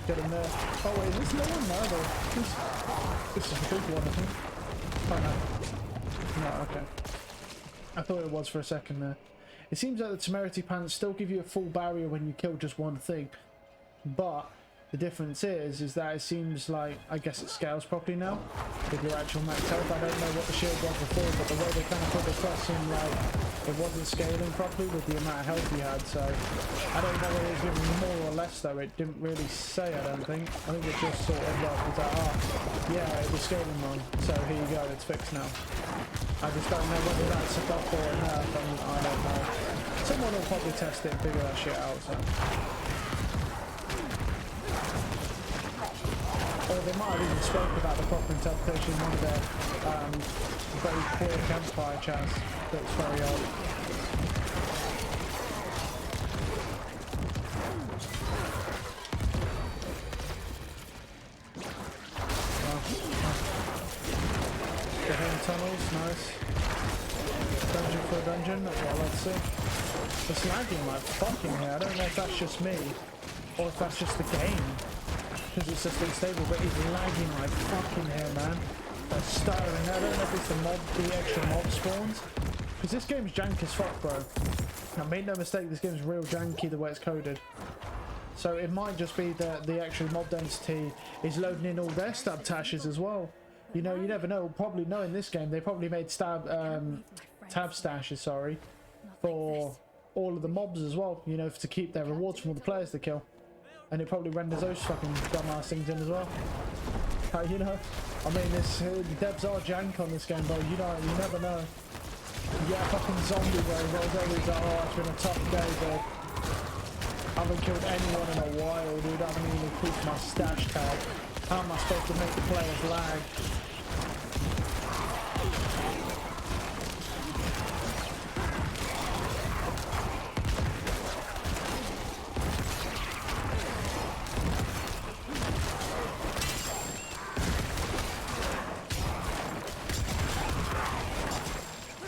Get him there. Oh wait, this little one? No, though. This is a big one, I think. Oh no. No, okay. I thought it was for a second there. It seems that the temerity pants still give you a full barrier when you kill just one thing. But the difference is that it seems like, I guess it scales properly now with your actual max health. I don't know what the shield was before, but the way they kind of put the cross in, like, it wasn't scaling properly with the amount of health you had. So I don't know whether it was giving you more or less though. It didn't really say, I don't think. I think it just sort of was like, oh yeah, it was scaling wrong, so here you go, it's fixed now. I just don't know whether that's a buff or a nerf. I don't know. Someone will probably test it and figure that shit out. So. Or they might have even spoke about the proper interpretation in one of their very queer campfire chats. That's very odd. The hidden tunnels, nice. Dungeon for a dungeon, that's what I like to see. It's lagging like fucking here. I don't know if that's just me or if that's just the game. Because it's just unstable, but it's lagging like fucking here, man. That's stuttering. I don't know if it's the extra mob spawns. Because this game's jank as fuck, bro. Now, make no mistake, this game's real janky the way it's coded. So it might just be that the actual mob density is loading in all their stab tashes as well. You know, you never know. Probably knowing this game, they probably made tab stashes, sorry, for all of the mobs as well. You know, to keep their rewards from all the players they kill. And it probably renders those fucking dumbass things in as well. You know, I mean, this devs are jank on this game, bro. You know, you never know. You get a fucking zombie where rolls over, he's like, oh, it's been a tough day, but I haven't killed anyone in a while, dude. I haven't even increased my stash tag. How am I supposed to make the players lag?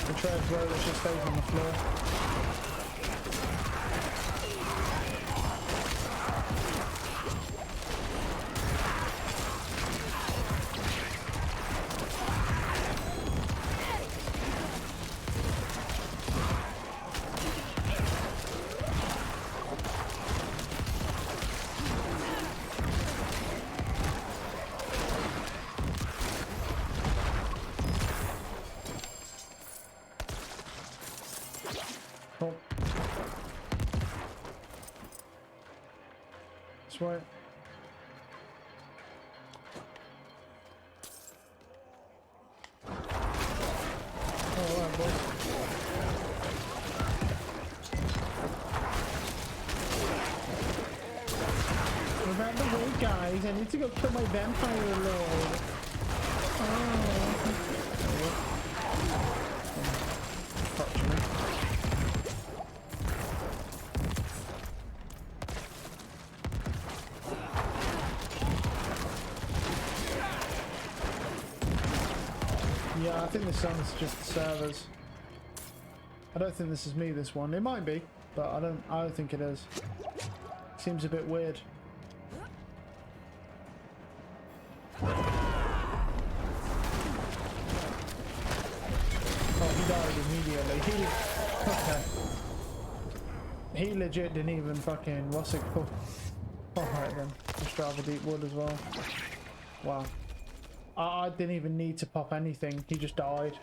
The Trev road that just stays on the floor. Oh. That's right. Alright, boys. Remember the way, guys. I need to go kill my vampire lord. Oh. Touch me. Yeah, I think this one's just the servers. I don't think this is me, this one. It might be, but I don't think it is. Seems a bit weird. Oh, he died immediately. Okay. He legit didn't even fucking, what's it called? Alright then. Just rather deep wood as well. Wow. I didn't even need to pop anything. He just died.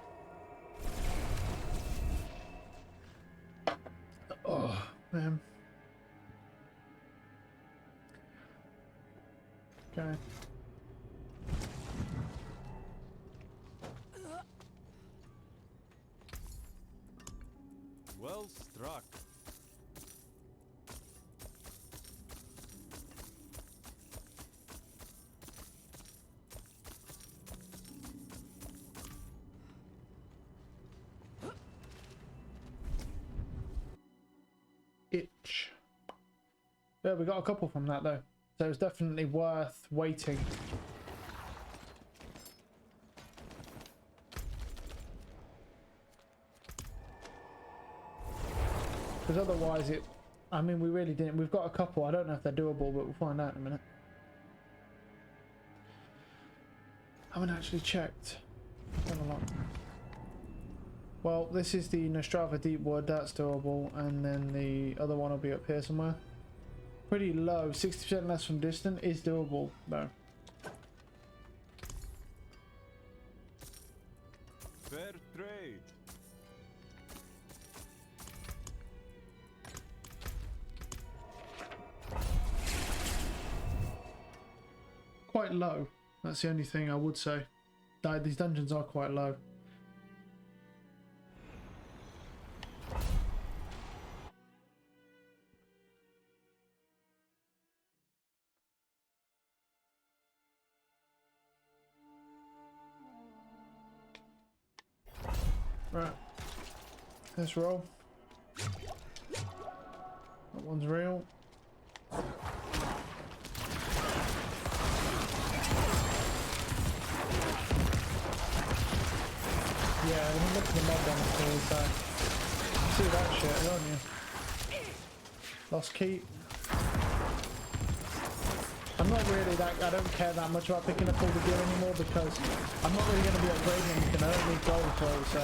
Oh, man. Okay. Well struck. Itch. Yeah, we got a couple from that though, so it's definitely worth waiting. Because otherwise I mean, we really didn't. We've got a couple. I don't know if they're doable, but we'll find out in a minute. I haven't actually checked. Have a look. Well, this is the Nostrava Deepwood, that's doable, and then the other one will be up here somewhere. Pretty low, 60% less from distant is doable though. Fair trade. Quite low, that's the only thing I would say. These dungeons are quite low. Right. Let's roll. That one's real. Yeah, when you look at the mod on the side, you see that shit, don't you? Lost keep. I'm not really that, I don't care that much about picking up all the gear anymore because I'm not really going to be upgrading anything. I don't need gold for it, so.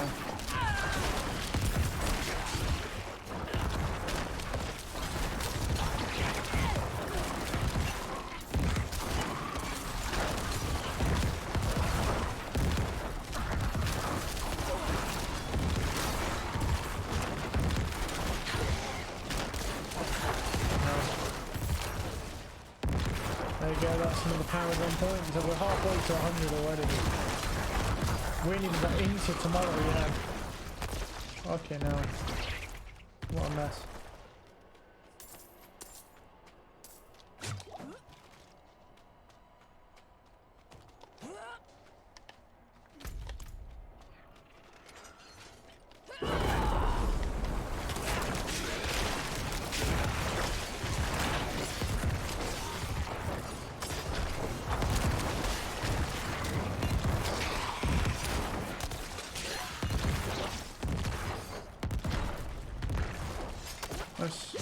There you go, that's another power 1 point. So we're halfway to 100 already. We ain't even got into tomorrow yet. Okay, now. What a mess. Let's...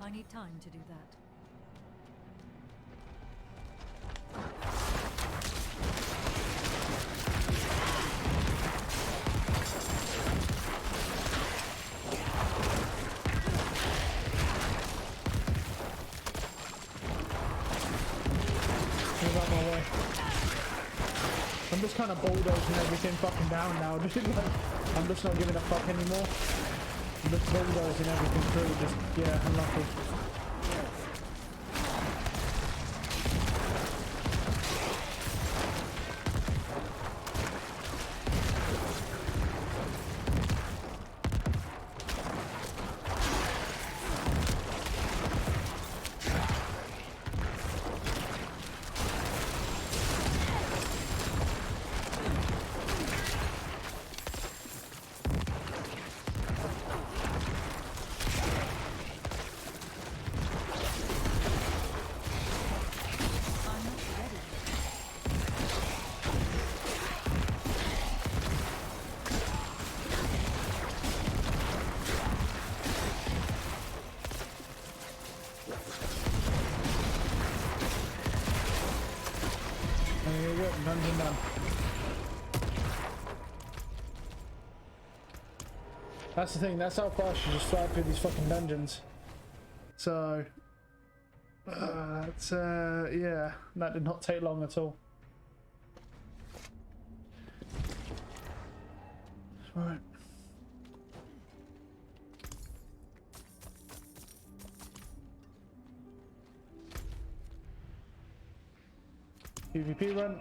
I need time to do that. Move out my way. I'm just kind of bulldozing everything fucking down now, dude. Like, I'm just not giving a fuck anymore. I'm just bulldozing everything through, just, yeah, unlucky. Dungeon done. That's the thing, that's how fast you just fly through these fucking dungeons. So, yeah, that did not take long at all. Right. PvP run.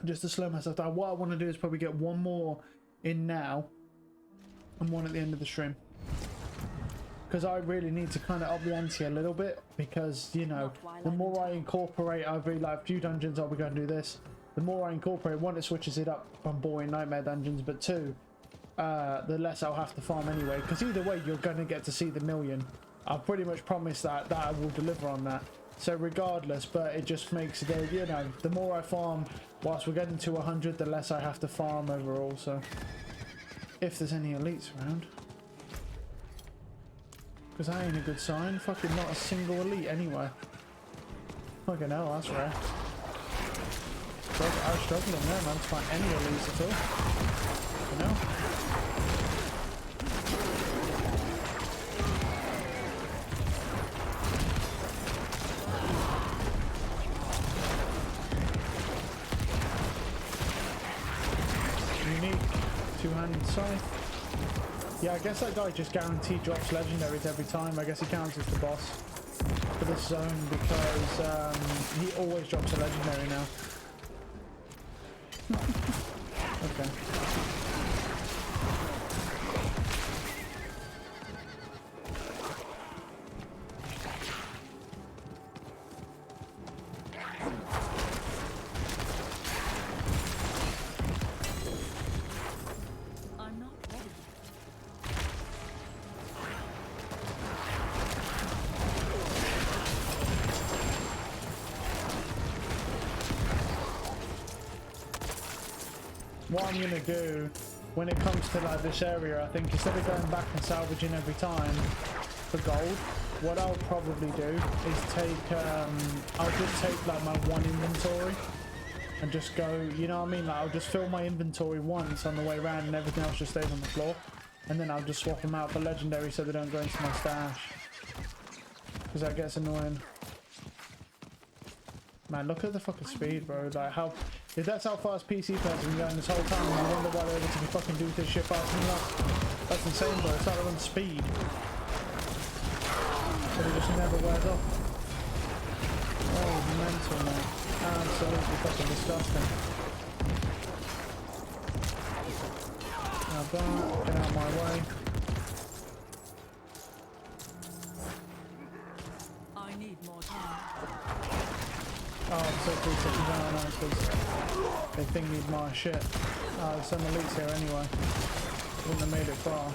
Just to slow myself down. What I want to do is probably get one more in now and one at the end of the stream, because I really need to kind of up the ante a little bit, because you know, the more I incorporate, I've really like a few dungeons, I'll be going to do this. The more I incorporate, one, it switches it up from boring nightmare dungeons, but two, the less I'll have to farm anyway, because either way you're going to get to see the million. I've pretty much promised that I will deliver on that. So regardless, but it just makes it, you know, the more I farm whilst we're getting to 100, the less I have to farm overall. So if there's any elites around, because that ain't a good sign. Fucking not a single elite anywhere. Fucking hell, that's rare. I was struggling there, man, to find any elites at all. You know? Two-handed scythe. Yeah, I guess that guy just guaranteed drops legendaries every time. I guess he counts as the boss for this zone because he always drops a legendary now. Okay. what I'm gonna do when it comes to like this area, I think instead of going back and salvaging every time for gold, what I'll probably do is take, I'll just take like my one inventory and just go, you know what I mean? Like I'll just fill my inventory once on the way around and everything else just stays on the floor. And then I'll just swap them out for legendary so they don't go into my stash. Because that gets annoying. Man, look at the fucking speed, bro. Like how, if that's how fast PC players have been going this whole time, I wonder why they're able to be fucking do this shit faster than us. That's insane, bro. It's like they're on speed. But it just never wears off. Oh, mental, man. Absolutely fucking disgusting. Now that, get out of my way. I need more time. Oh, I'm so cool taking down now because they think need my shit. There's some elites here anyway. Wouldn't have made it far.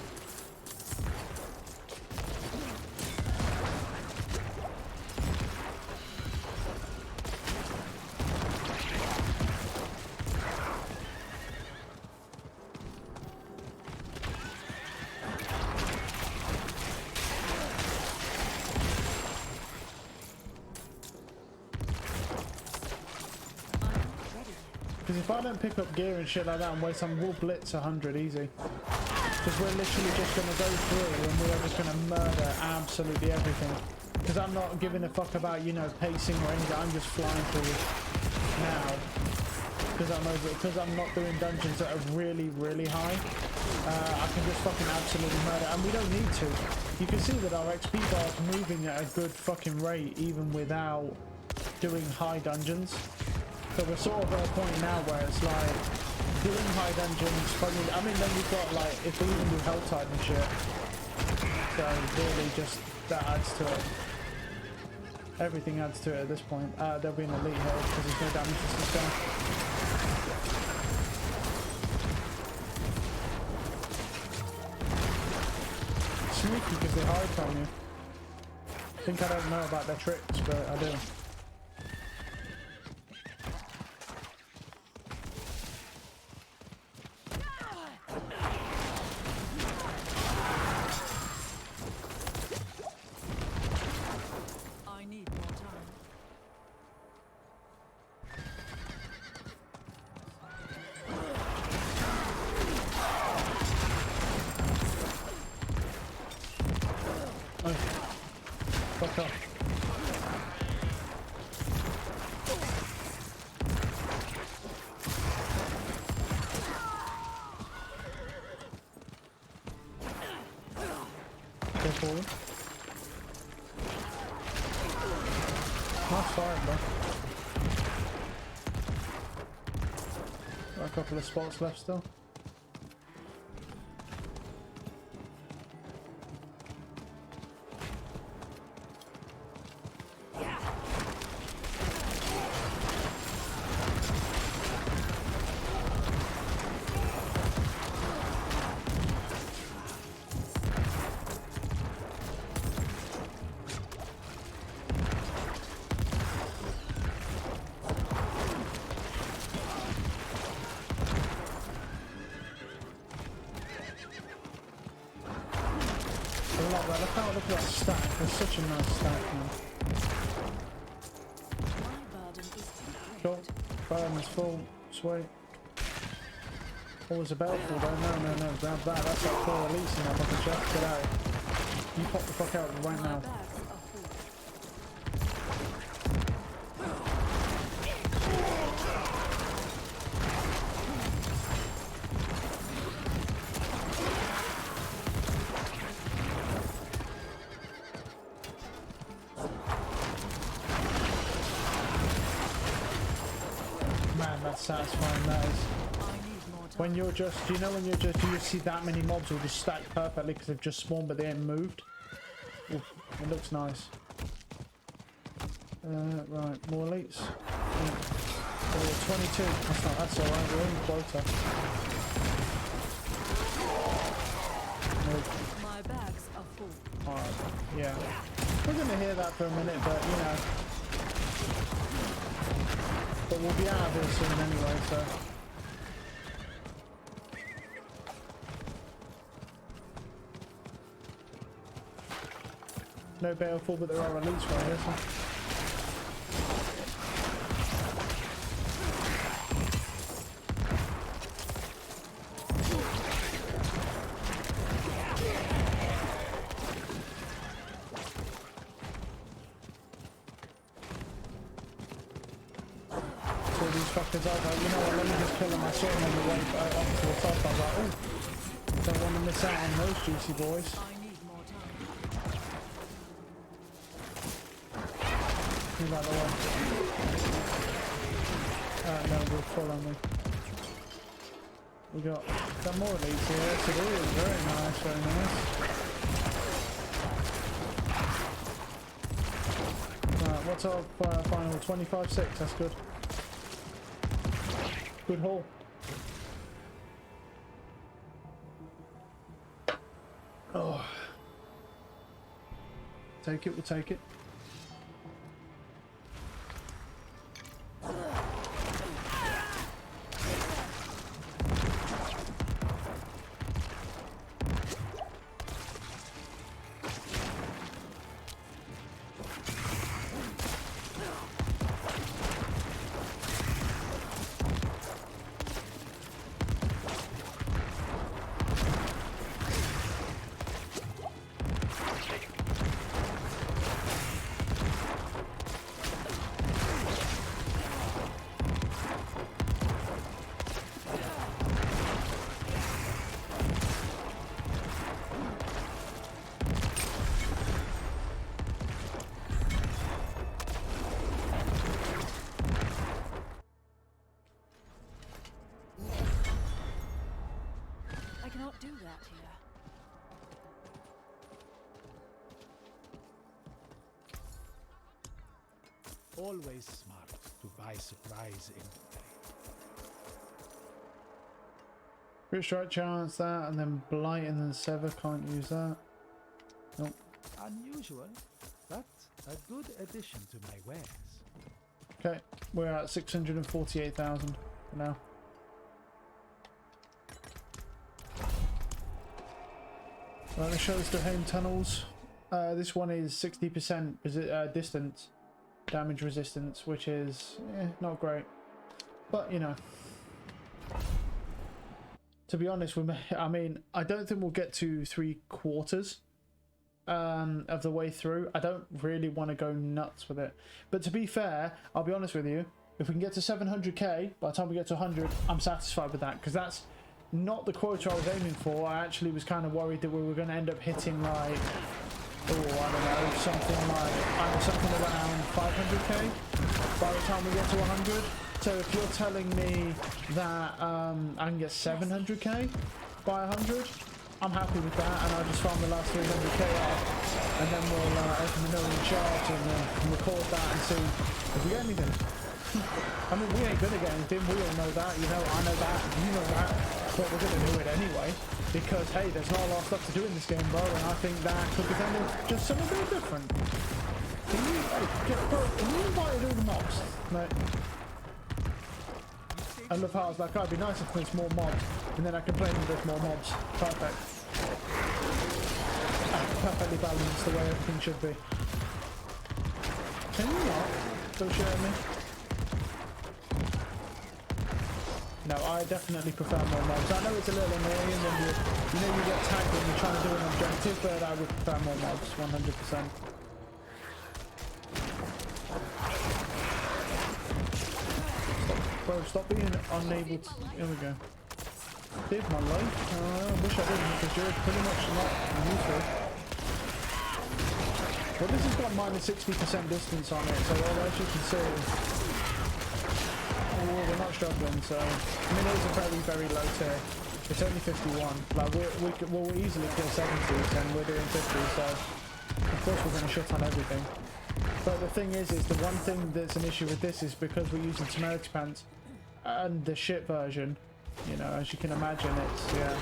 Because if I don't pick up gear and shit like that and waste some, we'll blitz 100 easy. Because we're literally just going to go through and we're just going to murder absolutely everything. Because I'm not giving a fuck about, you know, pacing or anything. I'm just flying through now. Because I'm not doing dungeons that are really, really high. I can just fucking absolutely murder. And we don't need to. You can see that our XP bar is moving at a good fucking rate even without doing high dungeons. So we're sort of at a point now where it's like doing high dungeons, I mean then you've got like, if we even do Helltide and shit, so really just, that adds to it. Everything adds to it at this point. There'll be an elite here because there's no damage to this guy. Sneaky because they hide from you. I think I don't know about their tricks, but I do. Fuck off. Go forward. Nice fire, bro. Got a couple of spots left still. Look at that stack. There's such a nice stack, man. Cool. Burden is full. Sweet. What was the belt for though? No. Grab that. That's like 4 elites in that fucking chest. Get out. You pop the fuck out right now. Satisfying that is. When you're just, you know, when you're just, you see that many mobs will just stack perfectly because they've just spawned but they ain't moved. Ooh, it looks nice. Right, more elites. Yeah. Oh, 22. That's alright, we're in quota. My bags are full. Alright, yeah. We're gonna hear that for a minute, but you know. But we'll be out of here soon anyway, so. No baleful, but there are elites right here. So. Fuckers out like, you know what, let me just kill them. I saw them on the way up to the top. I was like, oh, don't want to miss out on those juicy boys. I need more time. Move out the way. No, we're full on me. We got more elites here. So very nice, very nice. Right, what's our final? 25-6, that's good. Good haul. Oh. Take it, we'll take it. I cannot do that here. Always smart to buy supplies in play. Crit strike chance that, and then blight and then sever, can't use that. Nope. Unusual, but a good addition to my wares. Okay, we're at 648,000 for now. Right, let's show us the home tunnels. This one is 60% distance damage resistance, which is not great, but you know. To be honest, I don't think we'll get to 3/4 of the way through. I don't really want to go nuts with it, but to be fair, I'll be honest with you, if we can get to 700k by the time we get to 100, I'm satisfied with that, because that's not the quota I was aiming for. I actually was kind of worried that we were going to end up hitting like, I don't know, something around 500k by the time we get to 100. So if you're telling me that I can get 700k by 100, I'm happy with that, and I'll just farm the last 300k off, and then we'll open the million shards and record that and see if we get anything. I mean, we ain't gonna get anything, we all know that, you know, I know that, you know that, but we're gonna do it anyway, because hey, there's not a lot of stuff to do in this game, bro, and I think that could be kind of just something very different. Can you, bro, can you invite all the mobs? Mate. I love how I was like, oh, it'd be nice if there's more mobs, and then I complain if there's more mobs. Perfect. Perfectly balanced the way everything should be. Can you not? Still share me? No, I definitely prefer more mobs. I know it's a little annoying when you get tagged when you're trying to do an objective, but I would prefer more mobs, 100%. Bro, stop being unable to... Here we go. Saved my life? I wish I didn't, because you're pretty much not useful. Well, this has got minus 60% distance on it, so as you can see... Oh, we're not struggling, so... I mean, it is a very, very low tier. It's only 51. Like, we'll easily kill 70s, and we're doing 50, so... Of course we're going to shut on everything. But the thing is the one thing that's an issue with this is because we're using Temerity Pants and the shit version, you know, as you can imagine, it's, yeah.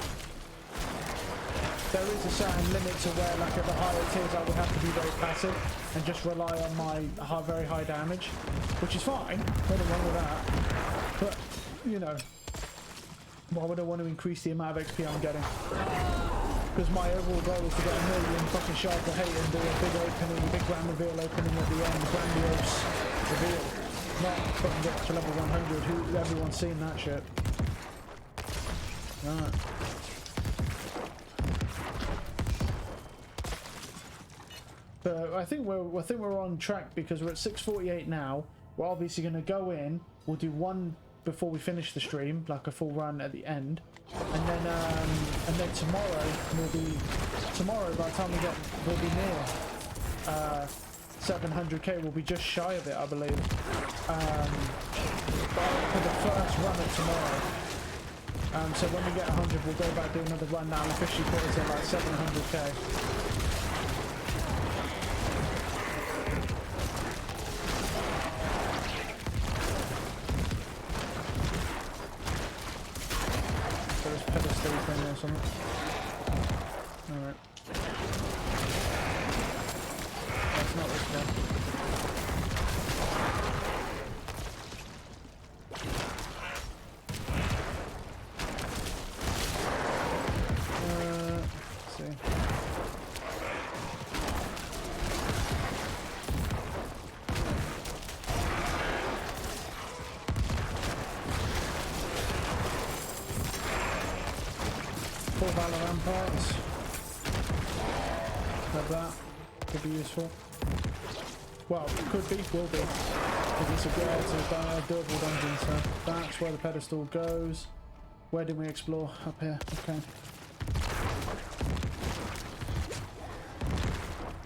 There is a certain limit to where, like, at the higher tiers, I would have to be very passive and just rely on my very high damage, which is fine, nothing wrong with that. But, you know, why would I want to increase the amount of XP I'm getting? Because my overall goal is to get 1 million fucking shards of hate and do a big opening, big grand reveal opening at the end, grandiose reveal. Not fucking get to level 100, who everyone's seen that shit. Right. But I think we're on track because we're at 6:48 now. We're obviously going to go in. We'll do one before we finish the stream, like a full run at the end, and then tomorrow by the time we'll be near 700k. We'll be just shy of it, I believe. For the first run of tomorrow. So when we get 100, we'll go back do another run now and officially put us in like 700k. Pedestal thing or something. Alright. That's not this one. Let's see. Full Valor Ramparts. Grab that. Could be useful. Well, could be, will be. Because it's a doable dungeon, so that's where the pedestal goes. Where did we explore? Up here. Okay.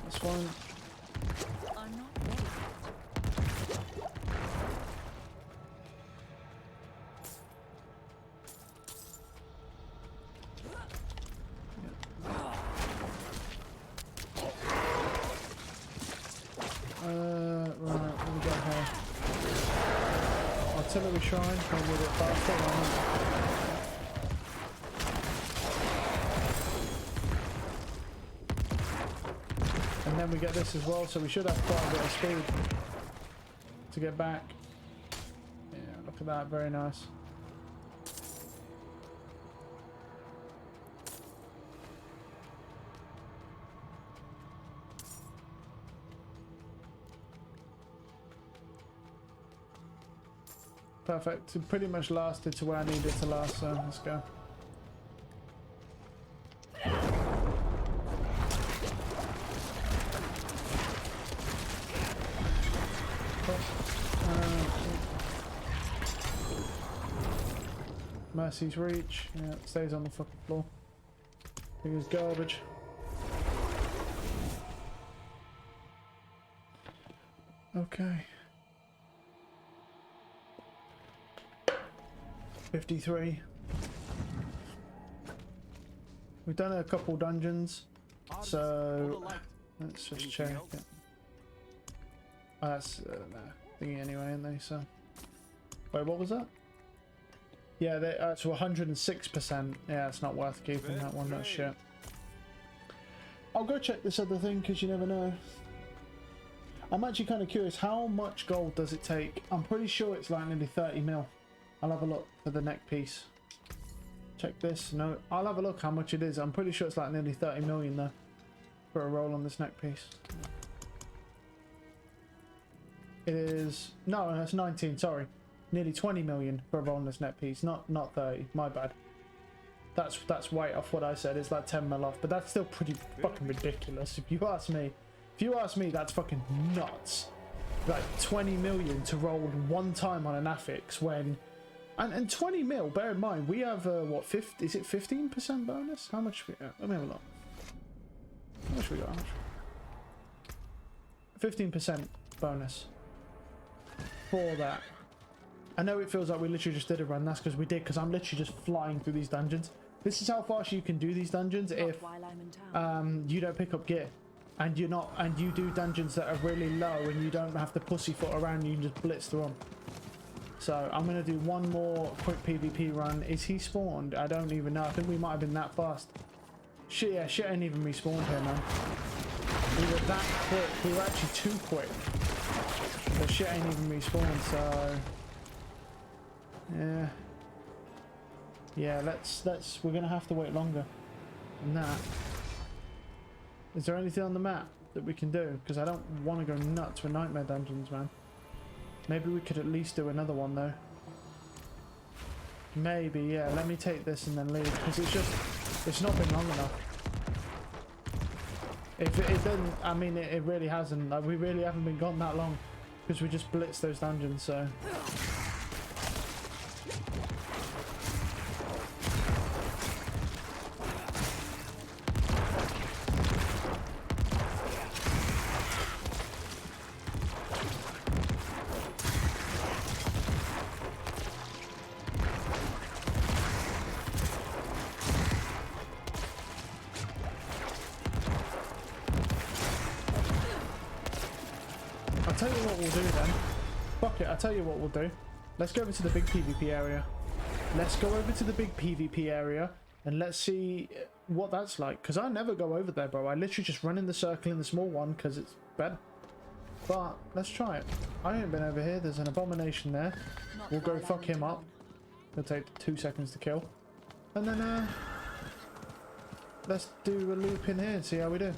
That's fine. I'm not ready. Right, what we got here? Artillery shrine, maybe a bit faster. And then we get this as well, so we should have quite a bit of speed to get back. Yeah, look at that, very nice. Perfect. It pretty much lasted to where I needed to last, so let's go. Mercy's reach. Yeah, it stays on the fucking floor. I think it's garbage. Okay. 53. We've done a couple dungeons, so let's just check it. Oh, that's thingy anyway, aren't they? So, wait, what was that? Yeah, they to 106%. Yeah, it's not worth keeping that one. That's shit. I'll go check this other thing because you never know. I'm actually kind of curious. How much gold does it take? I'm pretty sure it's like nearly 30 mil. I'll have a look for the neck piece. Check this. No, I'll have a look how much it is. I'm pretty sure it's like nearly 30 million though for a roll on this neck piece. It is no, that's 19. Sorry, nearly 20 million for a roll on this neck piece. Not 30. My bad. That's way off what I said. It's like 10 mil off, but that's still pretty fucking ridiculous. If you ask me, that's fucking nuts. Like 20 million to roll one time on an affix when. And 20 mil, bear in mind, we have, what, is it 15% bonus? How much we got? Let me have a look. How much we got? 15% bonus for that. I know it feels like we literally just did a run. That's because we did, because I'm literally just flying through these dungeons. This is how fast you can do these dungeons if you don't pick up gear. And you do dungeons that are really low and you don't have to pussyfoot around, you can just blitz through them. So I'm going to do one more quick PvP run. Is he spawned? I don't even know. I think we might have been that fast. Shit, yeah, shit ain't even respawned here, man. We were that quick. We were actually too quick. The shit ain't even respawned, so... Yeah. Yeah, we're going to have to wait longer. and that. Is there anything on the map that we can do? Because I don't want to go nuts with nightmare dungeons, man. Maybe we could at least do another one though. Maybe, yeah. Let me take this and then leave, because it's not been long enough. If it doesn't, I mean, it really hasn't. Like, we really haven't been gone that long, because we just blitzed those dungeons, so. I'll tell you what we'll do then. Fuck it, I'll tell you what we'll do. Let's go over to the big PvP area. Let's go over to the big PvP area and let's see what that's like. Because I never go over there, bro. I literally just run in the circle in the small one because it's better. But let's try it. I ain't been over here. There's an abomination there. We'll go fuck him up. It'll take 2 seconds to kill. And then let's do a loop in here and see how we do.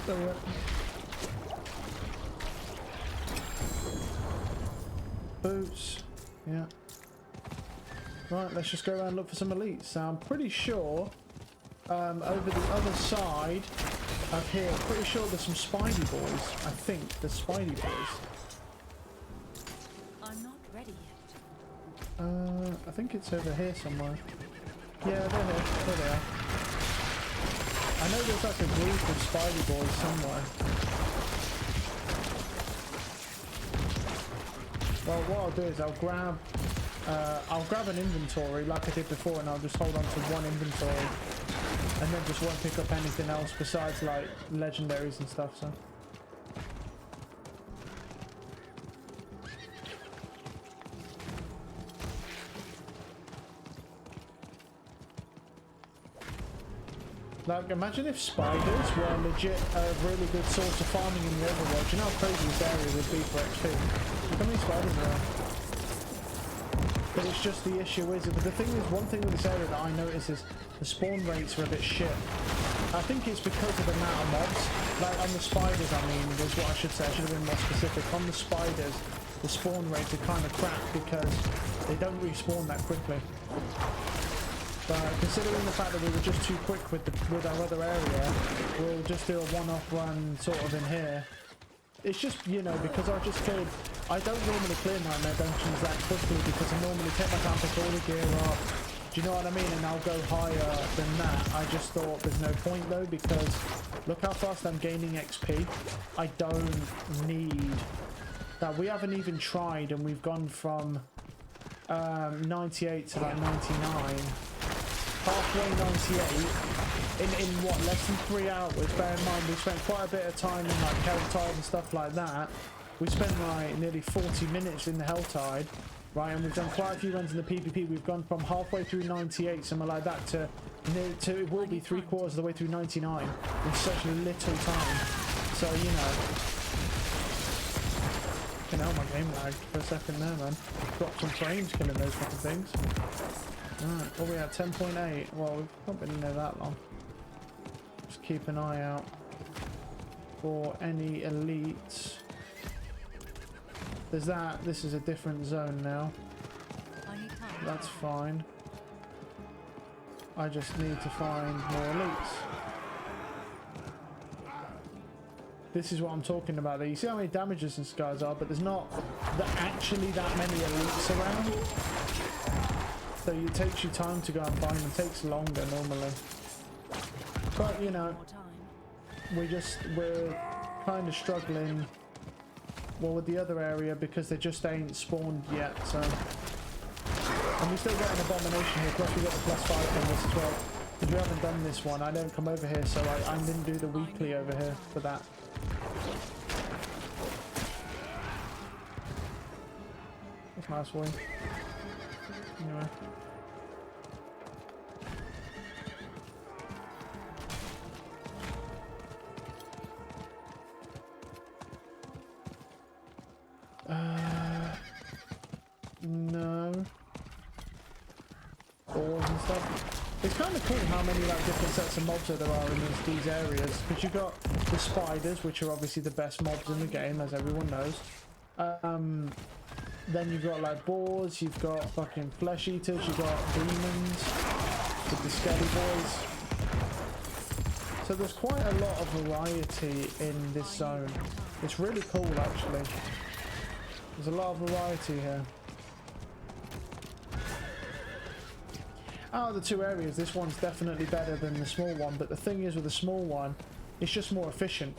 There we go. Boots. Yeah. Right, let's just go around and look for some elites. So I'm pretty sure over the other side of here, I'm pretty sure there's some Spidey boys. I think there's Spidey boys. I'm not ready yet. I think it's over here somewhere. Yeah, they're here. There they are. I know there's like a group of Spidey boys somewhere. Well, what I'll do is I'll grab an inventory like I did before, and I'll just hold on to one inventory, and then just won't pick up anything else besides like legendaries and stuff. So. Like, imagine if spiders were legit a really good source of farming in the Overworld. You know how crazy this area would be for XP? Look how many spiders there are. But it's just the issue is, but the thing is, one thing with this area that I notice is the spawn rates are a bit shit. I think it's because of the amount of mobs. Like on the spiders, I mean, was what I should say. I should have been more specific. On the spiders, the spawn rates are kind of crap because they don't respawn that quickly. But considering the fact that we were just too quick with our other area, we'll just do a one-off run sort of in here. It's just, you know, because I don't normally clear nightmare dungeons that quickly because I normally take my time, pick all the gear up. Do you know what I mean? And I'll go higher than that. I just thought there's no point though, because look how fast I'm gaining XP. I don't need that. We haven't even tried, and we've gone from 98 to like 99. Halfway 98 in what, less than 3 hours. Bear in mind we spent quite a bit of time in like Helltide and stuff like that. We spent like nearly 40 minutes in the Helltide, right? And we've done quite a few runs in the PvP. We've gone from halfway through 98, something like that, to it will be 3/4 of the way through 99 in such little time. So, you know, you know, my game lagged for a second there, man. Dropped some frames killing those fucking things. Alright, what are we at? 10.8. Well, we've not been in there that long. Just keep an eye out for any elites. There's that. This is a different zone now. That's fine. I just need to find more elites. This is what I'm talking about there. You see how many damages these guys are, but there's not actually that many elites around. So it takes you time to go and find them. It takes longer normally. But you know, we're kind of struggling, well, with the other area because they just ain't spawned yet. So, and we still got an abomination here. Plus we got the +5 on this as well. Because we haven't done this one. I don't come over here, so I didn't do the weekly over here for that. That's nice win. Anyway. stuff. It's kind of cool how many like different sets of mobs there are in these areas, because you've got the spiders, which are obviously the best mobs in the game, as everyone knows. Then you've got like boars, you've got fucking flesh eaters, you've got demons with the skelly boys. So there's quite a lot of variety in this zone. It's really cool actually. There's a lot of variety here. Out of the two areas, this one's definitely better than the small one, but the thing is with the small one, it's just more efficient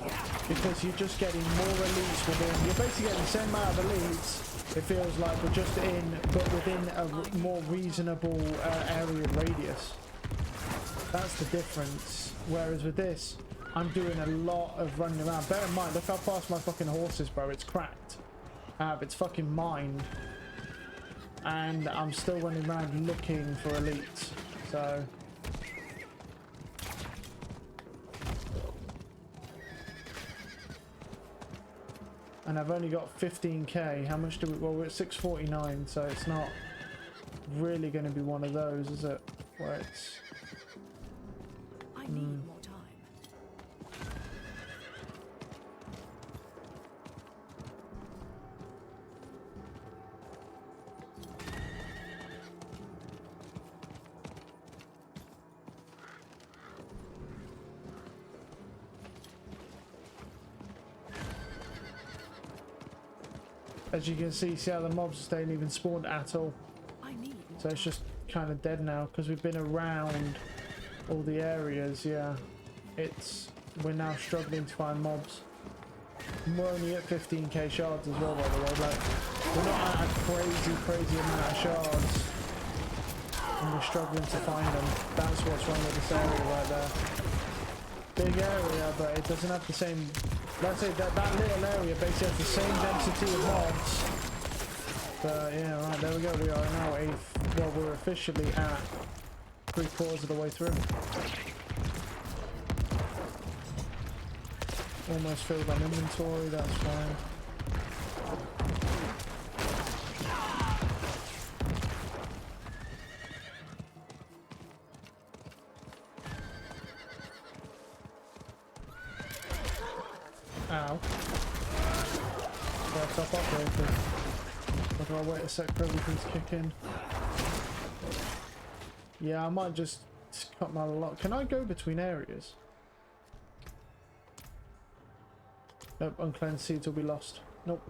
because you're just getting more elites within. You're basically getting the same amount of elites, it feels like, but just but within a more reasonable area radius. That's the difference. Whereas with this, I'm doing a lot of running around. Bear in mind, look how fast my fucking horse is, bro. It's cracked. It's fucking mined. And I'm still running around looking for elites. So and I've only got 15k. How much do we, well, we're at 649, so it's not really going to be one of those, is it? Where it's I need more time. as you can see how the mobs don't even spawn at all. So it's just kind of dead now because we've been around all the areas. Yeah, we're now struggling to find mobs. We're only at 15k shards as well, by the way. Like, we're not at a crazy amount of shards, and we're struggling to find them. That's what's wrong with this area right there. Big area, but it doesn't have the same. Let's say that little area basically has the same density of mobs. But yeah, right, there we go. We are now well, we're officially at 3/4 of the way through. Almost filled on inventory, that's fine. Ow. Gotta stop operating. But I'll wait a sec for everything to kick in. Yeah, I might just cut my lock. Can I go between areas? Nope, uncleansed seeds will be lost. Nope.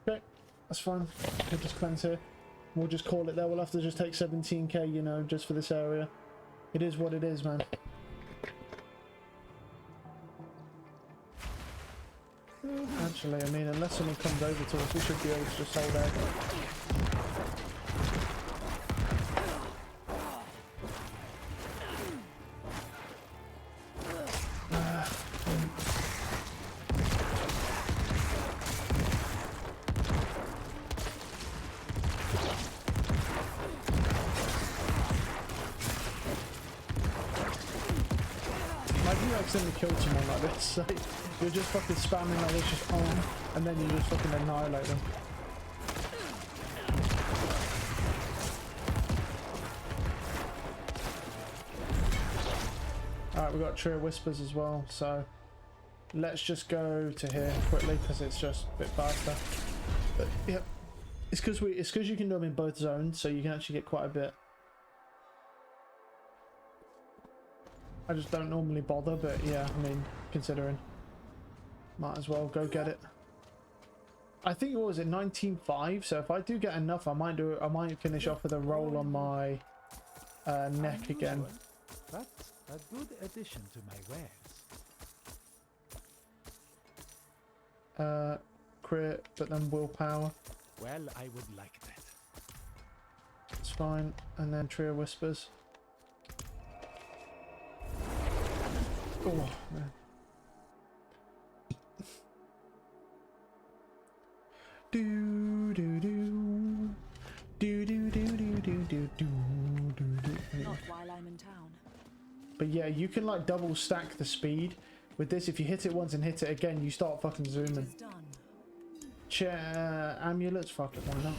Okay, that's fine. We'll just cleanse here. We'll just call it there. We'll have to just take 17k, you know, just for this area. It is what it is, man. Actually, I mean, unless someone comes over to us, we should be able to just hold out. Accidentally killed someone like this, so you're just fucking spamming like this, just on, and then you just fucking annihilate them. Alright, we've got Tree of Whispers as well, so let's just go to here quickly because it's just a bit faster. But yep, it's because you can do them in both zones, so you can actually get quite a bit. I just don't normally bother, but yeah, I mean, considering, might as well go get it. I think, what was it, 19.5? So if I do get enough, I might finish off with a roll on my neck again. But a good addition to my wares. Crit, but then willpower. Well, I would like that. It's fine, and then Tree of Whispers. Oh man. Do do do do do do do do do do. Not while I'm in town. But yeah, you can like double stack the speed with this. If you hit it once and hit it again, you start fucking zooming. Amulets, fuck it, why not?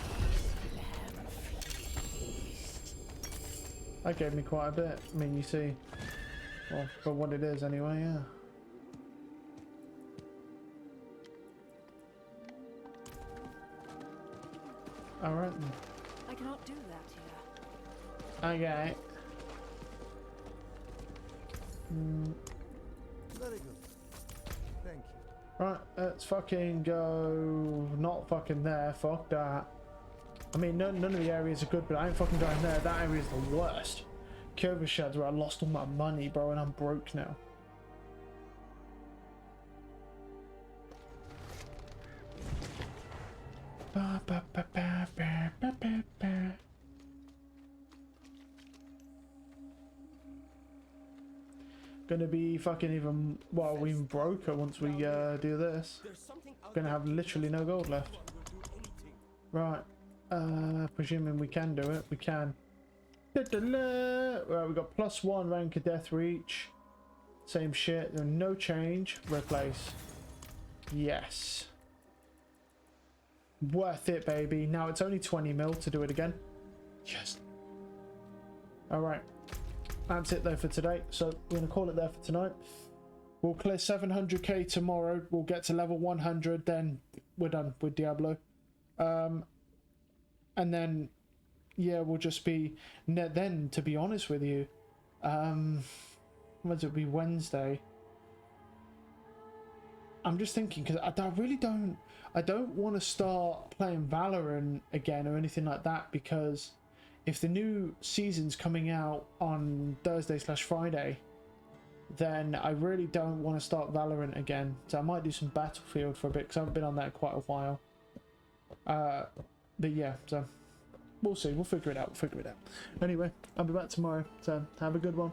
That gave me quite a bit. I mean, you see, well, for what it is anyway, yeah. Alright then. I cannot do that here. Okay. Very good. Thank you. Right, let's fucking go. Not fucking there. Fuck that. I mean, none of the areas are good, but I ain't fucking going there. That area is the worst. Clover Sheds where I lost all my money, bro, and I'm broke now. Ba, ba, ba, ba, ba, ba, ba, ba. Gonna be fucking even, well, even broker once we do this. Gonna have literally no gold left. Right, presuming we can do it, we can. Right, we got +1 rank of death reach. Same shit, no change. Replace. Yes. Worth it, baby. Now it's only 20 mil to do it again. Yes. Alright. That's it though for today. So we're going to call it there for tonight. We'll clear 700k tomorrow. We'll get to level 100. Then we're done with Diablo. And then, yeah, we'll just be... Then, to be honest with you, when's it be? Wednesday. I'm just thinking, because I really don't... I don't want to start playing Valorant again or anything like that, because if the new season's coming out on Thursday/Friday, then I really don't want to start Valorant again. So I might do some Battlefield for a bit, because I haven't been on that in quite a while. But yeah, so we'll see. We'll figure it out. Anyway, I'll be back tomorrow, so have a good one.